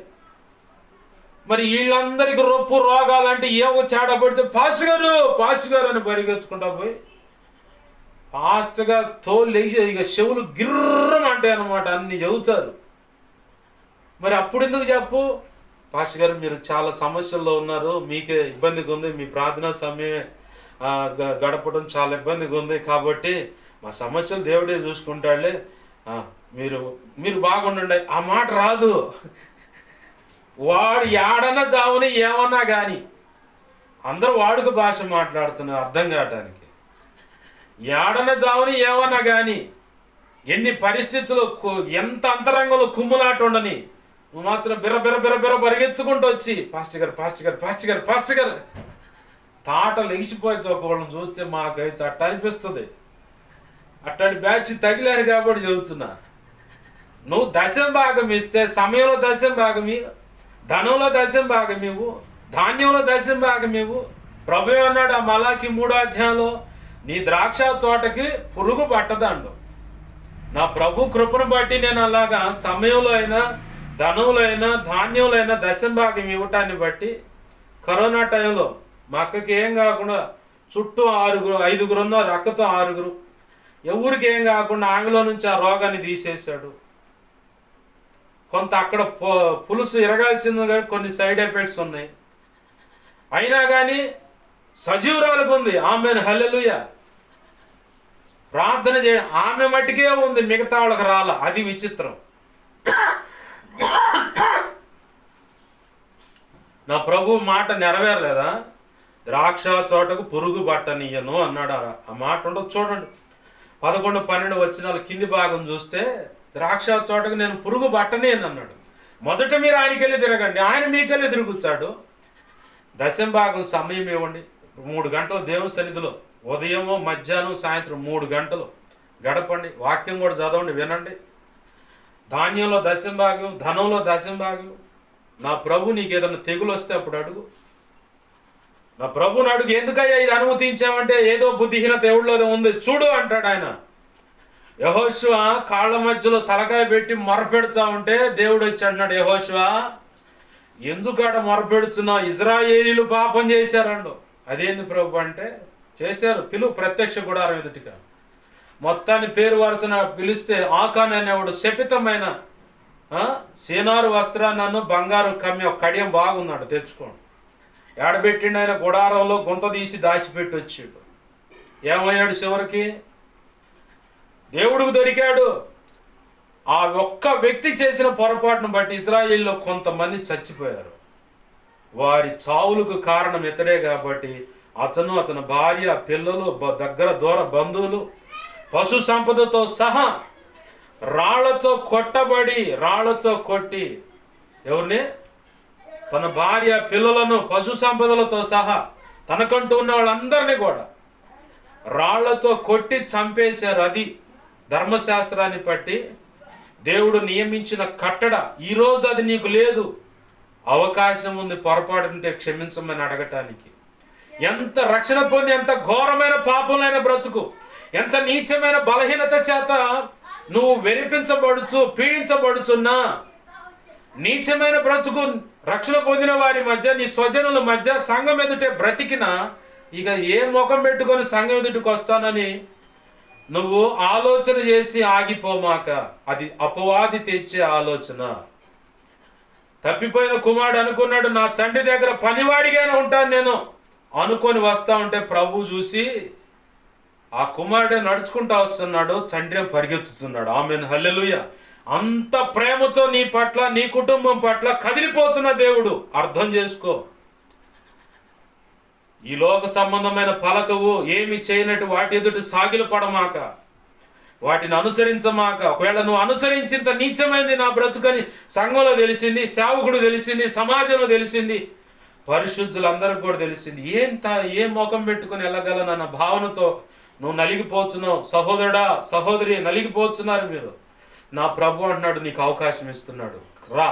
మరి వీళ్ళందరికీ రొప్పు రోగాలంటే ఏవో తేడా పడితే పాస్టర్ గారు అని పరిగెత్తుకుంటా పోయి పాస్టర్ గారు తోలు లేచి ఇక చెవులు గిర్రం అంటే అనమాట, అన్ని చెబుతారు. మరి అప్పుడు ఎందుకు చెప్పు? పాస్టర్ గారు మీరు చాలా సమస్యల్లో ఉన్నారు, మీకే ఇబ్బందిగా ఉంది, మీ ప్రార్థనా సమయమే గడపడం చాలా ఇబ్బందిగా ఉంది, కాబట్టి మా సమస్యలు దేవుడే చూసుకుంటాడులే, మీరు బాగుండండి. ఆ మాట రాదు. వాడు ఏడన్నా చావుని ఏమన్నా కానీ అందరూ వాడుక భాష మాట్లాడుతున్నారు అర్థం కావటానికి. ఏడన్నా చావుని ఏమన్నా కానీ ఎన్ని పరిస్థితులు, ఎంత అంతరంగంలో కుమ్ములాట ఉండని, నువ్వు మాత్రం బిర్ర పరిగెత్తుకుంటూ వచ్చి పాస్టర్ గారు తాటలు ఎగిసిపోతే ఒకళ్ళని చూస్తే మాకైతే అట్ట అనిపిస్తుంది. అట్లాంటి బ్యాచ్ తగిలారు కాబట్టి చెబుతున్నా. నువ్వు దశం భాగం ఇస్తే సమయంలో దశం భాగం ఇవ్వు, ధనంలో దశం భాగం ఇవ్వు, ధాన్యంలో దశం భాగం ఇవ్వు. ప్రభు అన్నాడు ఆ మలాకి 3వ అధ్యాయంలో, నీ ద్రాక్ష తోటకి పురుగు పట్టదండు. నా ప్రభు కృపను బట్టి నేను అలాగా సమయంలో అయినా, ధనంలో అయినా, ధాన్యంలో అయినా దశం భాగం ఇవ్వటాన్ని బట్టి, కరోనా టైంలో మా అక్కకి ఏం కాకుండా చుట్టూ 5 ఉన్నారు, అక్కతో 6, ఎవరికి ఏం కాకుండా ఆమెలో నుంచి ఆ రోగాన్ని తీసేశాడు. కొంత అక్కడ పులుసు ఇరగాల్సింది కానీ కొన్ని సైడ్ ఎఫెక్ట్స్ ఉన్నాయి, అయినా కానీ సజీవురాలకు ఉంది. ఆమెను హల్లెలూయా. ప్రార్థన చేయడం ఆమె మట్టికే ఉంది, మిగతా వాళ్ళకి రాల. అది విచిత్రం. నా ప్రభు మాట నెరవేరలేదా? ద్రాక్ష తోటకు పురుగు పట్టనీయను అన్నాడు. ఆ మాట ఉండదు చూడండి. 11, 12 వచనాలు కింది భాగం చూస్తే ద్రాక్ష తోటకు నేను పురుగు పట్టనీయను అన్నాడు. మొదట మీరు ఆయనకెళ్ళి తిరగండి, ఆయన మీకెళ్ళి తిరుగుతాడు. దశం భాగం సమయం ఇవ్వండి. 3 గంటలు దేవుని సన్నిధిలో, ఉదయము మధ్యాహ్నం సాయంత్రం 3 గంటలు గడపండి. వాక్యం కూడా చదవండి, వినండి. ధాన్యంలో దశం భాగం, ధనంలో దశం భాగం. నా ప్రభు నీకు ఏదైనా తెగులు వస్తే అప్పుడు అడుగు. నా ప్రభుని అడుగు, ఎందుకయ్యా ఇది అనుమతించామంటే ఏదో బుద్ధిహీనత ఎవరిలో ఉంది చూడు అంటాడు ఆయన. యెహోషువ కాళ్ళ మధ్యలో తలకాయ పెట్టి మొరపెడుతూ ఉంటే దేవుడు వచ్చి అన్నాడు, యెహోషువ ఎందుకాడ మొరపెడుతున్నావు? ఇజ్రాయేలీలు పాపం చేశారండు. అదేంది ప్రభు అంటే, చేశారు, పిలువు ప్రత్యక్ష గుడారం ఎదుటిగా. మొత్తాన్ని పేరు వరుసన పిలిస్తే ఆకాన్ అనేవాడు శపితమైన సీనారు వస్త్రాన్ని బంగారు కమ్మి ఒక కడియం బాగున్నాడు తెచ్చుకోండి. ఏడబెట్టిండు ఆయన గుడారంలో గుంత తీసి దాచిపెట్టి వచ్చాడు. ఏమయ్యాడు చివరికి? దేవుడికి దొరికాడు. ఆ ఒక్క వ్యక్తి చేసిన పొరపాటును బట్టి ఇజ్రాయిల్లో కొంతమంది చచ్చిపోయారు. వారి చావులకు కారణం ఇతడే కాబట్టి అతని భార్య, పిల్లలు, దగ్గర దూర బంధువులు, పశు సంపదతో సహా రాళ్లతో కొట్టి ఎవరిని? తన భార్య, పిల్లలను, పశు సంపదలతో సహా తనకంటూ ఉన్న వాళ్ళందరినీ కూడా రాళ్లతో కొట్టి చంపేశారు. అది ధర్మశాస్త్రాన్ని బట్టి దేవుడు నియమించిన కట్టడ. ఈరోజు అది నీకు లేదు. అవకాశం ఉంది పొరపాటుంటే క్షమించమని అడగటానికి. ఎంత రక్షణ పొంది ఎంత ఘోరమైన పాపంలైన బ్రతుకు, ఎంత నీచమైన బలహీనత చేత నువ్వు వెరిపించబడుచు పీడించబడుచున్నా, నీచమైన బ్రతుకు రక్షణ పొందిన వారి మధ్య, నీ స్వజనుల మధ్య, సంఘం ఎదుటే బ్రతికినా ఇక ఏ ముఖం పెట్టుకొని సంఘం ఎదుటికి వస్తానని నువ్వు ఆలోచన చేసి ఆగిపోమాక. అది అపవాది తెచ్చే ఆలోచన. తప్పిపోయిన కుమారుడు అనుకున్నాడు, నా తండ్రి దగ్గర పనివాడిగానే ఉంటాను నేను అనుకొని వస్తా ఉంటే ప్రభు చూసి ఆ కుమారుడే నడుచుకుంటూ వస్తున్నాడు, తండ్రి పరిగెత్తుతున్నాడు. ఆమేన్, హల్లెలూయా. అంత ప్రేమతో నీ పట్ల, నీ కుటుంబం పట్ల కదిలిపోతున్న దేవుడు. అర్థం చేసుకో. ఈ లోక సంబంధమైన పలకవు ఏమి చేయనట్టు వాటి ఎదుటి సాగిలు పడమాక, వాటిని అనుసరించమాక. ఒకవేళ నువ్వు అనుసరించింత నీచమైంది నా బ్రతుకని సంఘంలో తెలిసింది, సేవకుడు తెలిసింది, సమాజంలో తెలిసింది, పరిశుద్ధులందరికీ కూడా తెలిసింది, ఏం ముఖం పెట్టుకుని వెళ్ళగలనన్న భావనతో నువ్వు నలిగిపోతున్నావు. సహోదరుడా, సహోదరి, నలిగిపోతున్నారు మీరు. నా ప్రభు అంటున్నాడు, నీకు అవకాశం ఇస్తున్నాడు. రా.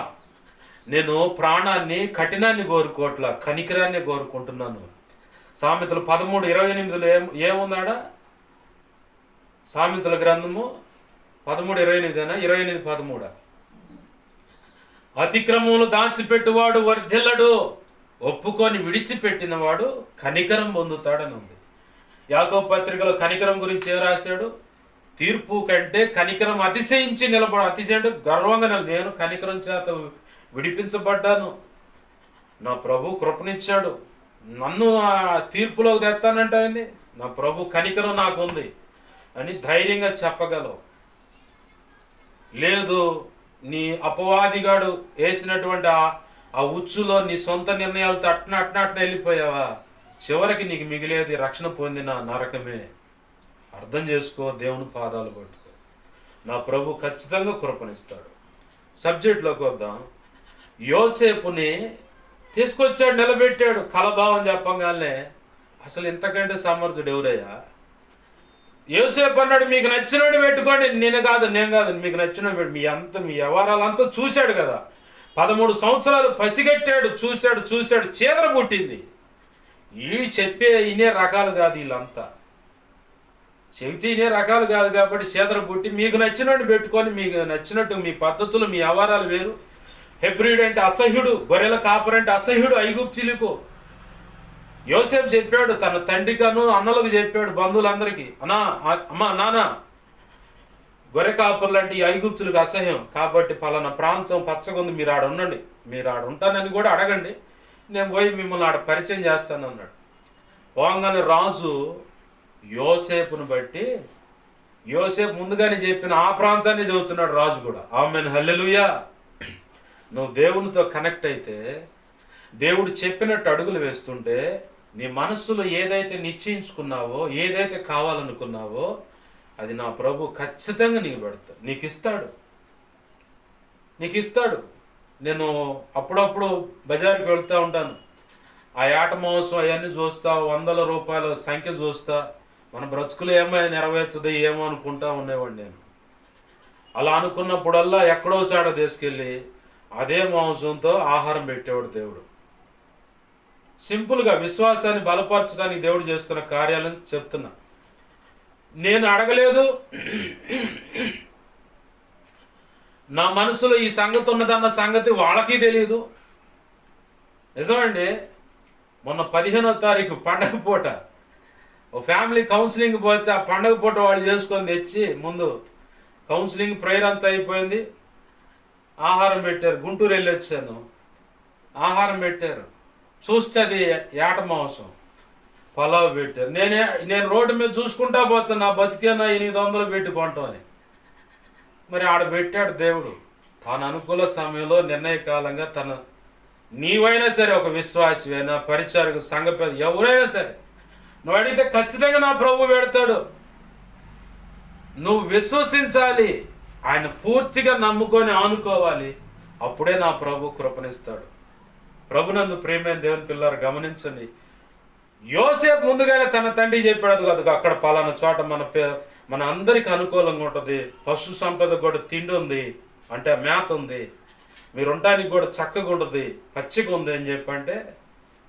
నేను ప్రాణాన్ని, కఠినాన్ని కోరుకోవట్లా, కనికరాన్ని కోరుకుంటున్నాను. సామెతలు 13:28 ఏముందాడా? సామెతల గ్రంథము 13:28 28:13. అతిక్రమములు దాచిపెట్టువాడు వర్ధిల్లడు, ఒప్పుకొని విడిచిపెట్టినవాడు కనికరం పొందుతాడని ఉంది. యాకోబు పత్రికలో కనికరం గురించి ఏం రాశాడు? తీర్పు కంటే కనికరం అతిశయించి అతిశయంటే గర్వంగా నేను కనికరం చేత విడిపించబడ్డాను, నా ప్రభు కృపనిచ్చాడు, నన్ను ఆ తీర్పులోకి తెస్తానంటే నా ప్రభు కనికరం నాకుంది అని ధైర్యంగా చెప్పగలవు. లేదు, నీ అపవాదిగాడు వేసినటువంటి ఆ ఉచ్చులో నీ సొంత నిర్ణయాలతో అట్న వెళ్ళిపోయావా? చివరికి నీకు మిగిలేది రక్షణ పొందిన నరకమే. అర్థం చేసుకో, దేవుని పాదాలు పట్టుకో. నా ప్రభు ఖచ్చితంగా కృపణిస్తాడు. సబ్జెక్ట్లోకి వద్దాం. యోసేపుని తీసుకొచ్చాడు, నిలబెట్టాడు. కలభావం చెప్పగానే అసలు ఇంతకంటే సమర్థుడు ఎవరయ్యా? యోసేపు అన్నాడు, మీకు నచ్చినోడు పెట్టుకోండి. నేను కాదు మీకు నచ్చినోడు పెట్టు. మీ వ్యవహారాలంతా చూశాడు కదా. 13 సంవత్సరాలు పసిగట్టాడు, చూశాడు, చీదర పుట్టింది. వీడు చెప్పే ఇనే రకాలు కాదు, వీళ్ళంతా చెబితే ఇనే రకాలు కాదు కాబట్టి చీదర పుట్టి మీకు నచ్చినట్టు పెట్టుకొని, మీకు నచ్చినట్టు మీ పద్ధతులు, మీ వ్యవహారాలు వేరు. హెబ్రీడు అంటే అసహ్యుడు, గొర్రెల కాపరంటే అసహ్యుడు ఐగుప్తీయులకు. యోసేపు చెప్పాడు తన తండ్రికను అన్నలకు చెప్పాడు, బంధువులందరికీ, అమ్మా నాన్న, గొర్రె కాపర్లు అంటే ఈ ఐగుప్తులకు అసహ్యం కాబట్టి పలానా ప్రాంతం పచ్చగుంది, మీరు ఆడ ఉండండి, మీరు ఆడ ఉంటానని కూడా అడగండి, నేను పోయి మిమ్మల్ని ఆడ పరిచయం చేస్తాను అన్నాడు. పోగానే రాజు యోసేపును బట్టి, యోసేపు ముందుగానే చెప్పిన ఆ ప్రాంతాన్ని చదువుతున్నాడు రాజు కూడా. ఆమేన్, హల్లెలూయా. నువ్వు దేవునితో కనెక్ట్ అయితే, దేవుడు చెప్పినట్టు అడుగులు వేస్తుంటే, నీ మనస్సులో ఏదైతే నిశ్చయించుకున్నావో, ఏదైతే కావాలనుకున్నావో అది నా ప్రభు ఖచ్చితంగా నీకు పెడతాడు, నీకు ఇస్తాడు. నేను అప్పుడప్పుడు బజార్కి వెళ్తూ ఉంటాను. ఆ ఆట మాంసం అవన్నీ చూస్తా, 100 రూపాయల సంఖ్య చూస్తా, మన బ్రతుకులు ఏమో నెరవేర్చదు ఏమో అనుకుంటా ఉండేవాడు నేను. అలా అనుకున్నప్పుడల్లా ఎక్కడో చాడ తీసుకెళ్ళి అదే మాంసంతో ఆహారం పెట్టేవాడు దేవుడు. సింపుల్గా విశ్వాసాన్ని బలపరచడానికి దేవుడు చేస్తున్న కార్యాలను చెప్తున్నా. నేను అడగలేదు, నా మనసులో ఈ సంగతి ఉన్నదన్న సంగతి వాళ్ళకి తెలియదు. నిజమండి, మొన్న 15వ తారీఖు పండగ పూట ఓ ఫ్యామిలీ కౌన్సిలింగ్ పోతే ఆ పండగ పూట వాడు చేసుకొని తెచ్చి ముందు కౌన్సిలింగ్ ప్రేయర్ అంతా అయిపోయింది, ఆహారం పెట్టారు. గుంటూరు వెళ్ళి వచ్చాను, ఆహారం పెట్టారు, చూస్తే అది ఏట మాంసం పలావ్ పెట్టారు. నేను రోడ్డు మీద చూసుకుంటా పోతాను, నా బతికేనా 800 పెట్టి కొంటామని. మరి ఆడ పెట్టాడు దేవుడు తన అనుకూల సమయంలో నిర్ణయకాలంగా. నీవైనా సరే, ఒక విశ్వాసమైనా, పరిచారక, సంఘ పెద్ద, ఎవరైనా సరే, నువ్వు అడిగితే ఖచ్చితంగా నా ప్రభు పెడతాడు. నువ్వు విశ్వసించాలి, ఆయన పూర్తిగా నమ్ముకొని ఆనుకోవాలి, అప్పుడే నా ప్రభు కృపణిస్తాడు. ప్రభునందు ప్రియమైన దేవుని పిల్లలు గమనించండి. యోసేపు ముందుగానే తన తండ్రి చెప్పాడు కదా, అక్కడ పలానా చోట మన అందరికి అనుకూలంగా ఉంటుంది, పశు సంపద కూడా తిండి ఉంది, అంటే మేత ఉంది, మీరు ఉండడానికి కూడా చక్కగా ఉంటుంది, పచ్చిగా ఉంది అని చెప్పంటే,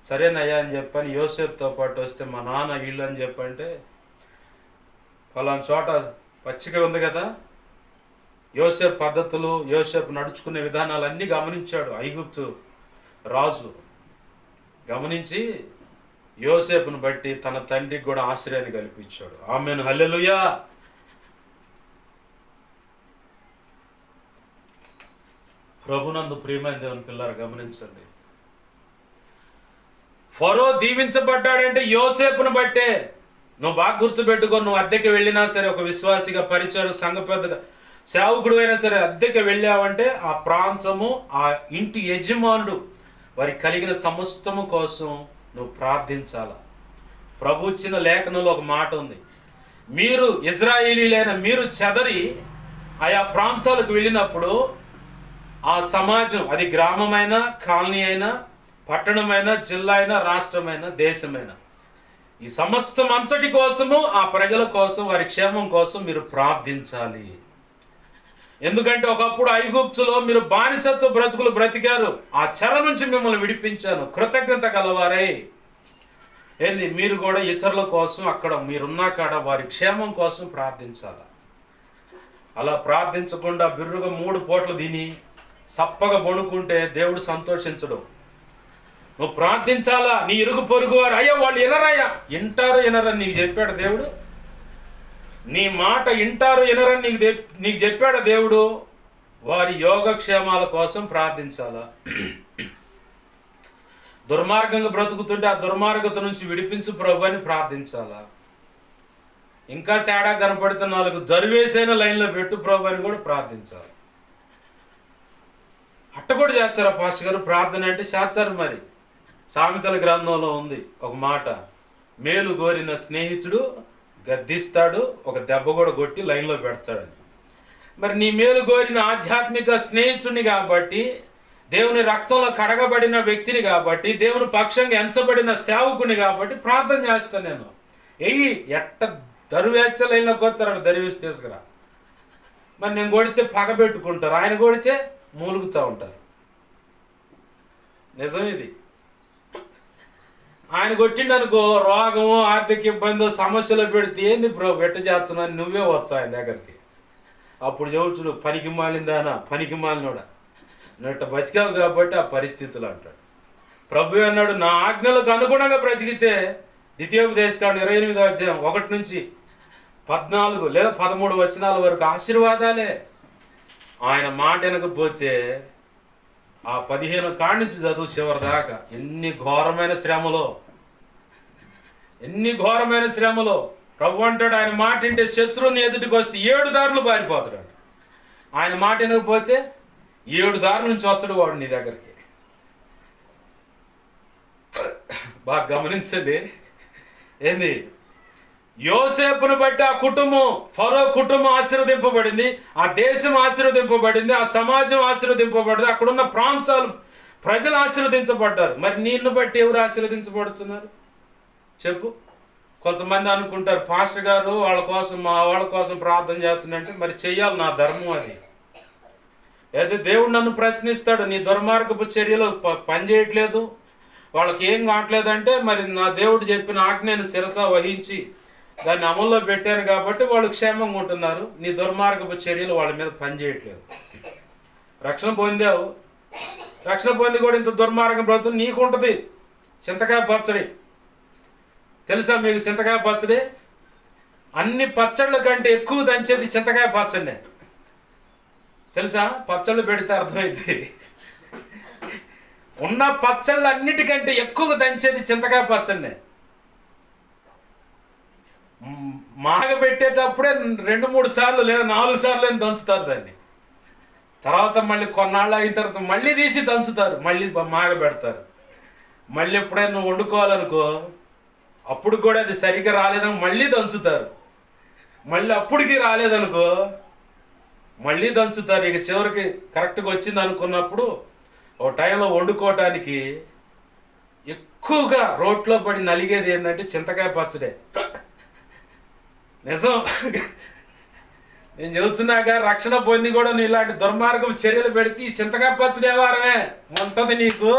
సరేనయ్యా అని చెప్పని యోసేపుతో పాటు వస్తే మా నాన్న ఇల్లు అని చెప్పంటే, పలానా చోట పచ్చిగా ఉంది కదా. యోసేపు పద్ధతులు, యోసేపు నడుచుకునే విధానాలు అన్నీ గమనించాడు ఐగుప్తు రాజు. గమనించి యోసేపును బట్టి తన తండ్రికి కూడా ఆశ్రయాన్ని కల్పించాడు. ఆమేన్, హల్లెలూయా. ప్రభునందు ప్రియమైన దేవుని పిల్లలు గమనించండి. ఫరో దీవించబడ్డాడంటే యోసేపును బట్టే. నువ్వు బాగా గుర్తుపెట్టుకో, నువ్వు అద్దెకి వెళ్ళినా సరే, ఒక విశ్వాసిగా, పరిచయం, సంఘ పెద్దగా, సేవకుడు అయినా సరే, అద్దెకి వెళ్ళావంటే ఆ ప్రాంతము, ఆ ఇంటి యజమానుడు వారికి కలిగిన సమస్తము కోసం నువ్వు ప్రార్థించాల. ప్రభు ఇచ్చిన లేఖనంలో ఒక మాట ఉంది, మీరు ఇజ్రాయేలీలైన మీరు చెదరి ఆయా ప్రాంతాలకు వెళ్ళినప్పుడు ఆ సమాజం, అది గ్రామమైనా, కాలనీ అయినా, పట్టణమైనా, జిల్లా అయినా, రాష్ట్రమైనా, దేశమైనా, ఈ సమస్తం అంతటి కోసము, ఆ ప్రజల కోసం, వారి క్షేమం కోసం మీరు ప్రార్థించాలి. ఎందుకంటే ఒకప్పుడు ఐగుప్తులో మీరు బానిసత్వ బ్రతుకులు బ్రతికారు, ఆ చెర నుంచి మిమ్మల్ని విడిపించాను, కృతజ్ఞత గలవారై మీరు కూడా ఇతరుల కోసం, అక్కడ మీరున్నా కాడ వారి క్షేమం కోసం ప్రార్థించాలి. అలా ప్రార్థించకుండా బిర్రుగా 3 పూటలు తిని సప్పగా బొణుకుంటే దేవుడు సంతోషించడు. నువ్వు ప్రార్థించాలా. నీ ఇరుగు పొరుగు వారు, అయ్యా వాళ్ళు వినరయ్యా, వింటారు వినరని నీకు చెప్పాడు దేవుడు. నీ మాట వింటారు వినరని నీకు చెప్పాడు దేవుడు. వారి యోగక్షేమాల కోసం ప్రార్థించాలా. దుర్మార్గంగా బ్రతుకుతుంటే ఆ దుర్మార్గత నుంచి విడిపించు ప్రభు అని ప్రార్థించాలా. ఇంకా తేడా కనపడుతున్న 4 దరివేసైన లైన్లో పెట్టు ప్రభు అని కూడా ప్రార్థించాలి. అట్ట కూడా చేస్తారా పాస్టర్ గారు? ప్రార్థన అంటే చేస్తారు. మరి సామెతల గ్రంథంలో ఉంది ఒక మాట, మేలు కోరిన స్నేహితుడు గద్దిస్తాడు, ఒక దెబ్బ కూడా కొట్టి లైన్లో పెడతాడని. మరి నీ మేలు కోరిన ఆధ్యాత్మిక స్నేహితుడిని కాబట్టి, దేవుని రక్తంలో కడగబడిన వ్యక్తిని కాబట్టి, దేవుని పక్షంగా ఎంచబడిన సేవకుని కాబట్టి ప్రార్థన చేస్తాను నేను. ఎట్ట దరువేస్తే లైన్లోకి వచ్చారు, దరివేసి తీసుకురా. మరి నేను కొడితే పగ పెట్టుకుంటారు, ఆయన కొడితే మూలుగుతూ ఉంటారు. నిజం ఇది. ఆయన కొట్టిండనుకో, రోగము, ఆర్థిక ఇబ్బంది, సమస్యలు పెడితే ఏంది బ్రో వెట్ట చేస్తున్నాను, నువ్వే వచ్చు ఆయన దగ్గరికి. అప్పుడు చెవుచుడు, పనికి మాలిందానా, పనికి మాలినోడా, నువ్వు ఇట్ట బతికావు కాబట్టి ఆ పరిస్థితులు అంటాడు. ప్రభు అన్నాడు, నా ఆజ్ఞలకు అనుగుణంగా బ్రతికితే, ద్వితీయోపదేశకాండం 28వ అధ్యాయం 1 నుంచి 14 లేదా 13 వచనాల వరకు ఆశీర్వాదాలే. ఆయన మాట వినకపోతే ఆ 15 కాడి నుంచి చదువు చివరి దాకా ఎన్ని ఘోరమైన శ్రమలో. ప్రభు అంటాడు, ఆయన మాట వింటే శత్రువుని ఎదుటికి వస్తే 7 దారులు పారిపోతాడు. ఆయన మాట వినకపోతే 7 దారుల నుంచి వస్తాడు వాడు నీ దగ్గరికి. బాగా గమనించండి. యోసేపును బట్టి ఆ కుటుంబం, ఫరో కుటుంబం ఆశీర్వదింపబడింది, ఆ దేశం ఆశీర్వదింపబడింది, ఆ సమాజం ఆశీర్వదింపబడింది, అక్కడున్న ప్రాంతాలు, ప్రజలు ఆశీర్వదించబడ్డారు. మరి నిన్ను బట్టి ఎవరు ఆశీర్వదించబడుతున్నారు చెప్పు? కొంతమంది అనుకుంటారు, పాస్టర్ గారు వాళ్ళ కోసం ప్రార్థన చేస్తున్నంటే మరి చెయ్యాలి, నా ధర్మం అది. అయితే దేవుడు నన్ను ప్రశ్నిస్తాడు, నీ దుర్మార్గపు చర్యలు పనిచేయట్లేదు, వాళ్ళకి ఏం కావట్లేదంటే, మరి నా దేవుడు చెప్పిన ఆజ్ఞను శిరస వహించి దాన్ని అమల్లో పెట్టాను కాబట్టి వాళ్ళు క్షేమంగా ఉంటున్నారు, నీ దుర్మార్గపు చర్యలు వాళ్ళ మీద పనిచేయట్లేదు. రక్షణ పొంది కూడా ఇంత దుర్మార్గం బ్రతుకు నీకుంటుంది. చింతకాయ పచ్చడి తెలుసా మీకు చింతకాయ పచ్చడి? అన్ని పచ్చళ్ళ కంటే ఎక్కువ దంచేది చింతకాయ పచ్చడినే. తెలుసా? పచ్చళ్ళు పెడితే అర్థమైంది. ఉన్న పచ్చళ్ళు అన్నిటికంటే ఎక్కువ దంచేది చింతకాయ పచ్చడినే. మాగబెట్టేటప్పుడే 2-3 సార్లు లేదా 4 సార్లు దంచుతారు దాన్ని. తర్వాత మళ్ళీ కొన్నాళ్ళు అయిన తర్వాత మళ్ళీ తీసి దంచుతారు, మళ్ళీ మాగబెడతారు. మళ్ళీ ఎప్పుడైనా నువ్వు వండుకోవాలనుకో, అప్పుడు కూడా అది సరిగ్గా రాలేదని మళ్ళీ దంచుతారు. మళ్ళీ అప్పటికి రాలేదనుకో మళ్ళీ దంచుతారు. ఇక చివరికి కరెక్ట్గా వచ్చింది అనుకున్నప్పుడు ఓ టైంలో వండుకోవటానికి ఎక్కువగా రోట్లో పడి నలిగేది ఏంటంటే చింతకాయ పచ్చడే. నిజం. నేను చెబుతున్నాక రక్షణ పొంది కూడా నువ్వు ఇలాంటి దుర్మార్గపు చర్యలు పెడితే ఈ చింతకాయ పచ్చడి వారమే ఉంటుంది నీకు.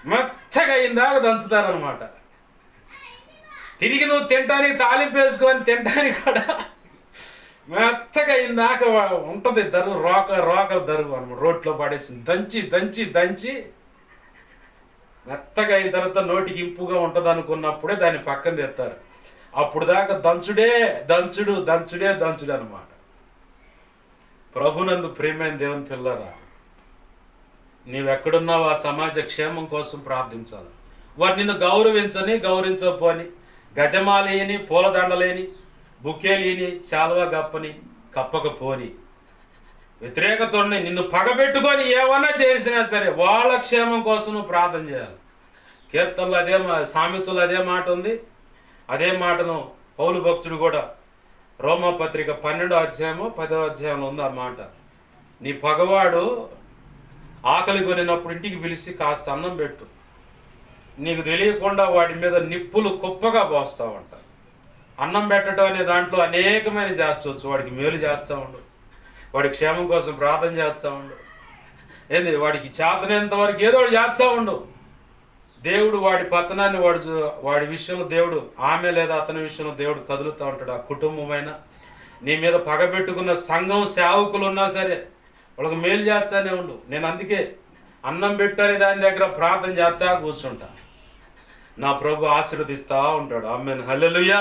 మెచ్చగా అయిందాక దంచుతారనమాట. తిరిగి నువ్వు తింటానికి తాలింపు వేసుకొని తింటానికి కూడా మెచ్చగా అయిందాక ఉంటుంది దరువు, రోకలు దరువు అనమాట. రోట్లో పడేసి దంచి దంచి దంచి మెత్తగా అయిన తర్వాత నోటికి ఇంపుగా ఉంటుంది అనుకున్నప్పుడే దాన్ని పక్కన తెస్తారు. అప్పుడు దాకా దంచుడే దంచుడు దంచుడే దంచుడు అనమాట. ప్రభునందు ప్రియమైన దేవుని పిల్లరా, నీవెక్కడున్నావు ఆ సమాజ క్షేమం కోసం ప్రార్థించాలి. వారు నిన్ను గౌరవించకపోని, గజమాలేని, పూలదండలేని, బుకేలేని, శాలువా కప్పకపోని, వ్యతిరేకతోని నిన్ను పగబెట్టుకొని ఏమన్నా చేసినా సరే వాళ్ళ క్షేమం కోసం నువ్వు ప్రార్థన చేయాలి. కీర్తనలో అదే, సామెతలో అదే మాట ఉంది. అదే మాటను పౌలు భక్తుడు కూడా రోమాపత్రిక 12వ అధ్యాయము 10వ అధ్యాయంలో ఉంది ఆ మాట. నీ పగవాడు ఆకలి కొనినప్పుడు ఇంటికి పిలిచి కాస్త అన్నం పెట్టు, నీకు తెలియకుండా వాడి మీద నిప్పులు కుప్పగా పోస్తావంట. అన్నం పెట్టడం అనే దాంట్లో అనేకమైన చేర్చవచ్చు. వాడికి మేలు చేస్తా ఉండు, వాడి క్షేమం కోసం ప్రార్థన చేస్తా ఉండు. ఏంది వాడికి చేతనేంత వరకు ఏదో ఒకటి చేస్తా ఉండు. దేవుడు వాడి పతనాన్ని వాడి విషయంలో దేవుడు, ఆమె లేదా అతని విషయంలో దేవుడు కదులుతూ ఉంటాడు. ఆ కుటుంబమైనా, నీ మీద పగబెట్టుకున్న సంఘం సేవకులు ఉన్నా సరే వాళ్ళకి మేలు చేస్తానే ఉండు. నేను అందుకే అన్నం పెట్టని దాని దగ్గర ప్రార్థన చేస్తా కూర్చుంటా. నా ప్రభు ఆశీర్వదిస్తూ ఉంటాడు. ఆమేన్, హల్లెలూయా.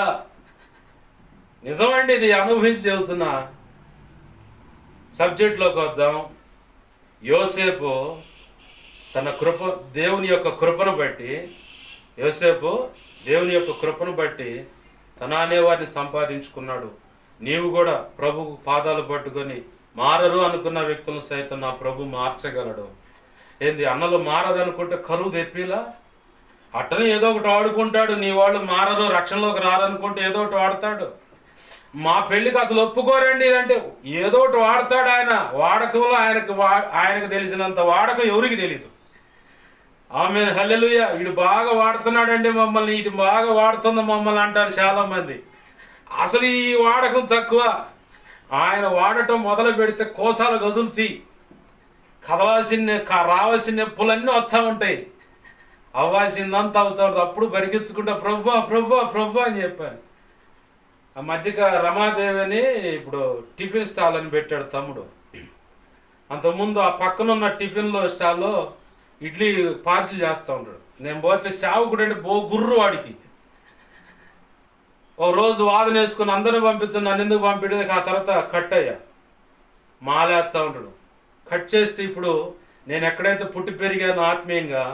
నిజమండి, ఇది అనుభవించి చెబుతున్నా. సబ్జెక్ట్లోకి వద్దాం. యోసేపు దేవుని యొక్క కృపను బట్టి తన అనేవారిని సంపాదించుకున్నాడు. నీవు కూడా ప్రభు పాదాలు పట్టుకొని మారరు అనుకున్న వ్యక్తులను సైతం నా ప్రభు మార్చగలడు. ఏంది అన్నలు మారదనుకుంటే కరువు తెప్పిలా అట్టనే ఏదో ఒకటి వాడుకుంటాడు. నీ వాళ్ళు మారరు, రక్షణలోకి రారనుకుంటే ఏదో ఒకటి వాడతాడు. మా పెళ్ళికి అసలు ఒప్పుకోరండి అంటే ఏదో ఒకటి వాడతాడు. ఆయన వాడకంలో ఆయనకు తెలిసినంత వాడకం ఎవరికి తెలియదు. ఆమేన్, హల్లెలూయా. వీడు బాగా వాడుతున్నాడండి మమ్మల్ని, ఇటు బాగా వాడుతుంది మమ్మల్ని అంటారు చాలామంది. అసలు ఈ వాడకం తక్కువ. ఆయన వాడటం మొదలు పెడితే కోసాలు గదుల్చి రావాల్సిన నొప్పులన్నీ వస్తూ ఉంటాయి, అవ్వాల్సిందంతా అవుతా ఉంటుంది. అప్పుడు పరిగెత్తుకుంటా ప్రభు ప్రభు ప్రభు అని చెప్పాను. ఆ మధ్యక రమాదేవి అని ఇప్పుడు టిఫిన్ స్టాల్ అని పెట్టాడు తమ్ముడు. అంతకుముందు ఆ పక్కనున్న టిఫిన్లో స్టాల్లో ఇడ్లీ పార్సిల్ చేస్తూ ఉంటాడు. నేను పోతే సేవకుడు అంటే గుర్రు వాడికి. ఓ రోజు వాదన వేసుకుని అందరిని పంపించాను, నన్ను ఎందుకు పంపించడానికి. ఆ తర్వాత కట్ అయ్యా, మాలేస్తూ ఉంటాడు. కట్ చేస్తే ఇప్పుడు నేను ఎక్కడైతే పుట్టి పెరిగానో ఆత్మీయంగా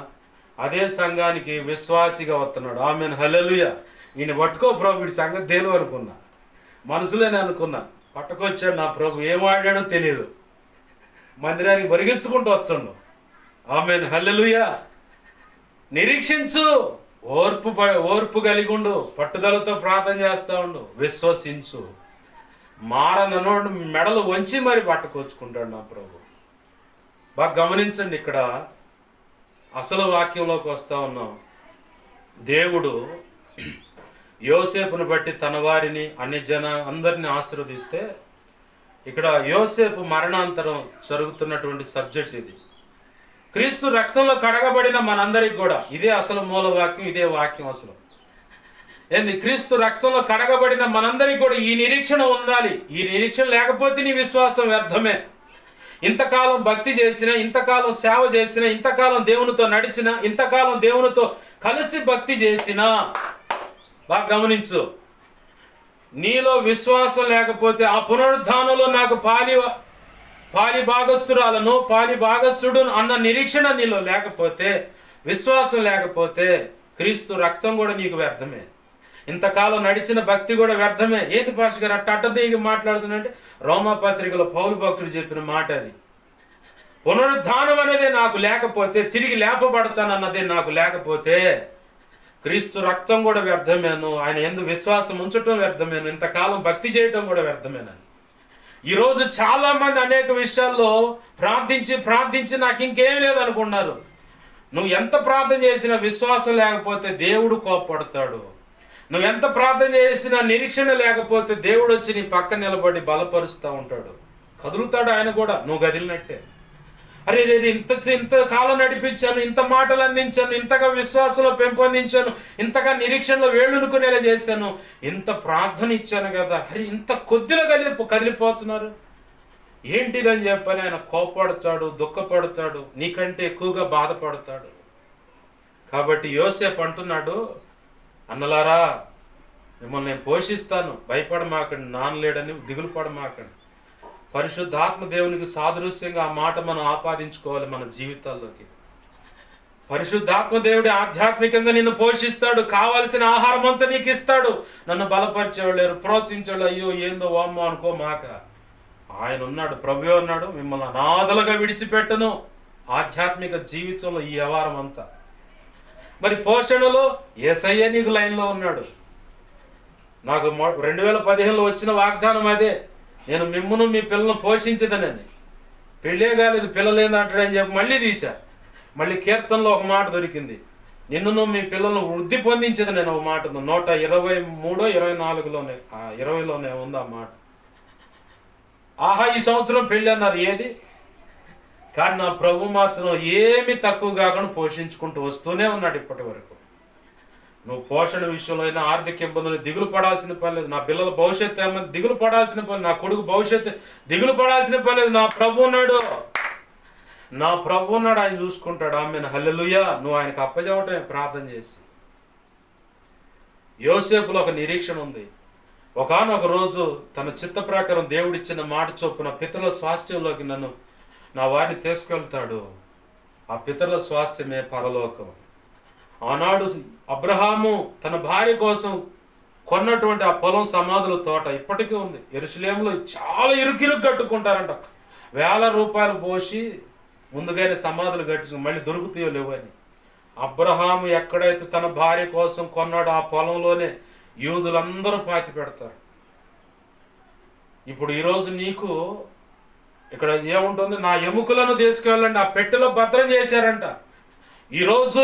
అదే సంఘానికి విశ్వాసిగా వస్తున్నాడు. ఆమేన్, హల్లెలూయా. ఈయన పట్టుకో ప్రభు, వీడి సంగతి తేలు అనుకున్నా, మనసులోనే అనుకున్నా. పట్టుకొచ్చాడు నా ప్రభు, ఏం ఆడాడో తెలియదు. మందిరానికి పరిగెత్తుకుంటూ వచ్చాడు. ఆమేన్, హల్లెలూయా. నిరీక్షించు, ఓర్పు కలిగి ఉండు, పట్టుదలతో ప్రార్థన చేస్తూ ఉండు, విశ్వసించు. మారనోడు మెడలు వంచి మరి పట్టుకొచ్చుకుంటాడు నా ప్రభు. బాగా గమనించండి, ఇక్కడ అసలు వాక్యంలోకి వస్తూ ఉన్నాం. దేవుడు యోసేపును బట్టి తన వారిని అందరినీ ఆశీర్వదిస్తే, ఇక్కడ యోసేపు మరణాంతరం జరుగుతున్నటువంటి సబ్జెక్ట్ ఇది. క్రీస్తు రక్తంలో కడగబడిన మనందరికి కూడా ఇదే అసలు మూల వాక్యం, ఇదే వాక్యం అసలు. ఏంది? క్రీస్తు రక్తంలో కడగబడిన మనందరికి కూడా ఈ నిరీక్షణ ఉండాలి. ఈ నిరీక్షణ లేకపోతే నీ విశ్వాసం వ్యర్థమే. ఇంతకాలం భక్తి చేసిన, ఇంతకాలం సేవ చేసిన, ఇంతకాలం దేవునితో నడిచిన, ఇంతకాలం దేవునితో కలిసి భక్తి చేసిన, బాగా గమనించు. నీలో విశ్వాసం లేకపోతే ఆ పునరుద్ధానంలో నాకు పాలి భాగస్థురాలను పాలి భాగస్థుడు అన్న నిరీక్షణ నీలో లేకపోతే, విశ్వాసం లేకపోతే క్రీస్తు రక్తం కూడా నీకు వ్యర్థమే. ఇంతకాలం నడిచిన భక్తి కూడా వ్యర్థమే. ఏది పాస్టర్ గారు అట్టదిగి మాట్లాడుతున్నంటే రోమాపత్రికలో పౌలు భక్తుడు చెప్పిన మాట అది. పునరుద్ధానం అనేదే నాకు లేకపోతే, తిరిగి లేపబడతానన్నదే నాకు లేకపోతే క్రీస్తు రక్తం కూడా వ్యర్థమేను, ఆయన యందు విశ్వాసం ఉంచటం వ్యర్థమేను, ఇంతకాలం భక్తి చేయటం కూడా వ్యర్థమేనని. ఈరోజు చాలా మంది అనేక విషయాల్లో ప్రార్థించి నాకు ఇంకేం లేదనుకున్నారు. నువ్వు ఎంత ప్రార్థన చేసినా విశ్వాసం లేకపోతే దేవుడు కోప్పడతాడు. నువ్వు ఎంత ప్రార్థన చేసినా నిరీక్షణ లేకపోతే దేవుడు వచ్చి నీ పక్కన నిలబడి బలపరుస్తూ ఉంటాడు. కదులుతాడు ఆయన కూడా, నువ్వు కదిలినట్టే. అరే ఇంత కాలం నడిపించాను, ఇంత మాటలు అందించాను, ఇంతగా విశ్వాసంలో పెంపొందించాను, ఇంతగా నిరీక్షణలో వేళ్ళునుకునేలా చేశాను, ఇంత ప్రార్థన ఇచ్చాను కదా, అరే ఇంత కొద్దిలో కదిలిపోతున్నారు ఏంటిదని చెప్పని ఆయన కోపడతాడు, దుఃఖపడతాడు, నీకంటే ఎక్కువగా బాధపడతాడు. కాబట్టి యోసేపు అంటున్నాడు, అన్నలారా మిమ్మల్ని నేను పోషిస్తాను, భయపడమాకండి, నాన్నలేడని దిగులు పడమాకండి. పరిశుద్ధాత్మ దేవునికి సాదృశ్యంగా ఆ మాట మనం ఆపాదించుకోవాలి మన జీవితాల్లోకి. పరిశుద్ధాత్మ దేవుడు ఆధ్యాత్మికంగా నిన్ను పోషిస్తాడు, కావలసిన ఆహారం అంతా నీకు ఇస్తాడు. నన్ను బలపరిచేవాళ్ళు లేరు, ప్రోత్సహించేవాళ్ళు అయ్యో ఏందో వామ్మో అనుకోమాక. ఆయన ఉన్నాడు, ప్రభువే ఉన్నాడు, మిమ్మల్ని అనాథలుగా విడిచిపెట్టను. ఆధ్యాత్మిక జీవితంలో ఈ వ్యవహారం అంతా. మరి పోషణలో యేసయ్య నీకు లైన్లో ఉన్నాడు. నాకు 2015లో వచ్చిన వాగ్దానం అదే, నేను మిమ్మును మీ పిల్లలను పోషించదనని. పెళ్ళే కాలేదు, పిల్లలేదంటాడని చెప్పి మళ్ళీ తీశా. మళ్ళీ కీర్తనలో ఒక మాట దొరికింది, నిన్నును మీ పిల్లలను వృద్ధి పొందించదు నేను. ఒక మాట ఉంది 123, 24లోనే 20లోనే ఉంది ఆ మాట. ఆహా ఈ సంవత్సరం పెళ్ళి అన్నారు, ఏది కానీ నా ప్రభు మాత్రం ఏమి తక్కువ కాకుండా పోషించుకుంటూ వస్తూనే ఉన్నాడు ఇప్పటి వరకు. నువ్వు పోషణ విషయంలో అయినా ఆర్థిక ఇబ్బందులు దిగులు పడాల్సిన పని లేదు. నా పిల్లల భవిష్యత్తు ఏమన్నా దిగులు పడాల్సిన పని, నా కొడుకు భవిష్యత్తు దిగులు పడాల్సిన పని లేదు. నా ప్రభు ఉన్నాడు, ఆయన చూసుకుంటాడు. ఆమెను హల్లెలూయా. నువ్వు ఆయనకు అప్పచెప్పటమే ప్రార్థన చేసి. యోసేపులో ఒక నిరీక్షణ ఉంది. ఒకానొక రోజు తన చిత్త ప్రకారం దేవుడిచ్చిన మాట చొప్పున పితరుల స్వాస్థ్యంలోకి నా వారిని తీసుకెళ్తాడు. ఆ పితరుల స్వాస్థ్యమే పరలోకం. ఆనాడు అబ్రహాము తన భార్య కోసం కొన్నటువంటి ఆ పొలం సమాధుల తోట ఇప్పటికీ ఉంది. యెరూషలేములో చాలా ఇరుకిరుకు కట్టుకుంటారంట. ₹1,000 పోసి ముందుగానే సమాధులు కట్టించు, మళ్ళీ దొరుకుతాయో లేవని. అబ్రహాము ఎక్కడైతే తన భార్య కోసం కొన్నాడో ఆ పొలంలోనే యూదులందరూ పాతి పెడతారు. ఇప్పుడు ఈరోజు నీకు ఇక్కడ ఏముంటుంది, నా ఎముకలను తీసుకువెళ్ళండి, ఆ పెట్టెలో భద్రం చేశారంట. ఈరోజు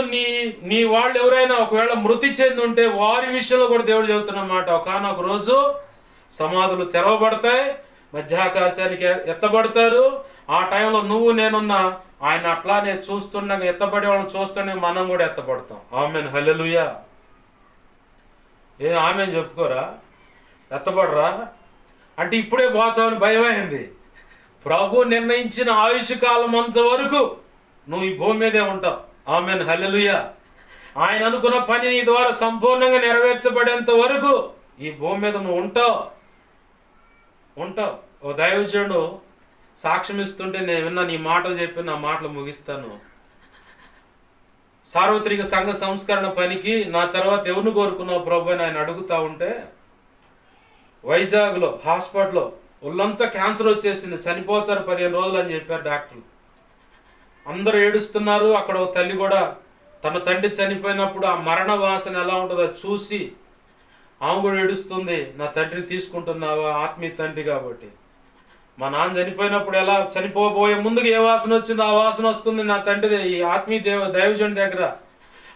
నీ వాళ్ళు ఎవరైనా ఒకవేళ మృతి చెంది ఉంటే వారి విషయంలో కూడా దేవుడు చెబుతున్నమాట. ఒకనొక రోజు సమాధులు తెరవబడతాయి, మధ్యాకాశానికి ఎత్తబడతారు. ఆ టైంలో నువ్వు నేనున్నా ఆయన అట్లానే చూస్తుండగా, ఎత్తబడే వాళ్ళని చూస్తుండగా మనం కూడా ఎత్తబడతాం. Amen hallelujah. ఆమెన్ చెప్పుకోరా, ఎత్తబడరా అంటే ఇప్పుడే పోతామని భయమైంది. ప్రభు నిర్ణయించిన ఆయుష్ కాలం అంత వరకు నువ్వు ఈ భూమి మీదే ఉంటావు. Amen hallelujah. ఆయన అనుకున్న పని నీ ద్వారా సంపూర్ణంగా నెరవేర్చబడేంత వరకు ఈ భూమి మీద నువ్వు ఉంటావు. ఓ దైవజనుడు సాక్ష్యం ఇస్తుంటే నేను విన్నా, నీ మాటలు చెప్పి నా మాటలు ముగిస్తాను. సార్వత్రిక సంఘ సంస్కరణ పనికి నా తర్వాత ఎవరిని కోరుకున్నావు ప్రభు అని ఆయన అడుగుతా ఉంటే, వైజాగ్లో హాస్పిటల్లో ఒళ్ళంతా క్యాన్సర్ వచ్చేసింది, చనిపోతారు 15 రోజులు అని చెప్పారు డాక్టర్లు. అందరూ ఏడుస్తున్నారు. అక్కడ ఒక తల్లి కూడా తన తండ్రి చనిపోయినప్పుడు ఆ మరణ వాసన ఎలా ఉంటుందో చూసి ఆమె కూడా ఏడుస్తుంది. నా తండ్రిని తీసుకుంటున్నావా, ఆత్మీయ తండ్రి కాబట్టి. మా నాన్న చనిపోయినప్పుడు ఎలా చనిపోబోయే ముందుకు ఏ వాసన వచ్చిందో ఆ వాసన వస్తుంది నా తండ్రి ఈ ఆత్మీయ దైవజనుడి దగ్గర.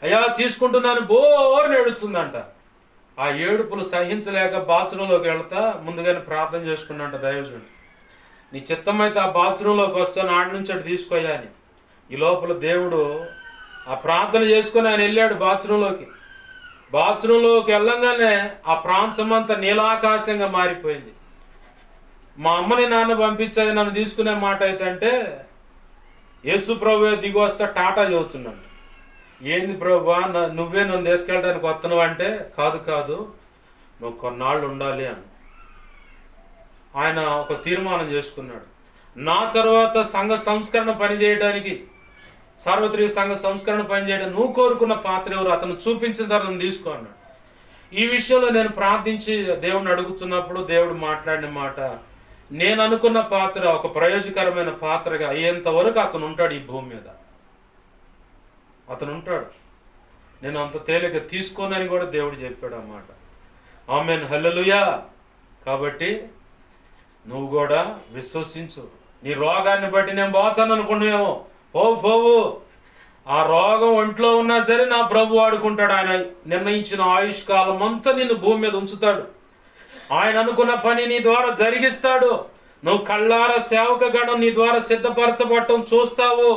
అయ్యా తీసుకుంటున్నాను బోర్ని ఏడుస్తుందంట. ఆ ఏడుపులు సహించలేక బాత్రూంలోకి వెళ్తా ముందుగానే ప్రార్థన చేసుకున్నాంట దైవజనుడు. నీ చిత్తం అయితే ఆ బాత్రూంలోకి వస్తాను, ఆడి నుంచి అటు తీసుకోయా అని. ఈ లోపల దేవుడు ఆ ప్రార్థన చేసుకొని ఆయన వెళ్ళాడు బాత్రూంలోకి వెళ్ళంగానే ఆ ప్రాంతం అంతా నీలాకాశంగా మారిపోయింది. మా అమ్మని నాన్న పంపించేది నన్ను తీసుకునే మాట అయితే అంటే యేసు ప్రభువే దిగి వస్తే టాటా చెబుతున్నాడు. ఏంది ప్రభా నువ్వే నన్ను తీసుకెళ్ళడానికి వస్తున్నావు అంటే, కాదు కాదు, నువ్వు కొన్నాళ్ళు ఉండాలి అని ఆయన ఒక తీర్మానం చేసుకున్నాడు. నా తర్వాత సంఘ సంస్కరణ పనిచేయడానికి, సార్వత్రిక సంఘ సంస్కరణ పనిచేయడం నువ్వు కోరుకున్న పాత్ర ఎవరు, అతను చూపించిన తర్వాత తీసుకో అన్నాడు. ఈ విషయంలో నేను ప్రార్థించి దేవుడిని అడుగుతున్నప్పుడు దేవుడు మాట్లాడిన మాట, నేను అనుకున్న పాత్ర ఒక ప్రయోజకరమైన పాత్రగా అయ్యేంత వరకు అతను ఉంటాడు ఈ భూమి మీద, అతను ఉంటాడు. నేను అంత తేలిక తీసుకోనని కూడా దేవుడు చెప్పాడు అన్నమాట. ఆమేన్, హల్లెలూయా. కాబట్టి నువ్వు కూడా విశ్వసించు. నీ రోగాన్ని బట్టి నేను పోతాను అనుకున్నావేమో, పోవు. ఆ రోగం ఒంట్లో ఉన్నా సరే నా ప్రభు ఆడుకుంటాడు. ఆయన నిర్ణయించిన ఆయుష్కాలం అంతా నిన్ను భూమి మీద ఉంచుతాడు. ఆయన అనుకున్న పని నీ ద్వారా జరిగిస్తాడు. నువ్వు కళ్ళారా సేవక గణం నీ ద్వారా సిద్ధపరచబడటం చూస్తావు.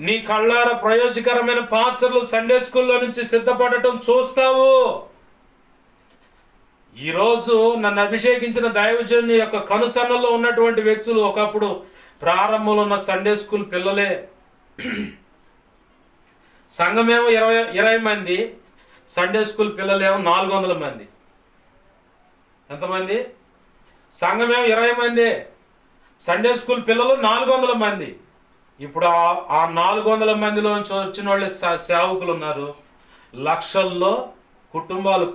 నీ కళ్ళారా ప్రయోజకరమైన పాత్రలు సండే స్కూల్లో నుంచి సిద్ధపడటం చూస్తావు. ఈరోజు నన్ను అభిషేకించిన దైవజనుని యొక్క కనుసన్నల్లో ఉన్నటువంటి వ్యక్తులు ఒకప్పుడు ప్రారంభంలో ఉన్న సండే స్కూల్ పిల్లలే. సంఘమేమో 20 మంది, సండే స్కూల్ పిల్లలేమో 400 మంది. ఎంతమంది? సంఘమేమో 20 మంది, సండే స్కూల్ పిల్లలు 400 మంది. ఇప్పుడు ఆ 400 మందిలో నుంచి వచ్చిన వాళ్ళే సేవకులు ఉన్నారు. లక్షల్లో కుటుంబాలు.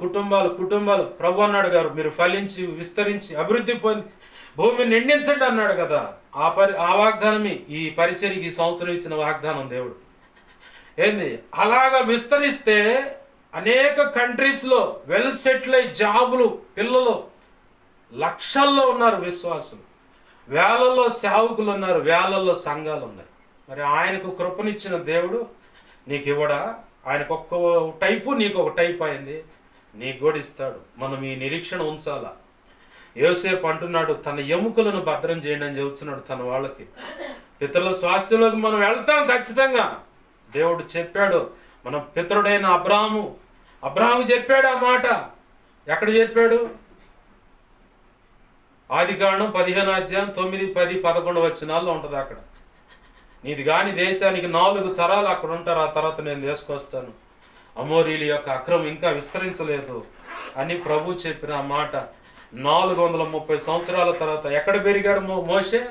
ప్రభు అన్నాడు గారు, మీరు ఫలించి విస్తరించి అభివృద్ధి పొంది భూమిని నిండించండి అన్నాడు కదా. ఆ వాగ్దానమే ఈ పరిచర్యకి ఈ సంవత్సరం ఇచ్చిన వాగ్దానం దేవుడు. ఏంది? అలాగా విస్తరిస్తే అనేక కంట్రీస్లో వెల్ సెటిల్ అయ్యి జాబులు, పిల్లలు లక్షల్లో ఉన్నారు విశ్వాసులు, వేలల్లో సేవకులు ఉన్నారు, వేలల్లో సంఘాలు ఉన్నాయి. మరి ఆయనకు కృపనిచ్చిన దేవుడు నీకు ఇవ్వడా? ఆయనకు ఒక్క టైపు, నీకు ఒక టైప్ అయింది, నీకు కూడా ఇస్తాడు. మనం ఈ నిరీక్షణ ఉంచాలా. యోసేపు అంటున్నాడు, తన ఎముకలను భద్రం చేయండి అని చెబుతున్నాడు తన వాళ్ళకి. పితరుల స్వాస్థ్యంలోకి మనం వెళ్తాం ఖచ్చితంగా. దేవుడు చెప్పాడు. మన పితరుడైన అబ్రాహాము చెప్పాడు ఆ మాట. ఎక్కడ చెప్పాడు? ఆదికాండం 15వ అధ్యాయం 9, 10, 11 వచనాల్లో ఉంటుంది అక్కడ. నీది కాని దేశానికి 4 తరాలు అక్కడ ఉంటారు, ఆ తర్వాత నేను తీసుకొస్తాను. అమోరీల యొక్క అక్రమం ఇంకా విస్తరించలేదు అని ప్రభు చెప్పిన ఆ మాట. 430 సంవత్సరాల తర్వాత ఎక్కడ పెరిగాడు మోషే?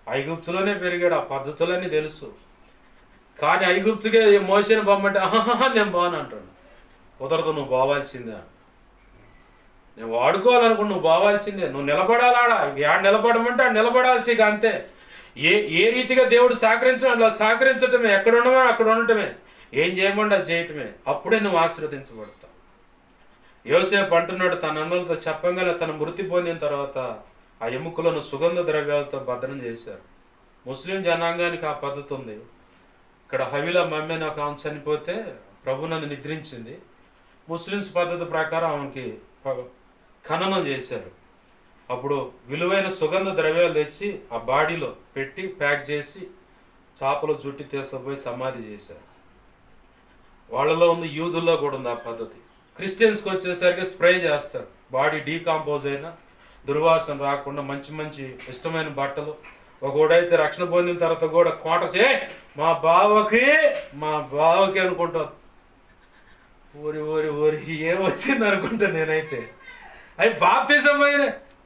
ఐగుప్తులోనే పెరిగాడు. ఆ పద్ధతులన్నీ తెలుసు. కానీ ఐగుప్తుకే మోషేని బొమ్మంటే నేను బాను అంటాడు. కుదరదు, నువ్వు పోవాల్సిందే. నేను వాడుకోవాలనుకుని నువ్వు పోవాల్సిందే. నువ్వు నిలబడాలాడా? ఇంక నిలబడమంటే ఆడ నిలబడాల్సి. ఇక అంతే. ఏ రీతిగా దేవుడు సహకరించడం అలా సహకరించటమే, ఎక్కడ ఉండమే అక్కడ ఉండటమే, ఏం చేయమంటే అది చేయటమే. అప్పుడే నువ్వు ఆశీర్వదించబడతావు. యోసేపు అంటున్నాడు, తన అన్నలతో చెప్పగానే తన మృతి పొందిన తర్వాత ఆ ఎముకలను సుగంధ ద్రవ్యాలతో భద్రం చేశారు. ముస్లిం జనాంగానికి ఆ పద్ధతి ఉంది. ఇక్కడ హవీలా మమ్మీ ఒక ఆమె చనిపోతే ప్రభునందు నిద్రించింది. ముస్లిమ్స్ పద్ధతి ప్రకారం ఆమెకి ఖననం చేశారు. అప్పుడు విలువైన సుగంధ ద్రవ్యాలు తెచ్చి ఆ బాడీలో పెట్టి ప్యాక్ చేసి చాపలు చుట్టి తీసుకుపోయి సమాధి చేశారు. వాళ్ళలో ఉంది, యూదుల్లో కూడా ఉంది ఆ పద్ధతి. క్రిస్టియన్స్కి వచ్చేసరికి స్ప్రే చేస్తారు. బాడీ డీకాంపోజ్ అయినా దుర్వాసన రాకుండా మంచి ఇష్టమైన బట్టలు. ఒకడైతే రక్షణ పొందిన తర్వాత కూడా కోట మా బావకి అనుకుంటారు. ఊరి ఏం వచ్చింది అనుకుంటా నేనైతే. అవి బాప్తిజం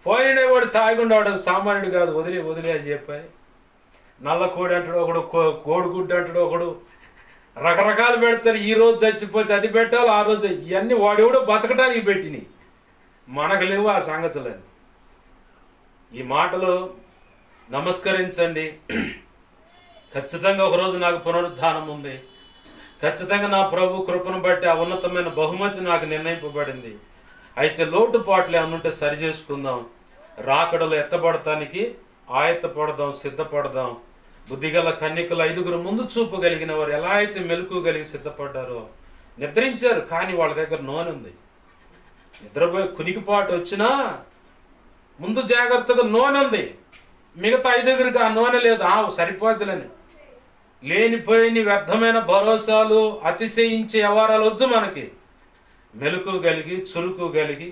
పోయిన వాడు తాగుండా, వాడు సామాన్యుడు కాదు, వదిలే అని చెప్పని. నల్ల కోడి అంటాడు ఒకడు, కోడిగుడ్డు అంటాడు ఒకడు, రకరకాలు పెడతారు. ఈ రోజు చచ్చిపోతే అది పెట్టాలి, ఆ రోజు ఇవన్నీ వాడెవడో బతకడానికి పెట్టినాయి. మనకు లేవు ఆ సంగతులని. ఈ మాటలు నమస్కరించండి. ఖచ్చితంగా ఒకరోజు నాకు పునరుద్ధానం ఉంది. ఖచ్చితంగా నా ప్రభు కృపను బట్టి ఆ ఉన్నతమైన బహుమతి నాకు నిర్ణయింపబడింది. అయితే లోటుపాట్లు ఏమన్నా ఉంటే సరి చేసుకుందాం. రాకడలో ఎత్తబడటానికి ఆయత్తపడదాం, సిద్ధపడదాం. బుద్ధిగల కన్యకలు 5 ముందు చూపు కలిగిన వారు ఎలా అయితే మెలకు కలిగి సిద్ధపడ్డారో నిద్రించారు, కానీ వాళ్ళ దగ్గర నూనె ఉంది. నిద్రపోయి కునికిపాటు వచ్చినా ముందు జాగ్రత్తగా నూనె ఉంది. మిగతా 5 ఆ నూనె లేదు. సరిపోద్దులని లేనిపోయిన వ్యర్థమైన భరోసాలు, అతిశయించే వ్యవహారాలు వద్దు మనకి. మెలకు కలిగి, చురుకు కలిగి,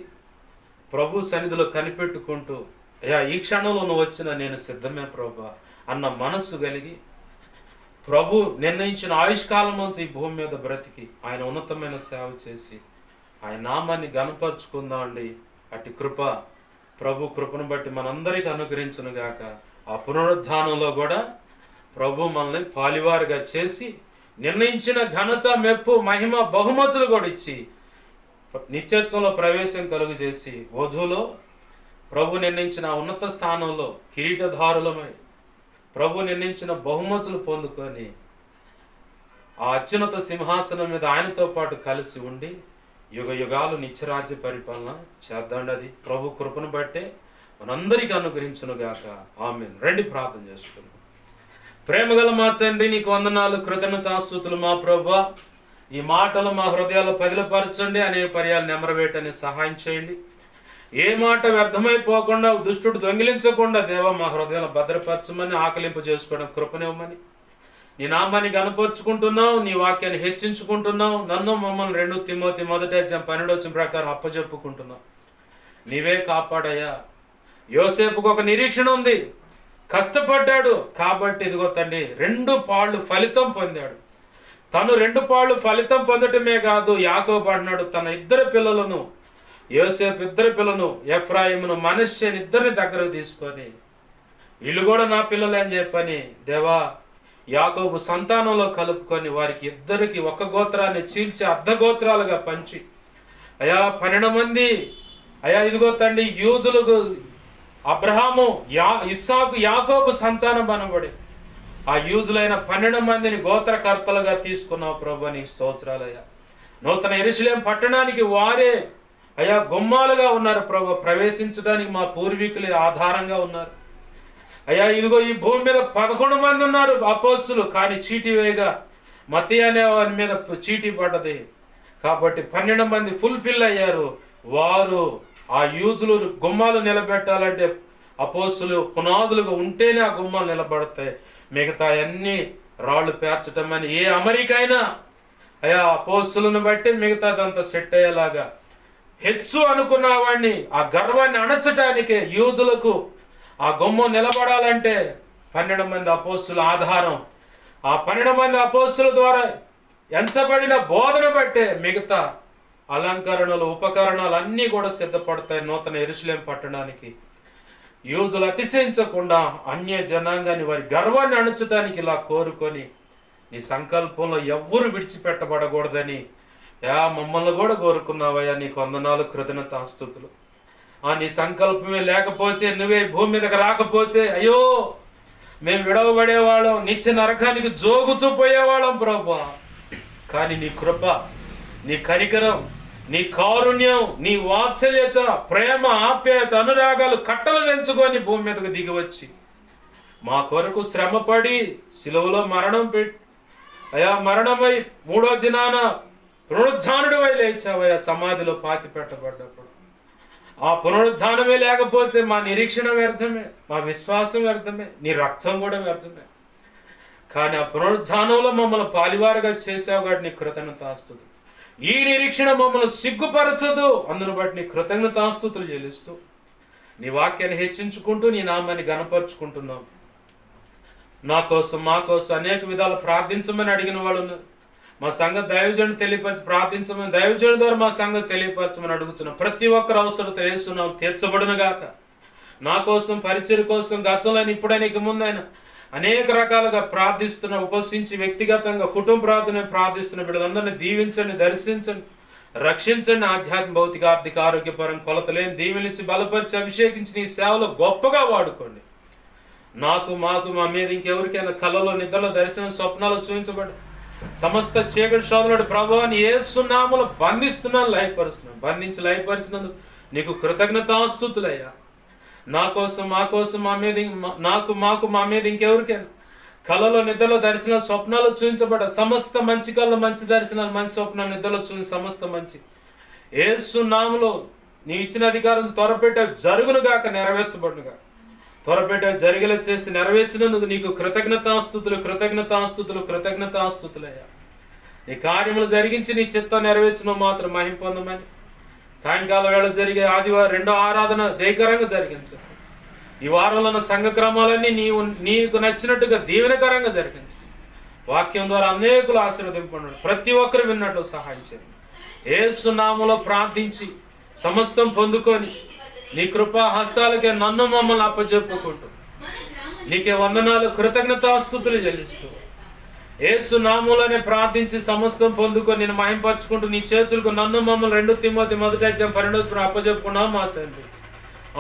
ప్రభు సన్నిధిలో కనిపెట్టుకుంటూ, అయ్యా ఈ క్షణంలో నువ్వు వచ్చినా నేను సిద్ధమే ప్రభా అన్న మనస్సు కలిగి ప్రభు నిర్ణయించిన ఆయుష్కాలం నుంచి ఈ భూమి మీద బ్రతికి ఆయన ఉన్నతమైన సేవ చేసి ఆయన నామాన్ని ఘనపరుచుకుందాం అండి. అట్టి కృప ప్రభు కృపను బట్టి మనందరికీ అనుగ్రహించును గాక. ఆ పునరుద్ధానంలో కూడా ప్రభు మనల్ని పాలివారుగా చేసి నిర్ణయించిన ఘనత, మెప్పు, మహిమ, బహుమతులు కూడా ఇచ్చి నిత్యత్వంలో ప్రవేశం కలుగు చేసి వధువులో ప్రభు నిర్ణయించిన ఉన్నత స్థానంలో కిరీటధారులమై ప్రభు నిర్ణయించిన బహుమతులు పొందుకొని ఆ అత్యున్నత సింహాసనం మీద ఆయనతో పాటు కలిసి ఉండి యుగ యుగాలు నిత్యరాజ్య పరిపాలన చేద్దాండి. అది ప్రభు కృపను బట్టే మనందరికీ అనుగ్రహించును గాక. ఆమేన్. రండి ప్రార్థన చేసుకుందాం. ప్రేమగల మా తండ్రి, నీకు వందనాలు, కృతజ్ఞతాస్తుతులు మా ప్రభువా. ఈ మాటలు మా హృదయాలు పదిలపరచండి, అనేక పర్యాలు నెమరవేయటానికి సహాయం చేయండి. ఏ మాట వ్యర్థమైపోకుండా, దుష్టుడు దొంగిలించకుండా దేవా మా హృదయాలు భద్రపరచమని, ఆకలింపు చేసుకోవడం కృపనివ్వమని నీ నామాన్ని గణపరుచుకుంటున్నావు, నీ వాక్యాన్ని హెచ్చించుకుంటున్నావు. నన్ను మమ్మల్ని 2 తిమోతి 1:12 ప్రకారం అప్పచెప్పుకుంటున్నావు. నీవే కాపాడయ్యా. యోసేపుకు ఒక నిరీక్షణ ఉంది, కష్టపడ్డాడు కాబట్టి ఇదిగో తండ్రి 2 పాళ్ళు ఫలితం పొందాడు. తను 2 పాళ్ళు ఫలితం పొందటమే కాదు, యాకోబు అంటున్నాడు తన 2 పిల్లలను, యోసేపు 2 పిల్లలను, ఎఫ్రాయిమును, మనష్షేని 2 దగ్గరకు తీసుకొని వీళ్ళు కూడా నా పిల్లలే అని చెప్పని దేవా యాకోబు సంతానంలో కలుపుకొని వారికి 2కి ఒక గోత్రాన్ని చీల్చి 1/2 గోత్రాలుగా పంచి అయా 12 మంది అయా ఇదిగో తండ్రి యూదులకు అబ్రహాము, ఇస్సాకు, యాకోబు సంతానం అనబడి ఆ యూదులైన 12 మందిని గోత్రకర్తలుగా తీసుకున్నావు ప్రభు, నీకు స్తోత్రాలయ్యా. నూతన యెరూషలేం పట్టణానికి వారే అయా గుమ్మాలుగా ఉన్నారు ప్రభు, ప్రవేశించడానికి మా పూర్వీకులే ఆధారంగా ఉన్నారు అయ్యా. ఇదిగో ఈ భూమి మీద 11 మంది ఉన్నారు అపోస్తులు, కానీ చీటీ వేయగా మత్తయి అనే వారి మీద చీటీ పడ్డది కాబట్టి 12 మంది ఫుల్ఫిల్ అయ్యారు. వారు ఆ యూదులు గుమ్మాలు నిలబెట్టాలంటే అపోస్తులు పునాదులుగా ఉంటేనే ఆ గుమ్మాలు నిలబడతాయి. మిగతా అన్ని రాళ్ళు పేర్చటం అని ఏ అమెరికా అయినా అయా అపోస్తులను బట్టి మిగతాదంతా సెట్ అయ్యేలాగా హెచ్చు అనుకున్న వాడిని ఆ గర్వాన్ని అణచటానికే యూదులకు ఆ గుమ్మం నిలబడాలంటే 12 మంది అపోస్తుల ఆధారం. ఆ 12 మంది అపోస్తుల ద్వారా ఎంచబడిన బోధన బట్టే మిగతా అలంకరణలు, ఉపకరణాలు అన్నీ కూడా సిద్ధపడతాయి నూతన యెరూషలేం పట్టణానికి. యూదులు అతిశయించకుండా అన్య జనాంగాన్ని వారి గర్వాన్ని అణచడానికి ఇలా కోరుకొని నీ సంకల్పంలో ఎవ్వరు విడిచిపెట్టబడకూడదని మమ్మల్ని కూడా కోరుకున్నావయ్యా. నీకు వందనాలు, కృతజ్ఞతాస్తుతులు. నీ సంకల్పమే లేకపోతే, నువ్వే భూమి మీదకి రాకపోతే అయ్యో మేము విడవబడేవాళ్ళం, నిత్య నరకానికి జోగుచుపోయేవాళ్ళం ప్రభా. కానీ నీ కృప, నీ కనికరం, నీ కారుణ్యం, నీ వాత్సల్యత, ప్రేమ, ఆప్యాయత, అనురాగాలు కట్టలు తెంచుకొని భూమి మీదకు దిగివచ్చి మా కొరకు శ్రమపడి సిలువలో మరణం పెట్టి అయా మరణమై 3వ దినాన పునరుద్ధానుడివై లేచావయ్యా. సమాధిలో పాతి పెట్టబడ్డప్పుడు ఆ పునరుద్ధానమే లేకపోతే మా నిరీక్షణ వ్యర్థమే, మా విశ్వాసం వ్యర్థమే, నీ రక్తం కూడా వ్యర్థమే. కానీ ఆ పునరుద్ధానంలో మమ్మల్ని పాలివారుగా చేసావు కాబట్టి నీ కృతజ్ఞతాస్తుతులు. ఈ నిరీక్షణ మమ్మల్ని సిగ్గుపరచదు, అందును బట్టి నీ కృతజ్ఞతాస్తుతులు చెల్లిస్తూ నీ వాక్యాన్ని హెచ్చించుకుంటూ నీ నామాన్ని ఘనపరుచుకుంటున్నాం. నా కోసం, మా కోసం అనేక విధాలు ప్రార్థించమని అడిగిన వాళ్ళు ఉన్నారు. మా సంఘ దైవజనుడు తెలియపరిచి ప్రార్థించమని, దైవజనుడి ద్వారా మా సంఘం తెలియపరచమని అడుగుతున్నాం. ప్రతి ఒక్కరు అవసరం తెలుస్తున్నాం, తీర్చబడును గాక. నా కోసం, పరిచయం కోసం గతంలో ఇప్పుడైనా ఇక ముందైనా అనేక రకాలుగా ప్రార్థిస్తున్న, ఉపసించి వ్యక్తిగతంగా కుటుంబ ప్రార్థన ప్రార్థిస్తున్న బిడ్డలందరినీ దీవించండి, దర్శించండి, రక్షించండి. ఆధ్యాత్మిక, భౌతిక, ఆర్థిక, ఆరోగ్యపరం కొలతలేని దీవెనిచ్చి బలపరిచి అభిషేకించి నీ సేవలో గొప్పగా వాడుకోండి. నాకు, మాకు, మా మీద ఇంకెవరికైనా కళలో, నిద్రలో, దర్శనం, స్వప్నాలు చూపించబడి సమస్త చీకటి శోధనుడు ప్రభువాన్ని యేసు నామములో బంధిస్తున్నాను, లయపరుస్తున్నాను. బంధించి లయపరిచినందుకు నీకు కృతజ్ఞతాస్తుతులయ్యా. నా కోసం, మా కోసం, మా మీద, నాకు, మాకు, మా మీద ఇంకెవరికైనా కళలో, నిద్రలో, దర్శనాలు, స్వప్నాలు చూపించబడ్డ సమస్త మంచి కళ, మంచి దర్శనాలు, మంచి స్వప్నాలు, నిద్రలో చూసి సమస్త మంచి యేసు నామములో నీ ఇచ్చిన అధికారం త్వరపెట్టే జరుగునుగాక, నెరవేర్చబడునుగా. త్వరపెట్టే జరిగేలా చేసి నెరవేర్చినందుకు నీకు కృతజ్ఞతాస్తుతులు, కృతజ్ఞతాస్తుతులు, కృతజ్ఞతాస్తుతులయ్యా. నీ కార్యములు జరిగించి నీ చిత్తం నెరవేర్చిన మాత్రం మహిమ పొందమని సాయంకాలం వేళ జరిగే ఆదివారం 2వ ఆరాధన జయకరంగా జరిగించండి. ఈ వారంలో సంఘ క్రమాలన్నీ నీకు నచ్చినట్టుగా దీవెనకరంగా జరిగించండి. వాక్యం ద్వారా అనేకులు ఆశీర్వదింపండి. ప్రతి ఒక్కరు విన్నట్లు సహాయం చేయండి. యేసు నామములో ప్రార్థించి సమస్తం పొందుకొని నీ కృపా హస్తాలకే నన్ను మమ్మల్ని అప్పజెప్పుకుంటూ నీకే వందనాలు, కృతజ్ఞతాస్తుతులు చెల్లిస్తూ యేసు నామములోనే ప్రార్థించి సమస్తం పొందుకొని నేను మహింపరచుకుంటూ నీ చేతులకు నన్ను మమ్మల్ని 2 తిమోతి 1:12 అప్పజెప్పుకున్నాం మా తండ్రి.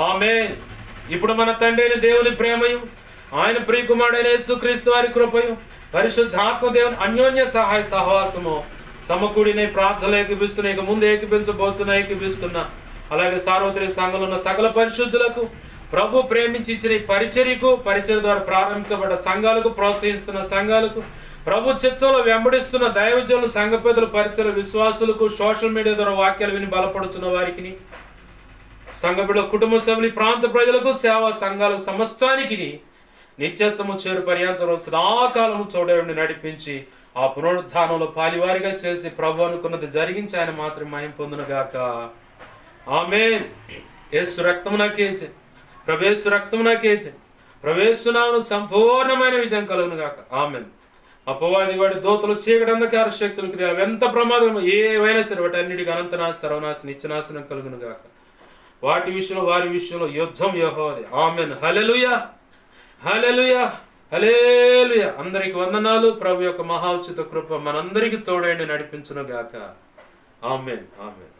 ఆమేన్. ఇప్పుడు మన తండ్రి అయిన దేవుని ప్రేమయు, ఆయన ప్రియకుమారుడైన యేసుక్రీస్తు వారి కృపయు, పరిశుద్ధాత్మ దేవుని అన్యోన్య సహాయ సహవాసము సమకూడిన ప్రార్థనలు ఏకీపిస్తున్నా, ఇక ముందు ఏకీపిస్తున్నా, అలాగే సార్వత్రిక సంఘంలో ఉన్న సకల పరిశుద్ధులకు, ప్రభు ప్రేమించి ఇచ్చిన ఈ పరిచర్య ద్వారా ప్రారంభించబడ్డ సంఘాలకు, ప్రోత్సహిస్తున్న సంఘాలకు, ప్రభు చిత్తంలో వెంబడిస్తున్న దైవజనులు, సంఘ పెద్దలు, పరిచయ విశ్వాసులకు, సోషల్ మీడియా ద్వారా వాక్యాలు విని బలపడుతున్న వారికి, సంఘ బిడ్డల కుటుంబ సభ్యులు, ప్రాంత ప్రజలకు, సేవా సంఘాలకు సమస్తానికి నిత్యత్వము చేరు పర్యంతరం సదాకాలము తోడేండి నడిపించి ఆ పునరుద్ధానంలో పాలివారిగా చేసి ప్రభు అనుకున్నది జరిగించి ఆయన మాత్రం మహిమ పొందునుగాక. ఆమేన్. యేసు రక్తము నాకేచే, ప్రవేశ రక్తము నాకేచే, ప్రవేశనాను సంపూర్ణమైన విజయం కలుగునుగాక. ఆమేన్. అపవాది వాడి దోతలు, చీకటి, అంధకార శక్తులు, క్రియలు ఎంత ప్రమాదం ఏవైనా సరే వాటి అన్నిటికీ అనంతనాశ, సర్వనాశ, నిత్యనాశనం కలుగునుగాక. వాటి విషయంలో వారి విషయంలో యుద్ధం యెహోవాదే. ఆమేన్. హల్లెలూయా, హల్లెలూయా, హల్లెలూయా. అందరికి వందనాలు. ప్రభు యొక్క మహా ఉచిత కృప మనందరికీ తోడైండి నడిపించునుగాక. ఆమేన్, ఆమేన్.